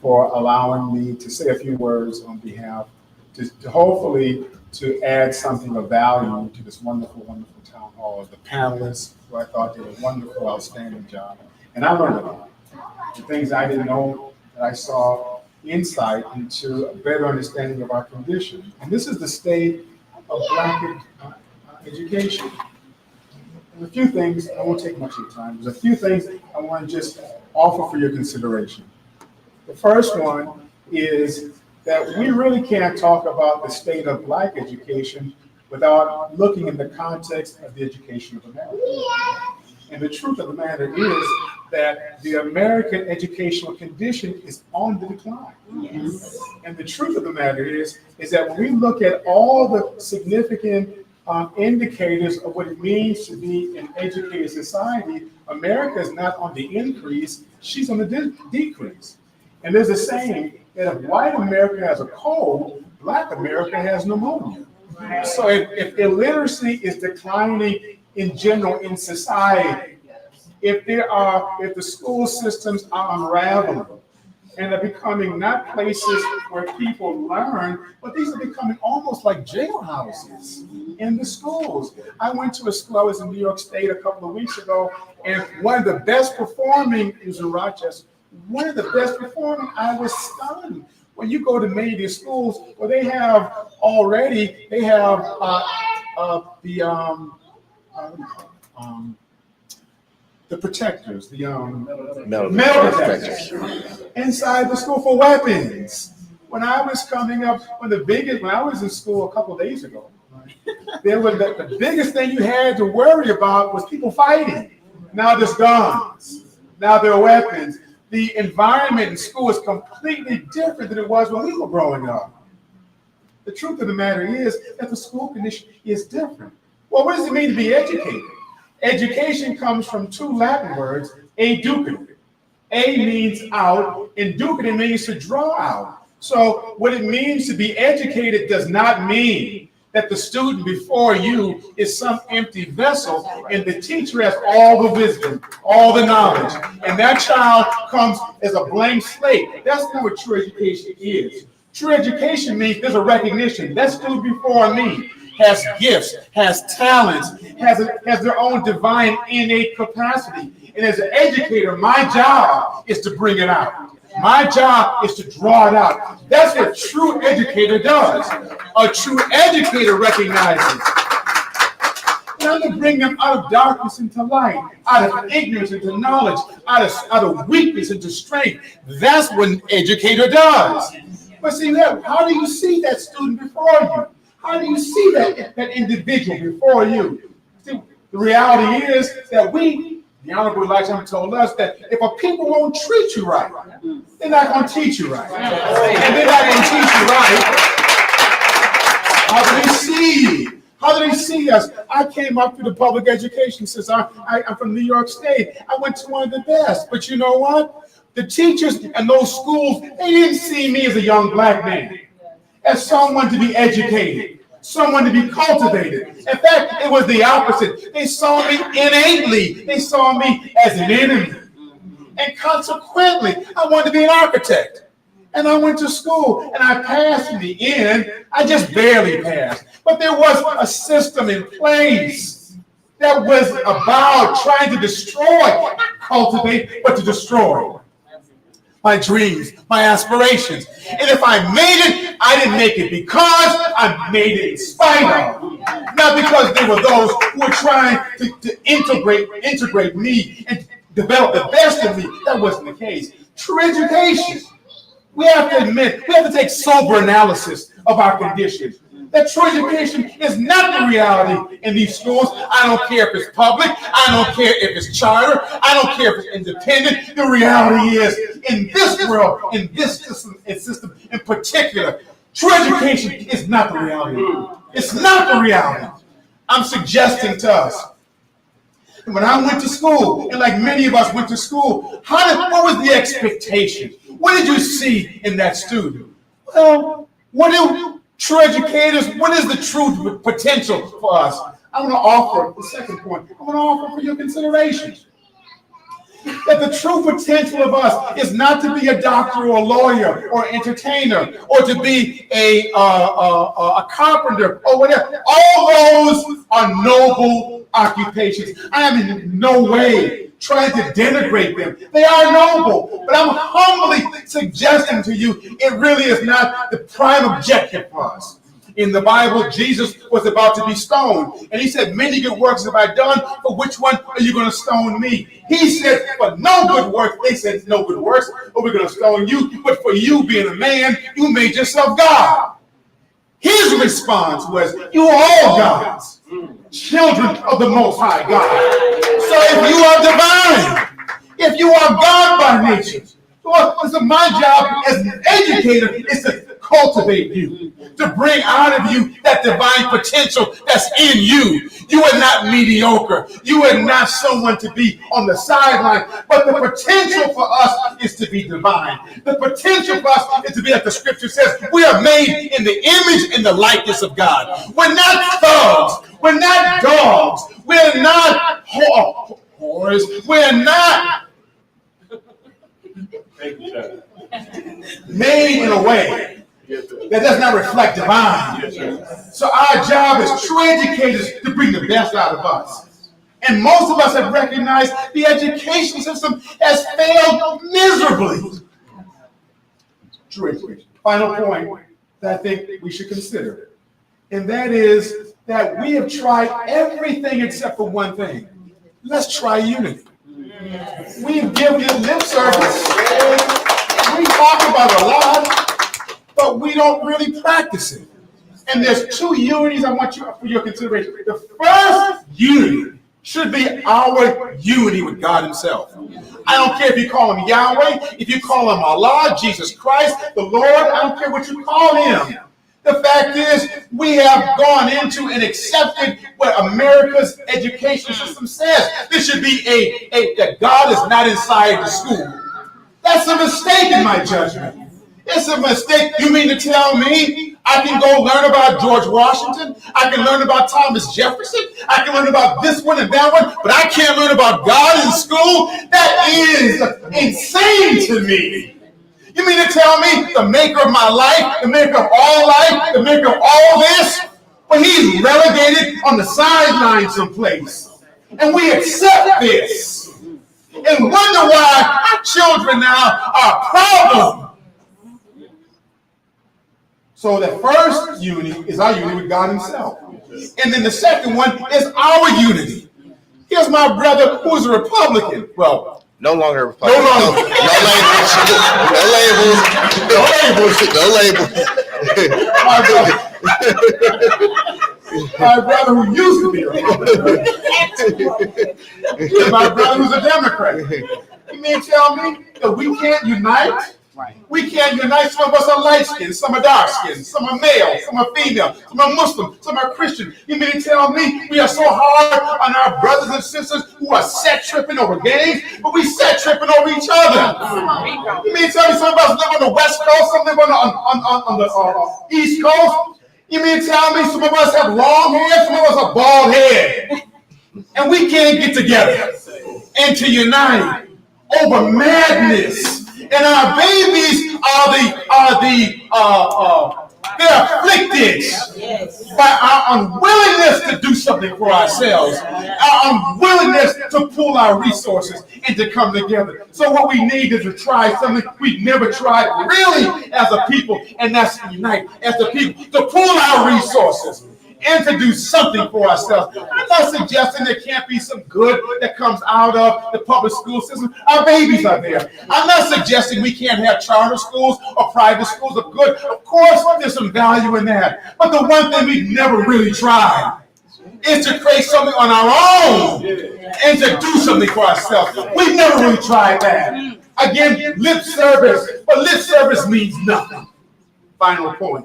for allowing me to say a few words on behalf, to hopefully to add something of value to this wonderful, wonderful town hall. The panelists, who I thought did a wonderful, outstanding job. And I learned a lot. The things I didn't know, that I saw insight into a better understanding of our condition. And this is the state of Black education. There's a few things, I won't take much of your time, there's a few things I want to just offer for your consideration. The first one is that we really can't talk about the state of Black education without looking in the context of the education of America. And the truth of the matter is that the American educational condition is on the decline. Yes. And the truth of the matter is that when we look at all the significant indicators of what it means to be an educated society, America is not on the increase, she's on the decrease. And there's a saying that if white America has a cold, Black America has pneumonia. Right. So if illiteracy is declining in general in society, if the school systems are unraveling and are becoming not places where people learn, but these are becoming almost like jailhouses in the schools. I went to a school, I was in New York State a couple of weeks ago, and one of the best performing is in Rochester. One of the best performing, I was stunned. When you go to many of these schools, well, they have the protectors, the metal detectors inside the school for weapons. When I was coming up, when I was in school a couple of days ago, there was the biggest thing you had to worry about was people fighting. Now there's guns. Now there are weapons. The environment in school is completely different than it was when we were growing up. The truth of the matter is that the school condition is different. Well, what does it mean to be educated? Education comes from two Latin words, educare. A means out, and ducere means to draw out. So what it means to be educated does not mean that the student before you is some empty vessel and the teacher has all the wisdom, all the knowledge, and that child comes as a blank slate. That's not what true education is. True education means there's a recognition. That student before me has gifts, has talents, has their own divine innate capacity. And as an educator, my job is to bring it out. My job is to draw it out. That's what a true educator does. A true educator recognizes. And I'm going to bring them out of darkness into light, out of ignorance into knowledge, out of weakness into strength. That's what an educator does. But see, how do you see that student before you? How do you see that individual before you? See, the reality is that the Honorable Elijah told us that if a people won't treat you right, they're not going to teach you right. And they're not going to teach you right. How do they see you? How do they see us? I came up through the public education system. I'm from New York State. I went to one of the best. But you know what? The teachers in those schools, they didn't see me as a young black man, as someone to be educated, someone to be cultivated. In fact, it was the opposite. They saw me innately. They saw me as an enemy. And consequently, I wanted to be an architect. And I went to school and I passed in the end. I just barely passed. But there was a system in place that was about trying to destroy, not cultivate, but to destroy my dreams, my aspirations. And if I made it, I didn't make it because I made it in spite of. Not because there were those who were trying to integrate me and develop the best of me. That wasn't the case. True education. We have to admit, we have to take sober analysis of our conditions. That true education is not the reality in these schools. I don't care if it's public. I don't care if it's charter. I don't care if it's independent. The reality is, in this world, in this system in particular, true education is not the reality. It's not the reality. I'm suggesting to us, when I went to school, and like many of us went to school, what was the expectation? What did you see in that student? Well, true educators, what is the true potential for us? I want to offer the second point. I want to offer for your consideration that the true potential of us is not to be a doctor or a lawyer or entertainer or to be a carpenter or whatever. All those are noble occupations. I am in no way trying to denigrate them. They are noble, but I'm humbly suggesting to you it really is not the prime objective for us. In the Bible, Jesus was about to be stoned, and he said, many good works have I done, for which one are you going to stone me? He said, for no good works. They said, no good works, but we're going to stone you. But for you being a man, you made yourself God. His response was, you are all gods, children of the Most High God. So if you are divine, if you are God by nature, so my job as an educator is to cultivate you, to bring out of you that divine potential that's in you. You are not mediocre. You are not someone to be on the sideline. But the potential for us is to be divine. The potential for us is to be, like the scripture says, we are made in the image and the likeness of God. We're not thugs. We're not dogs. We're not whores. We're not made in a way that does not reflect divine. So our job as true educators to bring the best out of us. And most of us have recognized the education system has failed miserably. True education. Final point that I think we should consider, and that is that we have tried everything except for one thing. Let's try unity. We've given it lip service. We talk about it a lot, but we don't really practice it. And there's two unities I want you for your consideration. The first unity should be our unity with God himself. I don't care if you call him Yahweh, if you call him Allah, Jesus Christ, the Lord, I don't care what you call him. The fact is, we have gone into and accepted what America's education system says. This should be that God is not inside the school. That's a mistake in my judgment. It's a mistake. You mean to tell me I can go learn about George Washington? I can learn about Thomas Jefferson? I can learn about this one and that one, but I can't learn about God in school? That is insane to me. You mean to tell me the maker of my life, the maker of all life, the maker of all this, but he's relegated on the sideline someplace? And we accept this and wonder why our children now are a problem. So the first unity is our unity with God himself. And then the second one is our unity. Here's my brother who's a Republican. Well,
no longer Republican.
No longer.
No labels.
My brother who used to be a Republican. My brother who's a Democrat. You mean tell me that we can't unite? We can't unite. Some of us are light-skinned, some are dark-skinned, some are male, some are female, some are Muslim, some are Christian. You mean to tell me we are so hard on our brothers and sisters who are set tripping over games, but we set tripping over each other? You mean to tell me some of us live on the West Coast, some live on the East Coast? You mean to tell me some of us have long hair, some of us have bald head, and we can't get together and to unite over madness? And our babies they're afflicted by our unwillingness to do something for ourselves, our unwillingness to pool our resources and to come together. So what we need is to try something we've never tried really as a people, and that's to unite as a people, to pool our resources and to do something for ourselves. I'm not suggesting there can't be some good that comes out of the public school system. Our babies are there. I'm not suggesting we can't have charter schools or private schools of good. Of course, there's some value in that. But the one thing we've never really tried is to create something on our own and to do something for ourselves. We've never really tried that. Again, lip service, but lip service means nothing. Final point.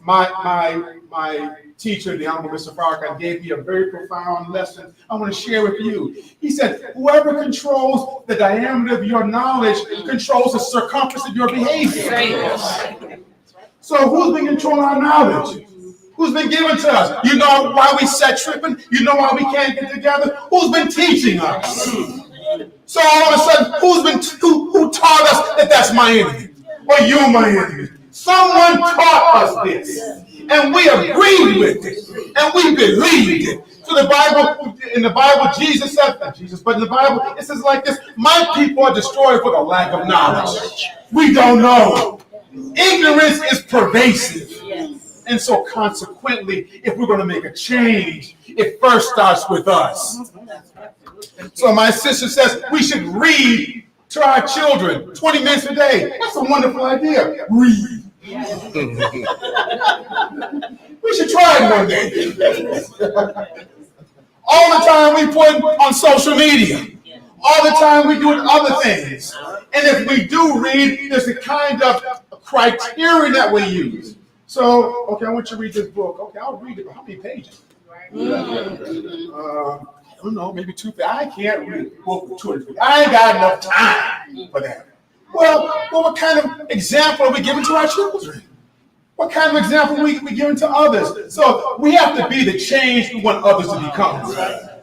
My teacher, the Honorable Mr. Farrakhan, gave me a very profound lesson I want to share with you. He said, whoever controls the diameter of your knowledge controls the circumference of your behavior. So who's been controlling our knowledge? Who's been given to us? You know why we set tripping? You know why we can't get together? Who's been teaching us? So all of a sudden, who taught us that that's my enemy? Or you're my enemy? Someone taught us this, and we agreed with it, and we believed it. So in the Bible, Jesus said, not Jesus, but in the Bible, it says like this: my people are destroyed for the lack of knowledge. We don't know. Ignorance is pervasive. And so consequently, if we're going to make a change, it first starts with us. So my sister says we should read to our children 20 minutes a day. That's a wonderful idea. Read. We should try it one day. All the time we put on social media. All the time we do other things. And if we do read, there's a kind of criteria that we use. So, okay, I want you to read this book. Okay, I'll read it. How many pages? I don't know, maybe 2 pages. I can't read a book with 200 pages. I ain't got enough time for that. Well, what kind of example are we giving to our children? What kind of example are we giving to others? So we have to be the change we want others to become.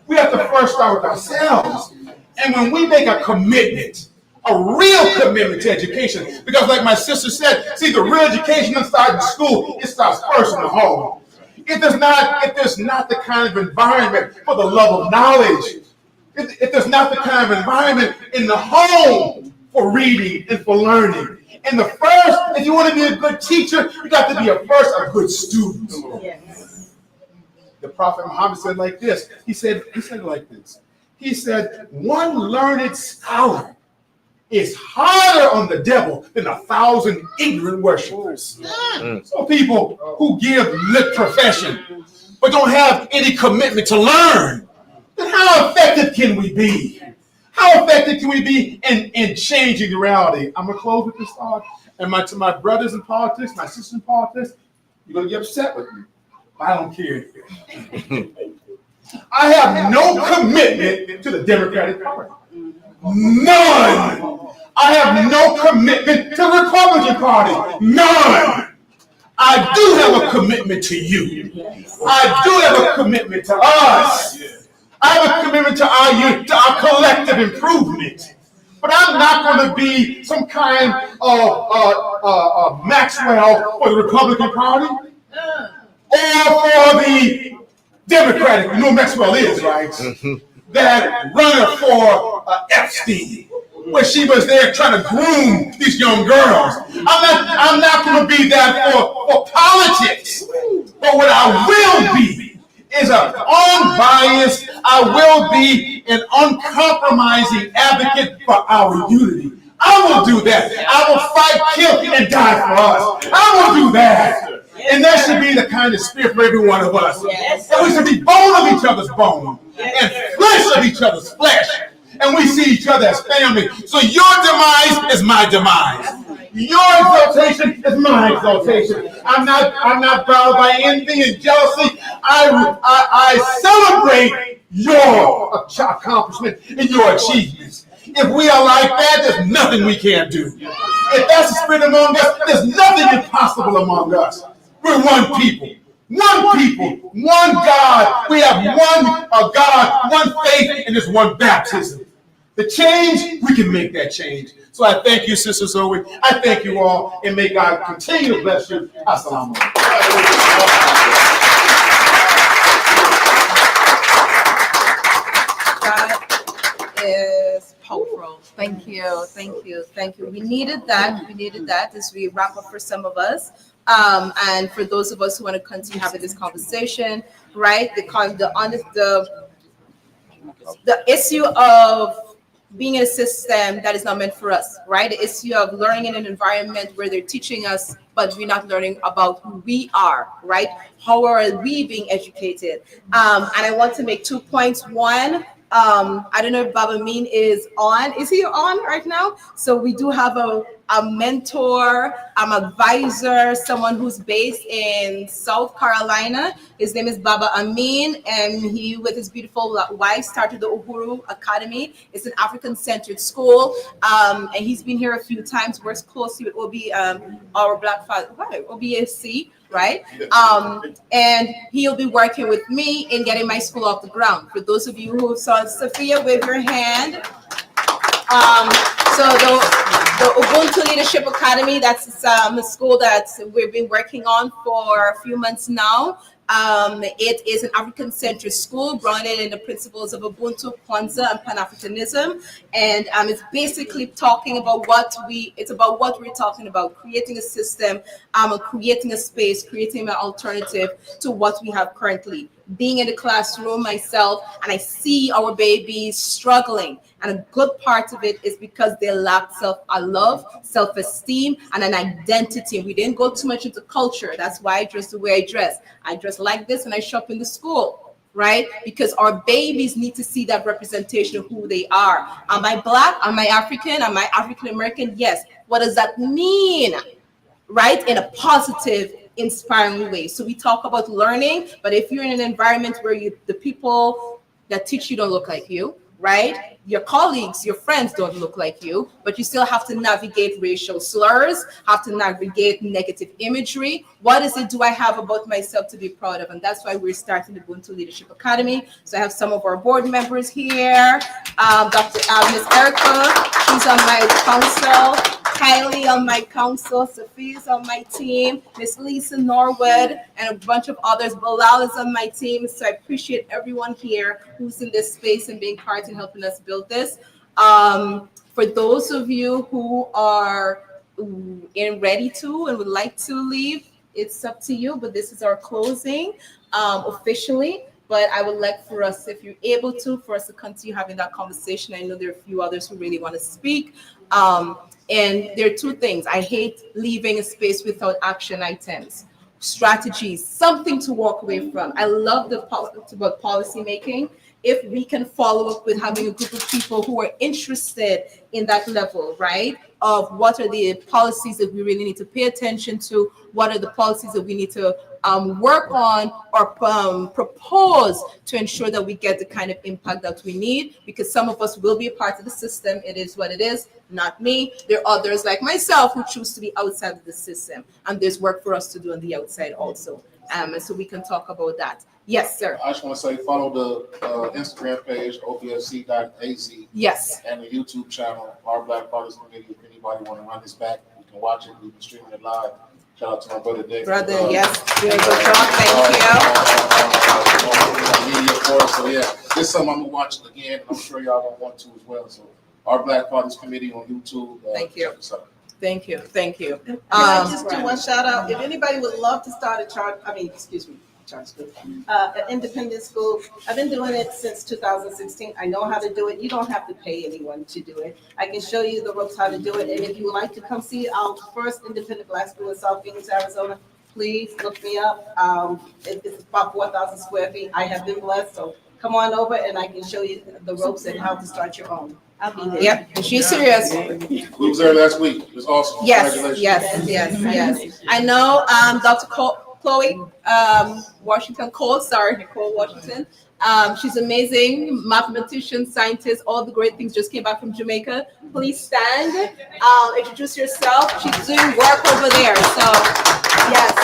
We have to first start with ourselves. And when we make a commitment, a real commitment to education, because like my sister said, see, the real education doesn't start in school, it starts first in the home. If there's not the kind of environment for the love of knowledge, if there's not the kind of environment in the home for reading and for learning, and the first, if you want to be a good teacher, you got to be a good student. Yes. The Prophet Muhammad said like this. He said it like this. He said, one learned scholar is harder on the devil than 1,000 ignorant worshipers. So people who give lip profession but don't have any commitment to learn, then how effective can we be? How effective can we be in changing the reality? I'm going to close with this thought. And to my brothers in politics, my sisters in politics, You're gonna get upset with me. I don't care. I have no commitment to the Democratic Party. None. I have no commitment to the Republican Party. None. I do have a commitment to you. I do have a commitment to us. I have a commitment to our collective improvement. But I'm not going to be some kind of Maxwell for the Republican Party or for the Democratic. You know who Maxwell is, right? That runner for Epstein, where she was there trying to groom these young girls. I'm not going to be that for politics. But what I will be is an unbiased, I will be an uncompromising advocate for our unity. I will do that. I will fight, kill, and die for us. I will do that. And that should be the kind of spirit for every one of us. And we should be bone of each other's bone and flesh of each other's flesh. And we see each other as family. So your demise is my demise. Your exaltation is my exaltation. I'm not bound by envy and jealousy. I celebrate your accomplishment and your achievements. If we are like that, there's nothing we can't do. If that's the spirit among us, there's nothing impossible among us. We're one people, one God. We have one God, one faith, and there's one baptism. The change, we can make that change. So I thank you, Sister Zoe. I thank you all, and may God continue to bless you. Assalamu alaikum.
That is powerful. Thank you. We needed that as we wrap up for some of us. And for those of us who want to continue having this conversation, right? The issue of being in a system that is not meant for us, right? The issue of learning in an environment where they're teaching us, but we're not learning about who we are, right? How are we being educated? And I want to make 2 points. One, I don't know if Baba Amin is on. Is he on right now? So we do have a mentor, advisor, someone who's based in South Carolina. His name is Baba Amin, and he, with his beautiful wife, started the Uhuru Academy. It's an African-centered school, and he's been here a few times. Works closely with our Black Father, OBAC, right? And he'll be working with me in getting my school off the ground. For those of you who saw Sophia, wave your hand. So the Ubuntu Leadership Academy, that's a school that we've been working on for a few months now. It is an African-centered school grounded in the principles of Ubuntu, Kwanzaa, and Pan-Africanism. And it's basically talking about what we're talking about, creating a system, creating a space, creating an alternative to what we have currently. Being in the classroom myself, and I see our babies struggling. And a good part of it is because they lack self-love, self-esteem, and an identity. We didn't go too much into culture. That's why I dress the way I dress. I dress like this when I shop in the school, right? Because our babies need to see that representation of who they are. Am I Black? Am I African? Am I African-American? Yes. What does that mean, right? In a positive, inspiring way. So we talk about learning, but if you're in an environment where the people that teach you don't look like you, right? Your colleagues, your friends don't look like you, but you still have to navigate racial slurs, have to navigate negative imagery. What is it do I have about myself to be proud of? And that's why we're starting the Ubuntu Leadership Academy. So I have some of our board members here. Dr. Miss Erica, she's on my council. Kylie on my council, Sophia's on my team, Miss Lisa Norwood, and a bunch of others. Bilal is on my team. So I appreciate everyone here who's in this space and being part in helping us build this. For those of you who are ready to and would like to leave, it's up to you, but this is our closing officially. But I would like for us, if you're able to, for us to continue having that conversation. I know there are a few others who really want to speak. And there are 2 things. I hate leaving a space without action items. strategies, something to walk away from. I love the about policy making. If we can follow up with having a group of people who are interested in that level, right? Of what are the policies that we really need to pay attention to? What are the policies that we need to work on or propose to ensure that we get the kind of impact that we need? Because some of us will be a part of the system. It is what it is, not me. There are others like myself who choose to be outside of the system. And there's work for us to do on the outside also. And so we can talk about that. Yes, sir.
I just want to say follow the Instagram page, opfc.az.
Yes.
And the YouTube channel, Our Black Fathers Committee. If anybody want to run this back, you can watch it. We've been streaming it live. Shout out to my brother Nick.
Brother, yes. Doing a good job. Thank
you. Media for us. So yeah, this is something I'm gonna watch it again, and I'm sure y'all gonna want to as well. So Our Black Fathers Committee on YouTube.
Thank you. Thank you. Thank you.
Can I just do one shout out? If anybody would love to start a charter school, an independent school. I've been doing it since 2016. I know how to do it. You don't have to pay anyone to do it. I can show you the ropes how to do it. And if you would like to come see our first independent Black school in South Phoenix, Arizona, please look me up. It's about 4,000 square feet. I have been blessed, so come on over and I can show you the ropes and how to start your own. I'll be there.
Yep, she's serious.
We was there last week. It was awesome.
Yes,
Congratulations.
yes. I know Dr. Chloe Washington Cole, Nicole Washington. She's amazing, mathematician, scientist, all the great things, just came back from Jamaica. Please stand, introduce yourself. She's doing work over there, so yes.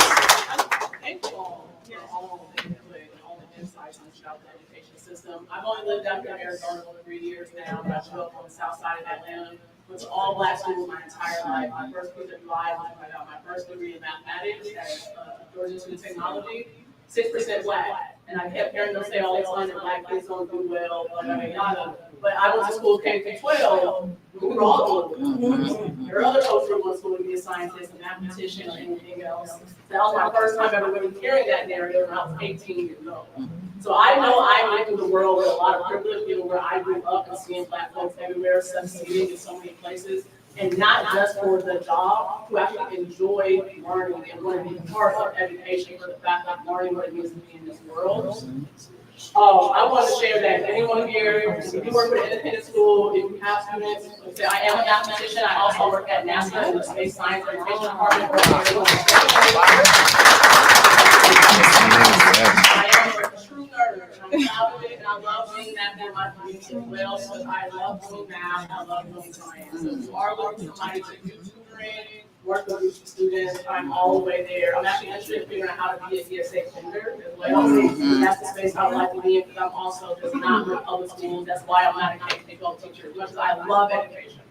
I've only lived out here in Arizona for 3 years now, but I grew up on the south side of Atlanta. Went to all Black schools my entire life. My first degree in life was when I got my first degree in mathematics at Georgia Institute of Technology. 6% Black, and I kept hearing them say all the time that Black kids don't do well, but I went to school K through 12. We were all global. There are other folks who went to school to be a scientist, a mathematician, or anything else. That was my first time ever really hearing that narrative when I was 18 years old. So I know I went through the world with a lot of privilege, given where I grew up and seeing Black folks everywhere, succeeding in so many places, and not just for the job, who actually enjoy learning and want to be part of education for the fact of learning what it means to be in this world. I want to share that anyone here, if you work with an independent school, if you have students, say I am a mathematician, I also work at NASA in the Space Science Education Department. I am a true nerd. I'm proud of it, and I love being that in my community as well. So I love doing math. I love doing science. So if you are looking for somebody to do tutoring, work with groups of students, I'm all the way there. I'm actually interested in figuring out how to be a ESA tutor as well. That's the space I would like to be in, because I'm also just not with public schools. That's why I'm not a K-12 teacher, as much as I love education.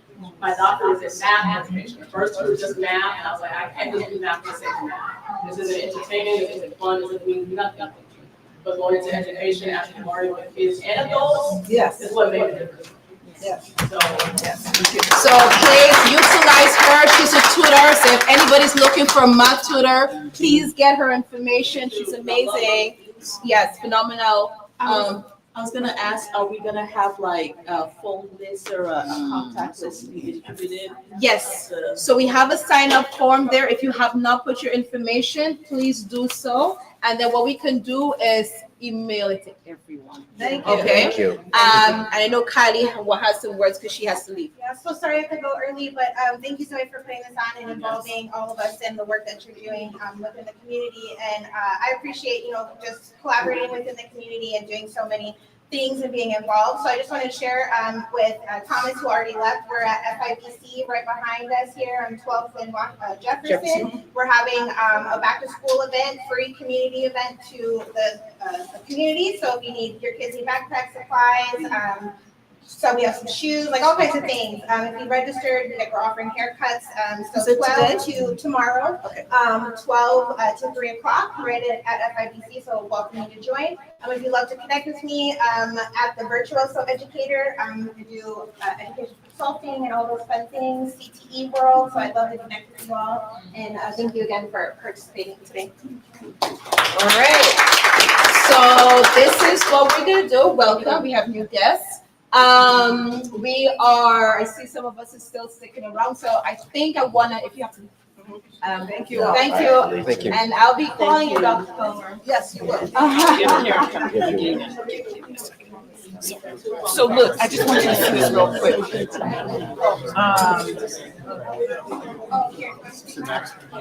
My doctorate is in math education. The first two was just math, and I was like, I can't just do math for the sake of math. This isn't entertaining, this isn't fun, this doesn't mean nothing. But going into education, actually learning with kids and adults, is what made a difference.
Yes.
So
please utilize her. She's a tutor. So if anybody's looking for a math tutor, please get her information. She's amazing. Yes, phenomenal.
I was gonna ask, are we gonna have like a phone list or a contact list to be distributed?
Yes. So we have a sign-up form there. If you have not put your information, please do so. And then what we can do is email it to everyone.
Thank you.
Okay.
Thank you.
And I know Kylie has some words because she has to leave.
Yeah, so sorry I could go early, but thank you so much for putting this on and involving all of us in the work that you're doing within the community. And I appreciate, just collaborating within the community and doing so many things and being involved. So I just wanted to share with Thomas, who already left. We're at FIBC right behind us here on 12th and Jefferson. We're having a back to school event, free community event to the community. So if you need your kids need backpack supplies, so we have some shoes, like all kinds of things. If you registered, we're offering haircuts. So 12 to tomorrow, 12 to 3 o'clock, right at FIBC. So welcome you to join. If you'd love to connect with me at the Virtuoso Educator, we do education consulting and all those fun things, CTE world. So I'd love to connect with you all. And thank you again for participating today.
All right. So this is what we're gonna do. Welcome. We have new guests. I see some of us are still sticking around. So I think if you have to
Thank you.
Thank you.
Thank you.
And I'll be calling you, Dr. Comer. Yes, you will.
So look, I just want you to see this real quick.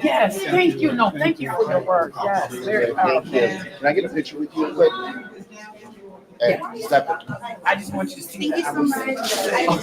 Yes, thank you. No, thank you for your work. Yes, very powerful.
Can I get a picture with you real quick? Hey, step it.
I just want you to see
Thank you
that.
so much.